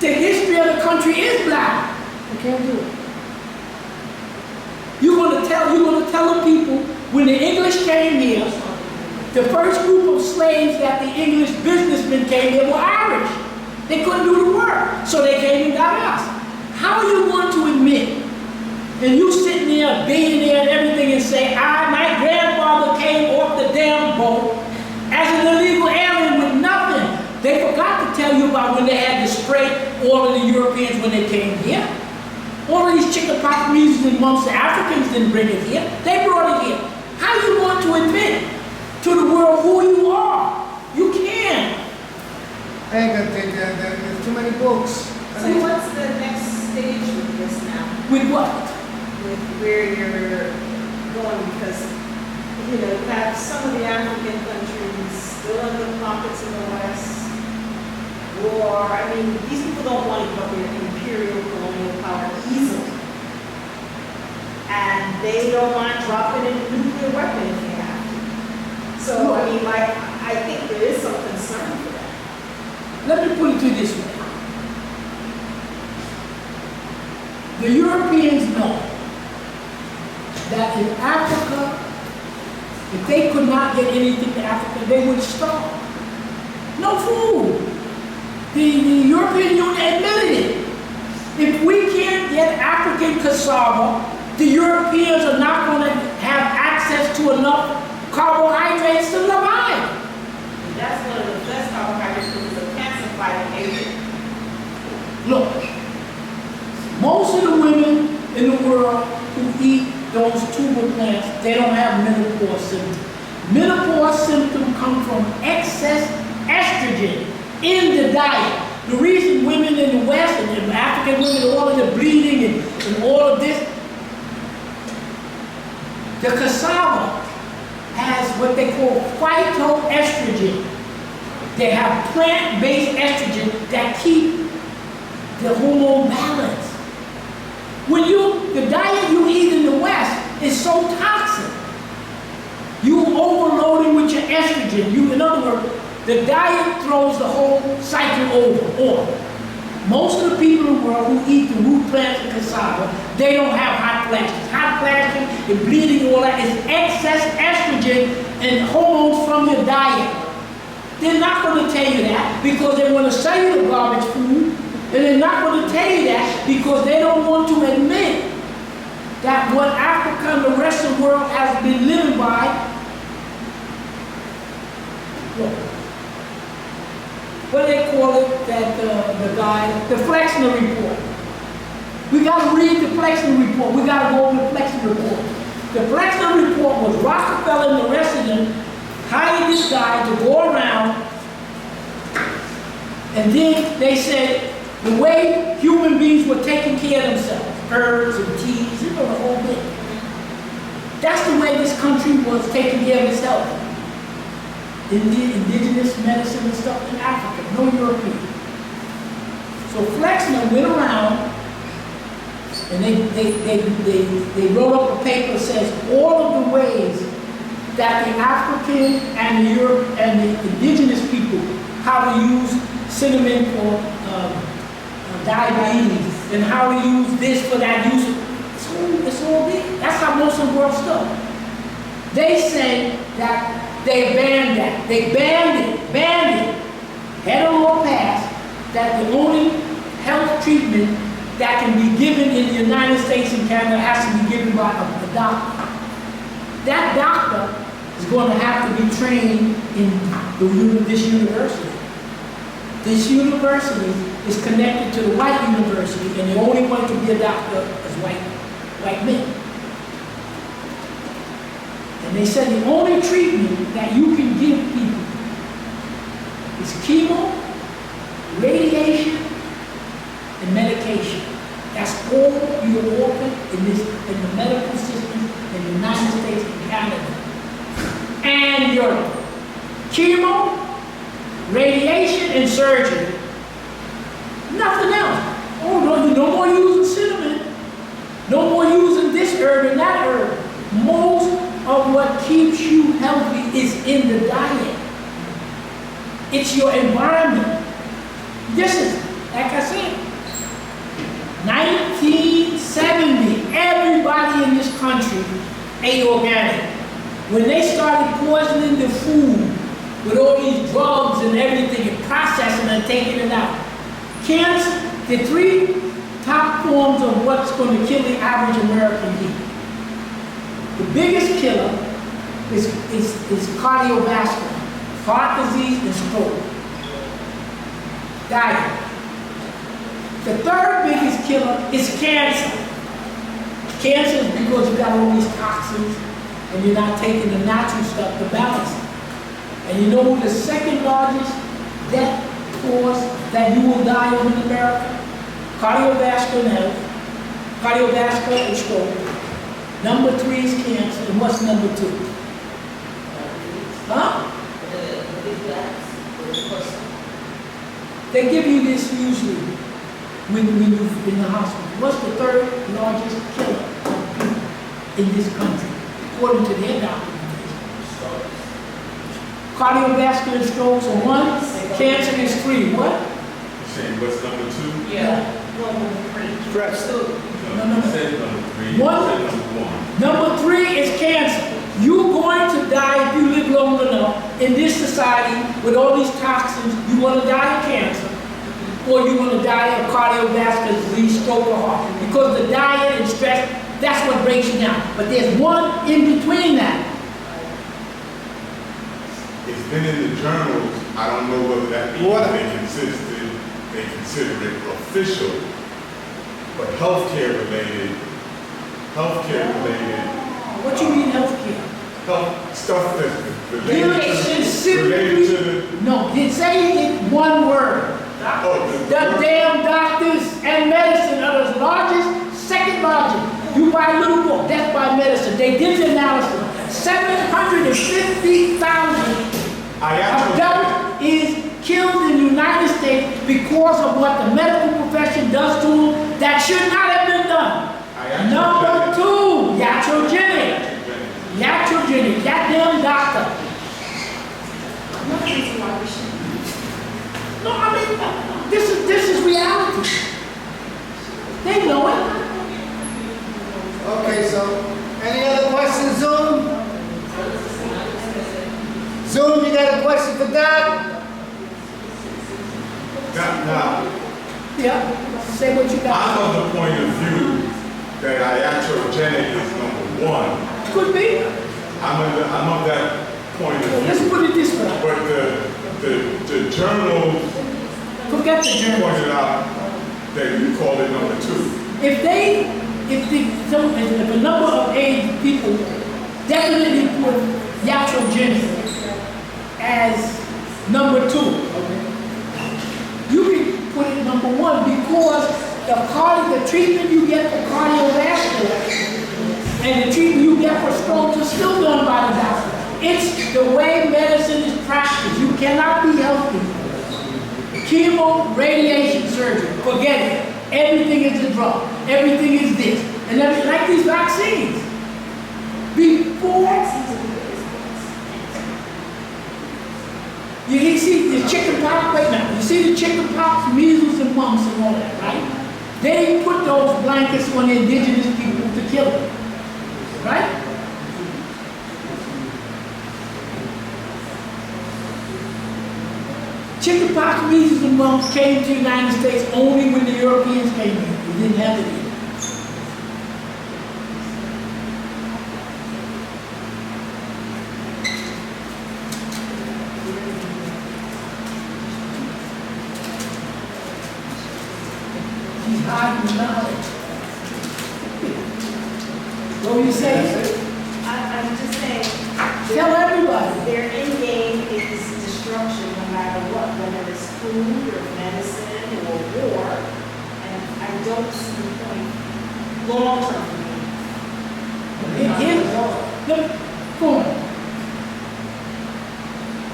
The history of the country is black. They can't do it. You're going to tell the people, when the English came here, the first group of slaves that the English businessmen came here were Irish. They couldn't do the work, so they came and got us. How are you going to admit, and you sitting there, a billionaire and everything, and say, my grandfather came off the damn boat as an illegal alien with nothing. They forgot to tell you about when they had to spray all of the Europeans when they came here. All of these chickapox reasons amongst the Africans didn't bring it here. They brought it here. How are you going to admit to the world who you are. You can. I ain't gonna take that. There's too many books. So what's the next stage with this now? With what? With where you're going? Because, you know, you have some of the African countries still in the pockets in the West. War. I mean, these people don't want to give up their imperial colonial power easily. And they don't mind dropping in a nuclear weapon if they have to. So, I mean, like, I think there is some concern for that. Let me put it to you this way. The Europeans know that in Africa, if they could not get anything to Africa, they would starve. No food. The European Union admitted it. If we can't get African cassava, the Europeans are not going to have access to enough carbohydrates to survive. And that's one of the best carbohydrates because it's a cancer fighting agent. Look, most of the women in the world who eat those tuber plants, they don't have menopause symptoms. Menopause symptoms come from excess estrogen in the diet. The reason women in the West and the African women are all in the bleeding and all of this, the cassava has what they call phytoestrogen. They have plant-based estrogen that keep the hormone balance. When the diet you eat in the West is so toxic, you overloading with your estrogen. In other words, the diet throws the whole cycle over. Most of the people in the world who eat the root plants and cassava, they don't have hot flashes. Hot flashes and bleeding, all that is excess estrogen and hormones from your diet. They're not going to tell you that because they want to sell you the garbage food, and they're not going to tell you that because they don't want to admit that what Africa and the rest of the world has been living by. Look, what do they call it, that the guy, the Flexner report. We got to read the Flexner report. We got to go over the Flexner report. The Flexner report was Rockefeller and the rest of them hired this guy to go around, and then they said the way human beings were taking care of themselves, herbs and teas, the whole bit. That's the way this country was taking care of itself. Indigenous medicine and stuff in Africa, no European. So Flexner went around and they wrote up a paper that says all of the ways that the African and the Europe and the indigenous people, how to use cinnamon for diabetes and how to use this for that use. It's all big. That's how most of the world stuff. They say that they banned that. They banned it. Had a law passed that the only health treatment that can be given in the United States and Canada has to be given by a doctor. That doctor is going to have to be trained in this university. This university is connected to the white university, and the only one can be a doctor is white men. And they said the only treatment that you can give people is chemo, radiation, and medication. That's all you're offered in the medical system in the United States and Canada and Europe. Chemo, radiation, and surgery. Nothing else. Oh, no more using cinnamon. No more using this herb and that herb. Most of what keeps you healthy is in the diet. It's your environment. This is, like I said, 1970, everybody in this country ate organic. When they started poisoning the food with all these drugs and everything and processing and taking it out, cancer, the three top forms of what's going to kill the average American people. The biggest killer is cardiovascular, heart disease and stroke. Diet. The third biggest killer is cancer. Cancer is because you got all these toxins and you're not taking the natural stuff to balance it. And you know who the second largest death cause that you will die of in America? Cardiovascular health, cardiovascular and stroke. Number 3 is cancer, and what's number 2? Huh? They give you this usually when you're in the hospital. What's the 3rd largest killer in this country, according to their documentation? Cardiovascular strokes are 1, cancer is 3. What? Shane, what's number 2? Yeah. Stress. No. You said number 3. One. You said number 1. Number 3 is cancer. You're going to die if you live long enough in this society with all these toxins. You want to die of cancer, or you want to die of cardiovascular disease, stroke, or heart. Because the diet and stress, that's what breaks you down. But there's one in between that. It's been in the journals. I don't know whether that means they consider it official, but healthcare related. What you mean healthcare? Health stuff that's You related specifically, to the. no, say it one word. The damn doctors and medicine are the largest, second largest. You buy a little book, Death by Medicine. They did the analysis. 750,000 adults is killed in the United States because of what the medical profession does to them that should not have been done. Number 2, iatrogenic. Iatrogenic, goddamn doctor. No, I mean, this is reality. They know it. Okay, so, any other questions, Zoom? Zoom, you got a question for Doc? Now, Yeah, say what you got. I'm of the point of view that iatrogenic is number 1. Could be. I'm of that point of Let's view. put it this way. But the journal Forget the journal. pointed out that you called it number 2. If a number of AIDS people definitely put iatrogenic as number 2, you can put it number 1 because the treatment you get for cardiovascular and the treatment you get for strokes is still done by the doctor. It's the way medicine is practiced. You cannot be healthy. Chemo, radiation, surgery, forget it. Everything is a drug. Everything is this. And like these vaccines. Before, you see the chicken pox, wait now, you see the chicken pox, measles and mumps and all that, right? They put those blankets on the indigenous people to kill them, right? Chicken pox, measles and mumps came to the United States only when the Europeans came here. We didn't have it here. Hiding knowledge. What were you saying? I'm just saying. Tell everybody. Their end game is destruction no matter what, whether it's food or medicine or war. And I don't see the point long term. Go on.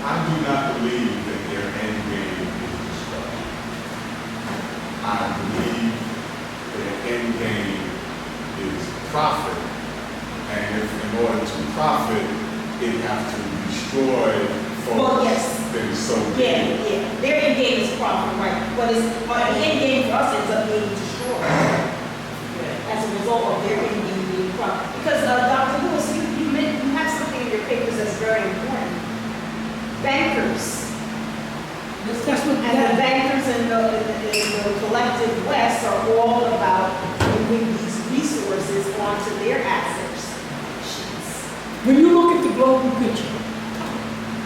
I do not believe that their end game is destruction. I believe their end game is profit. And if in order to profit, it has to destroy folks. Well, yes. Then so be Yeah, it. yeah. Their end game is profit, right? But the end game for us ends up being destroyed as a result of their end game being profit. Because Dr. Lewis, you have something in your papers that's very important. Bankers. That's what And the bankers in the collective West are all about moving these resources onto their assets sheets. When you look at the global picture,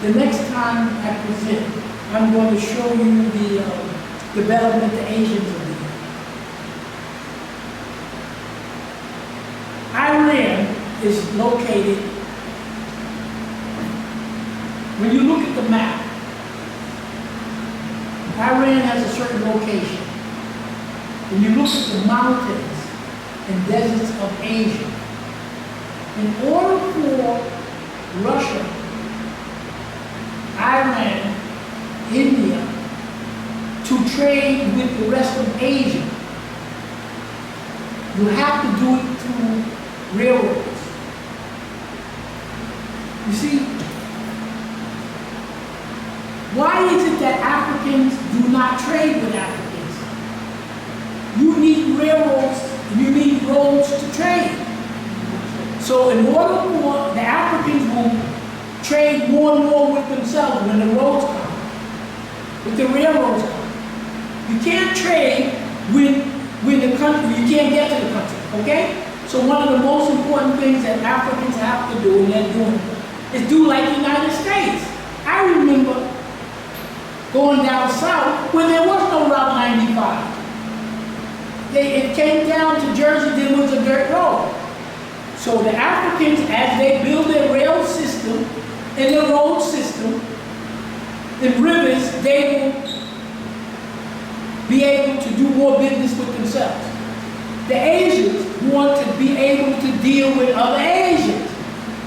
the next time I present, I'm going to show you the development the Asians are doing. Iran is located when you look at the map, Iran has a certain location. When you look at the mountains and deserts of Asia, in order for Russia, Iran, India, to trade with the rest of Asia, you have to do it through railroads. You see, why is it that Africans do not trade with Africans? You need railroads, you need roads to trade. So in order for the Africans will trade more and more with themselves when the roads come, with the railroads come. You can't trade when the country, you can't get to the country, okay? So one of the most important things that Africans have to do, and they're doing, is do like the United States. I remember going down south when there was no Route 95. It came down to Jersey, there was a dirt road. So the Africans, as they build their rail system and their road system, the rivers, they will be able to do more business with themselves. The Asians want to be able to deal with other Asians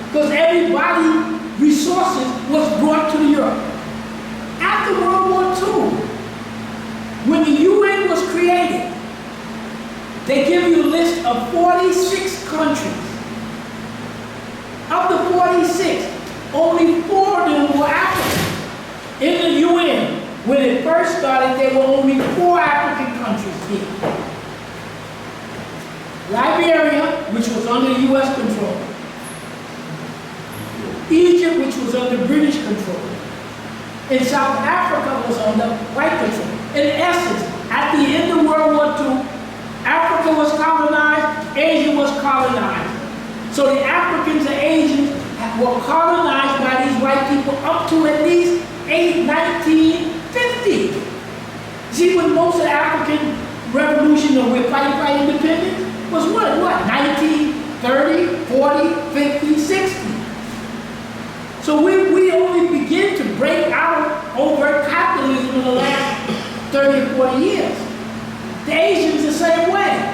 because everybody's resources was brought to Europe. After World War II, when the UN was created, they give you a list of 46 countries. Of the 46, only 4 of them were African. In the UN, when it first started, there were only 4 African countries here. Liberia, which was under US control. Egypt, which was under British control. And South Africa was under white control. In essence, at the end of World War II, Africa was colonized, Asia was colonized. So the Africans and Asians were colonized by these white people up to at least 1950. See, when most of the African revolution that we're fighting for independence was what? 1930, 40, 50, 60. So we only begin to break out overt capitalism in the last 30 or 40 years. The Asians the same way.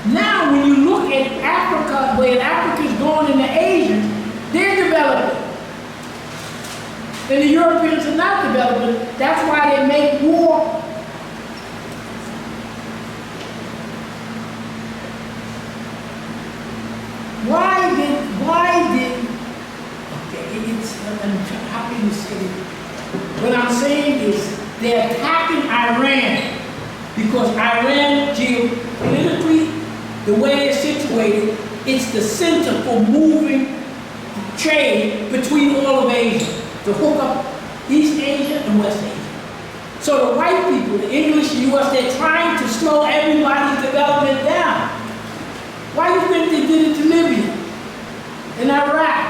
Now, when you look at Africa, where Africa's going and the Asians, they're developing. And the Europeans are not developing. That's why they make war. Why did, okay, how can you say it? What I'm saying is they're attacking Iran because Iran, geopolitically, the way it's situated, it's the center for moving trade between all of Asia, to hook up East Asia and West Asia. So the white people, the English, the US, they're trying to slow everybody's development down. Why do you think they did it to Libya, in Iraq,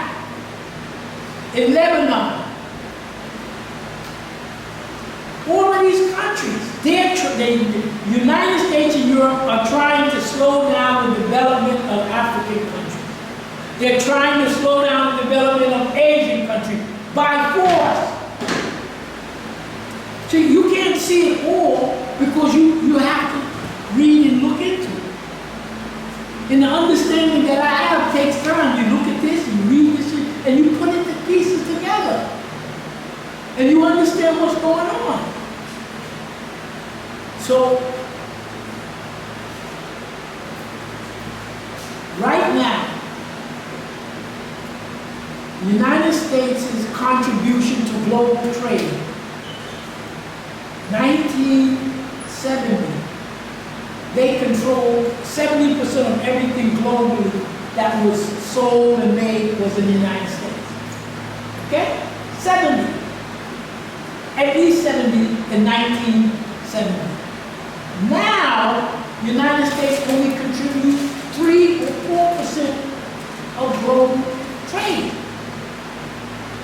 in Lebanon? All of these countries, the United States and Europe are trying to slow down the development of African countries. They're trying to slow down the development of Asian countries by force. So you can't see it all because you have to read and look into it. And the understanding that I have takes time. You look at this, you read this, and you put the pieces together. And you understand what's going on. So, right now, the United States' contribution to global trade, 1970, they controlled 70% of everything globally that was sold and made was in the United States. Okay? 70. At least 70 in 1970. Now, the United States only contributes 3 or 4% of global trade.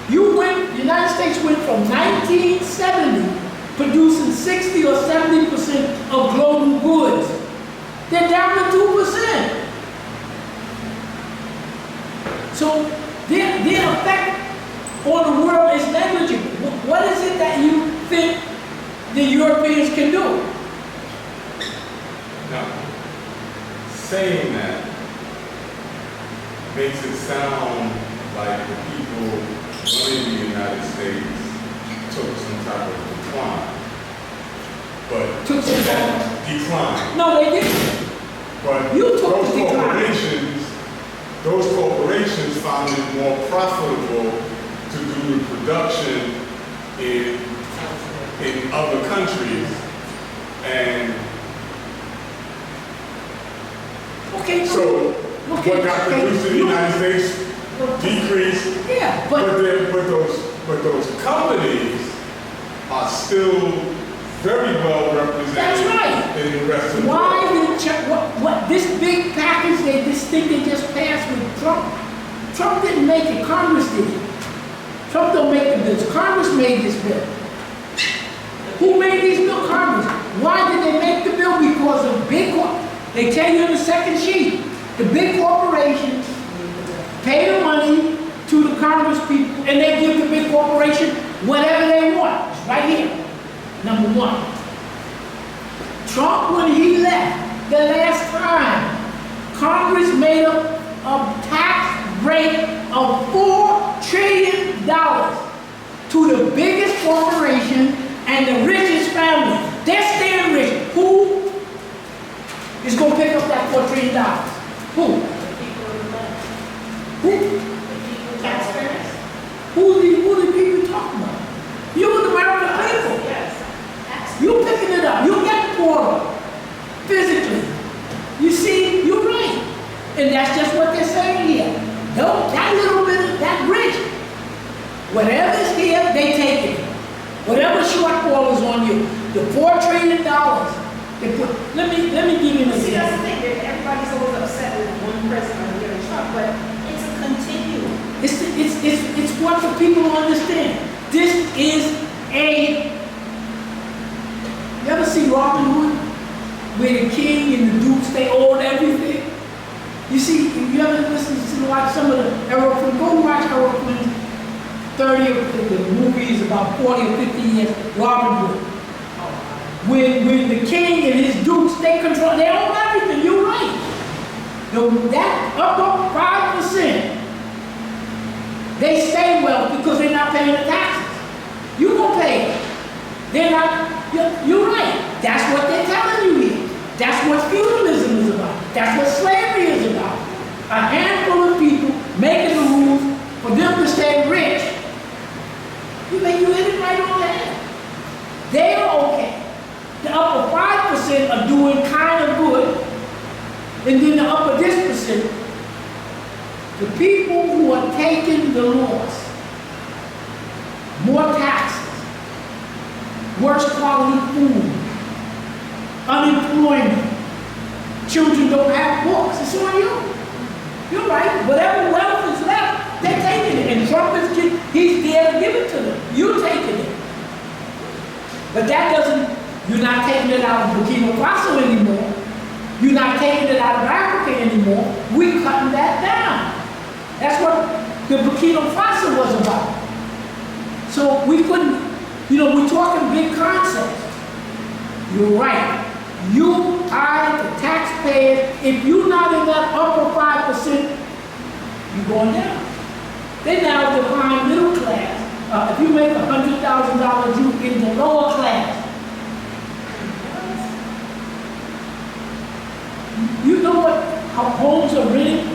The United States went from 1970 producing 60 or 70% of global goods. They're down to 2%. So their effect or the world is negligible? What is it that you think the Europeans can do? Now, saying that makes it sound like the people running the United States took some type of decline. But Took some that decline. No, they didn't. But You took the decline. those corporations found it more profitable to do the production in other countries. And Okay, so what got produced in the United States decreased. Yeah, But but those companies are still very well represented That's right. in the rest of the why world. did what this big package this thing they just passed with Trump? Trump didn't make it, Congress did it. Trump don't make the bills. Congress made this bill. Who made these bills? Congress. Why did they make the bill? Because of they tell you in the second sheet, the big corporations pay the money to the Congress people and they give the big corporation whatever they want. It's right here. Number one. Trump, when he left the last time, Congress made a tax rate of $4 trillion to the biggest corporation and the richest family. They're staying rich. Who is going to pick up that $4 trillion? Who? Who? Taxpayers. Who the people talking about? You the American people. Yes. You picking it up. You get poorer physically. You see, you're right. And that's just what they're saying here. No, that little bit of that rich, whatever's here, they take it. Whatever shortfall is on you, the $4 trillion, they put, let me give you an See, that's the example. thing, that everybody's always upset with one president or the other Trump, but it's a continuum. It's what the people understand. This is you ever see Robin Hood? Where the king and the dukes, they own everything. You see, if you ever listen to watch some of the Errol Flynn, go watch Errol Flynn's 30 of the movies about 40 or 50 years, Robin Hood. When the king and his dukes, they own everything, you're right. That up 5%, they stay wealthy because they're not paying the taxes. You gonna pay it. They're not, you're right. That's what they're telling you here. That's what feudalism is about. That's what slavery is about. A handful of people making the rules for them to stay rich. You hit it right on the head. They are okay. The upper 5% are doing kind of good. And then the upper this percent, the people who are taking the loss, more taxes, worse quality food, unemployment, children don't have books. It's on you. You're right. Whatever wealth is left, they're taking it. And Trump he's there to give it to them. You're taking it. But that doesn't, you're not taking it out of Burkina Faso anymore. You're not taking it out of Africa anymore. We're cutting that down. That's what the Burkina Faso was about. So we couldn't, we're talking big concepts. You're right. You, I, the taxpayers, if you're not in that upper 5%, you're going down. They now define middle class. If you make $100,000, you're in the lower class. You know what homes are renting,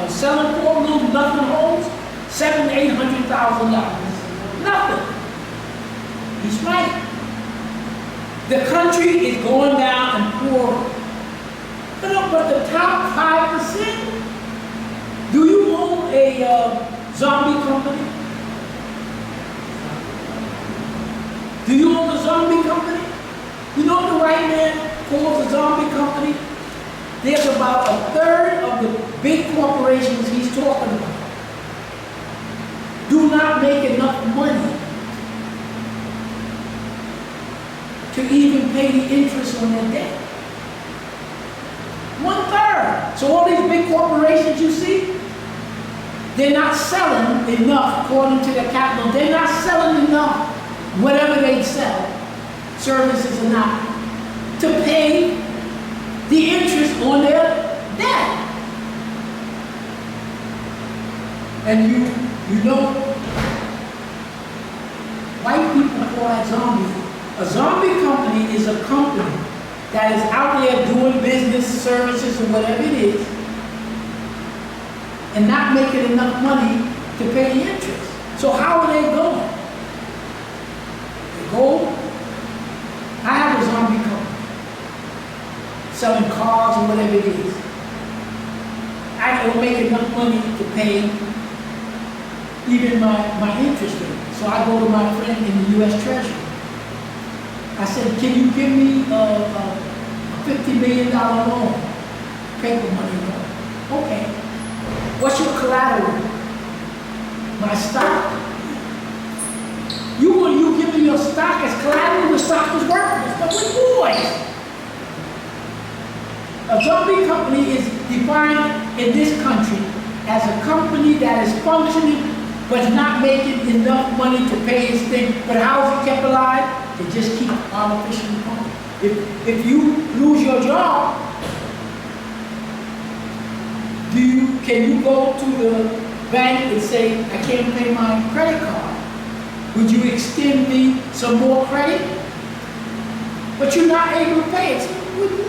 selling for, little nothing homes? $700,000 to $800,000. Nothing. He's right. The country is going down and poorer. But the top 5%, do you own a zombie company? Do you own a zombie company? You know what the white man calls a zombie company? There's about a third of the big corporations he's talking about do not make enough money to even pay the interest on their debt. 1/3. So all these big corporations you see, they're not selling enough, according to the capital, they're not selling enough, whatever they sell, services or not, to pay the interest on their debt. And you know, white people call that zombie. A zombie company is a company that is out there doing business, services, or whatever it is, and not making enough money to pay the interest. So how are they going? They go, I have a zombie company, selling cars or whatever it is. I don't make enough money to pay even my interest rate. So I go to my friend in the U.S. Treasury. I said, can you give me a $50 million loan, paper money loan? Okay. What's your collateral? My stock. You give me your stock as collateral, the stock is worthless. But we're boys. A zombie company is defined in this country as a company that is functioning but not making enough money to pay its thing. But how is it kept alive? They just keep artificially pumping. If you lose your job, can you go to the bank and say, I can't pay my credit card? Would you extend me some more credit? But you're not able to pay it. So what do you do?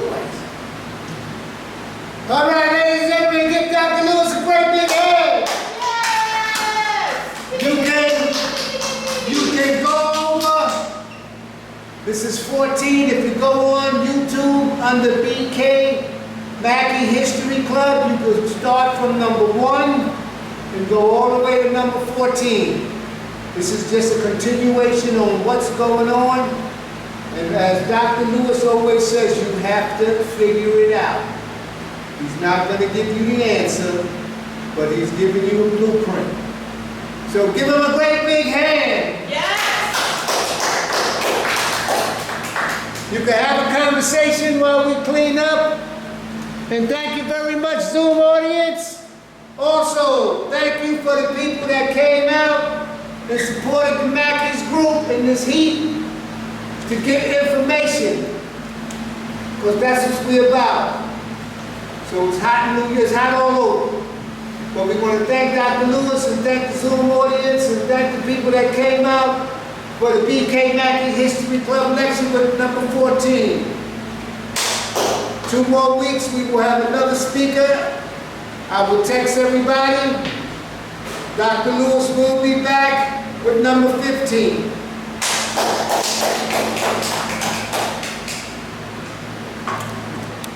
All right, ladies and gentlemen, give Dr. Lewis a great big hand. You can go over. This is 14. If you go on YouTube under BK Mackey History Club, you can start from number 1 and go all the way to number 14. This is just a continuation on what's going on. And as Dr. Lewis always says, you have to figure it out. He's not going to give you the answer, but he's giving you a blueprint. So give him a great big hand. Yes! You can have a conversation while we clean up. And thank you very much, Zoom audience. Also, thank you for the people that came out and supported the Mackey's group in this heat to get information. Because that's what we're about. So it's hot in New Year, it's hot all over. But we want to thank Dr. Lewis and thank the Zoom audience and thank the people that came out for the BK Mackey History Club lecture with number 14. 2 more weeks, we will have another speaker. I will text everybody. Dr. Lewis will be back with number 15.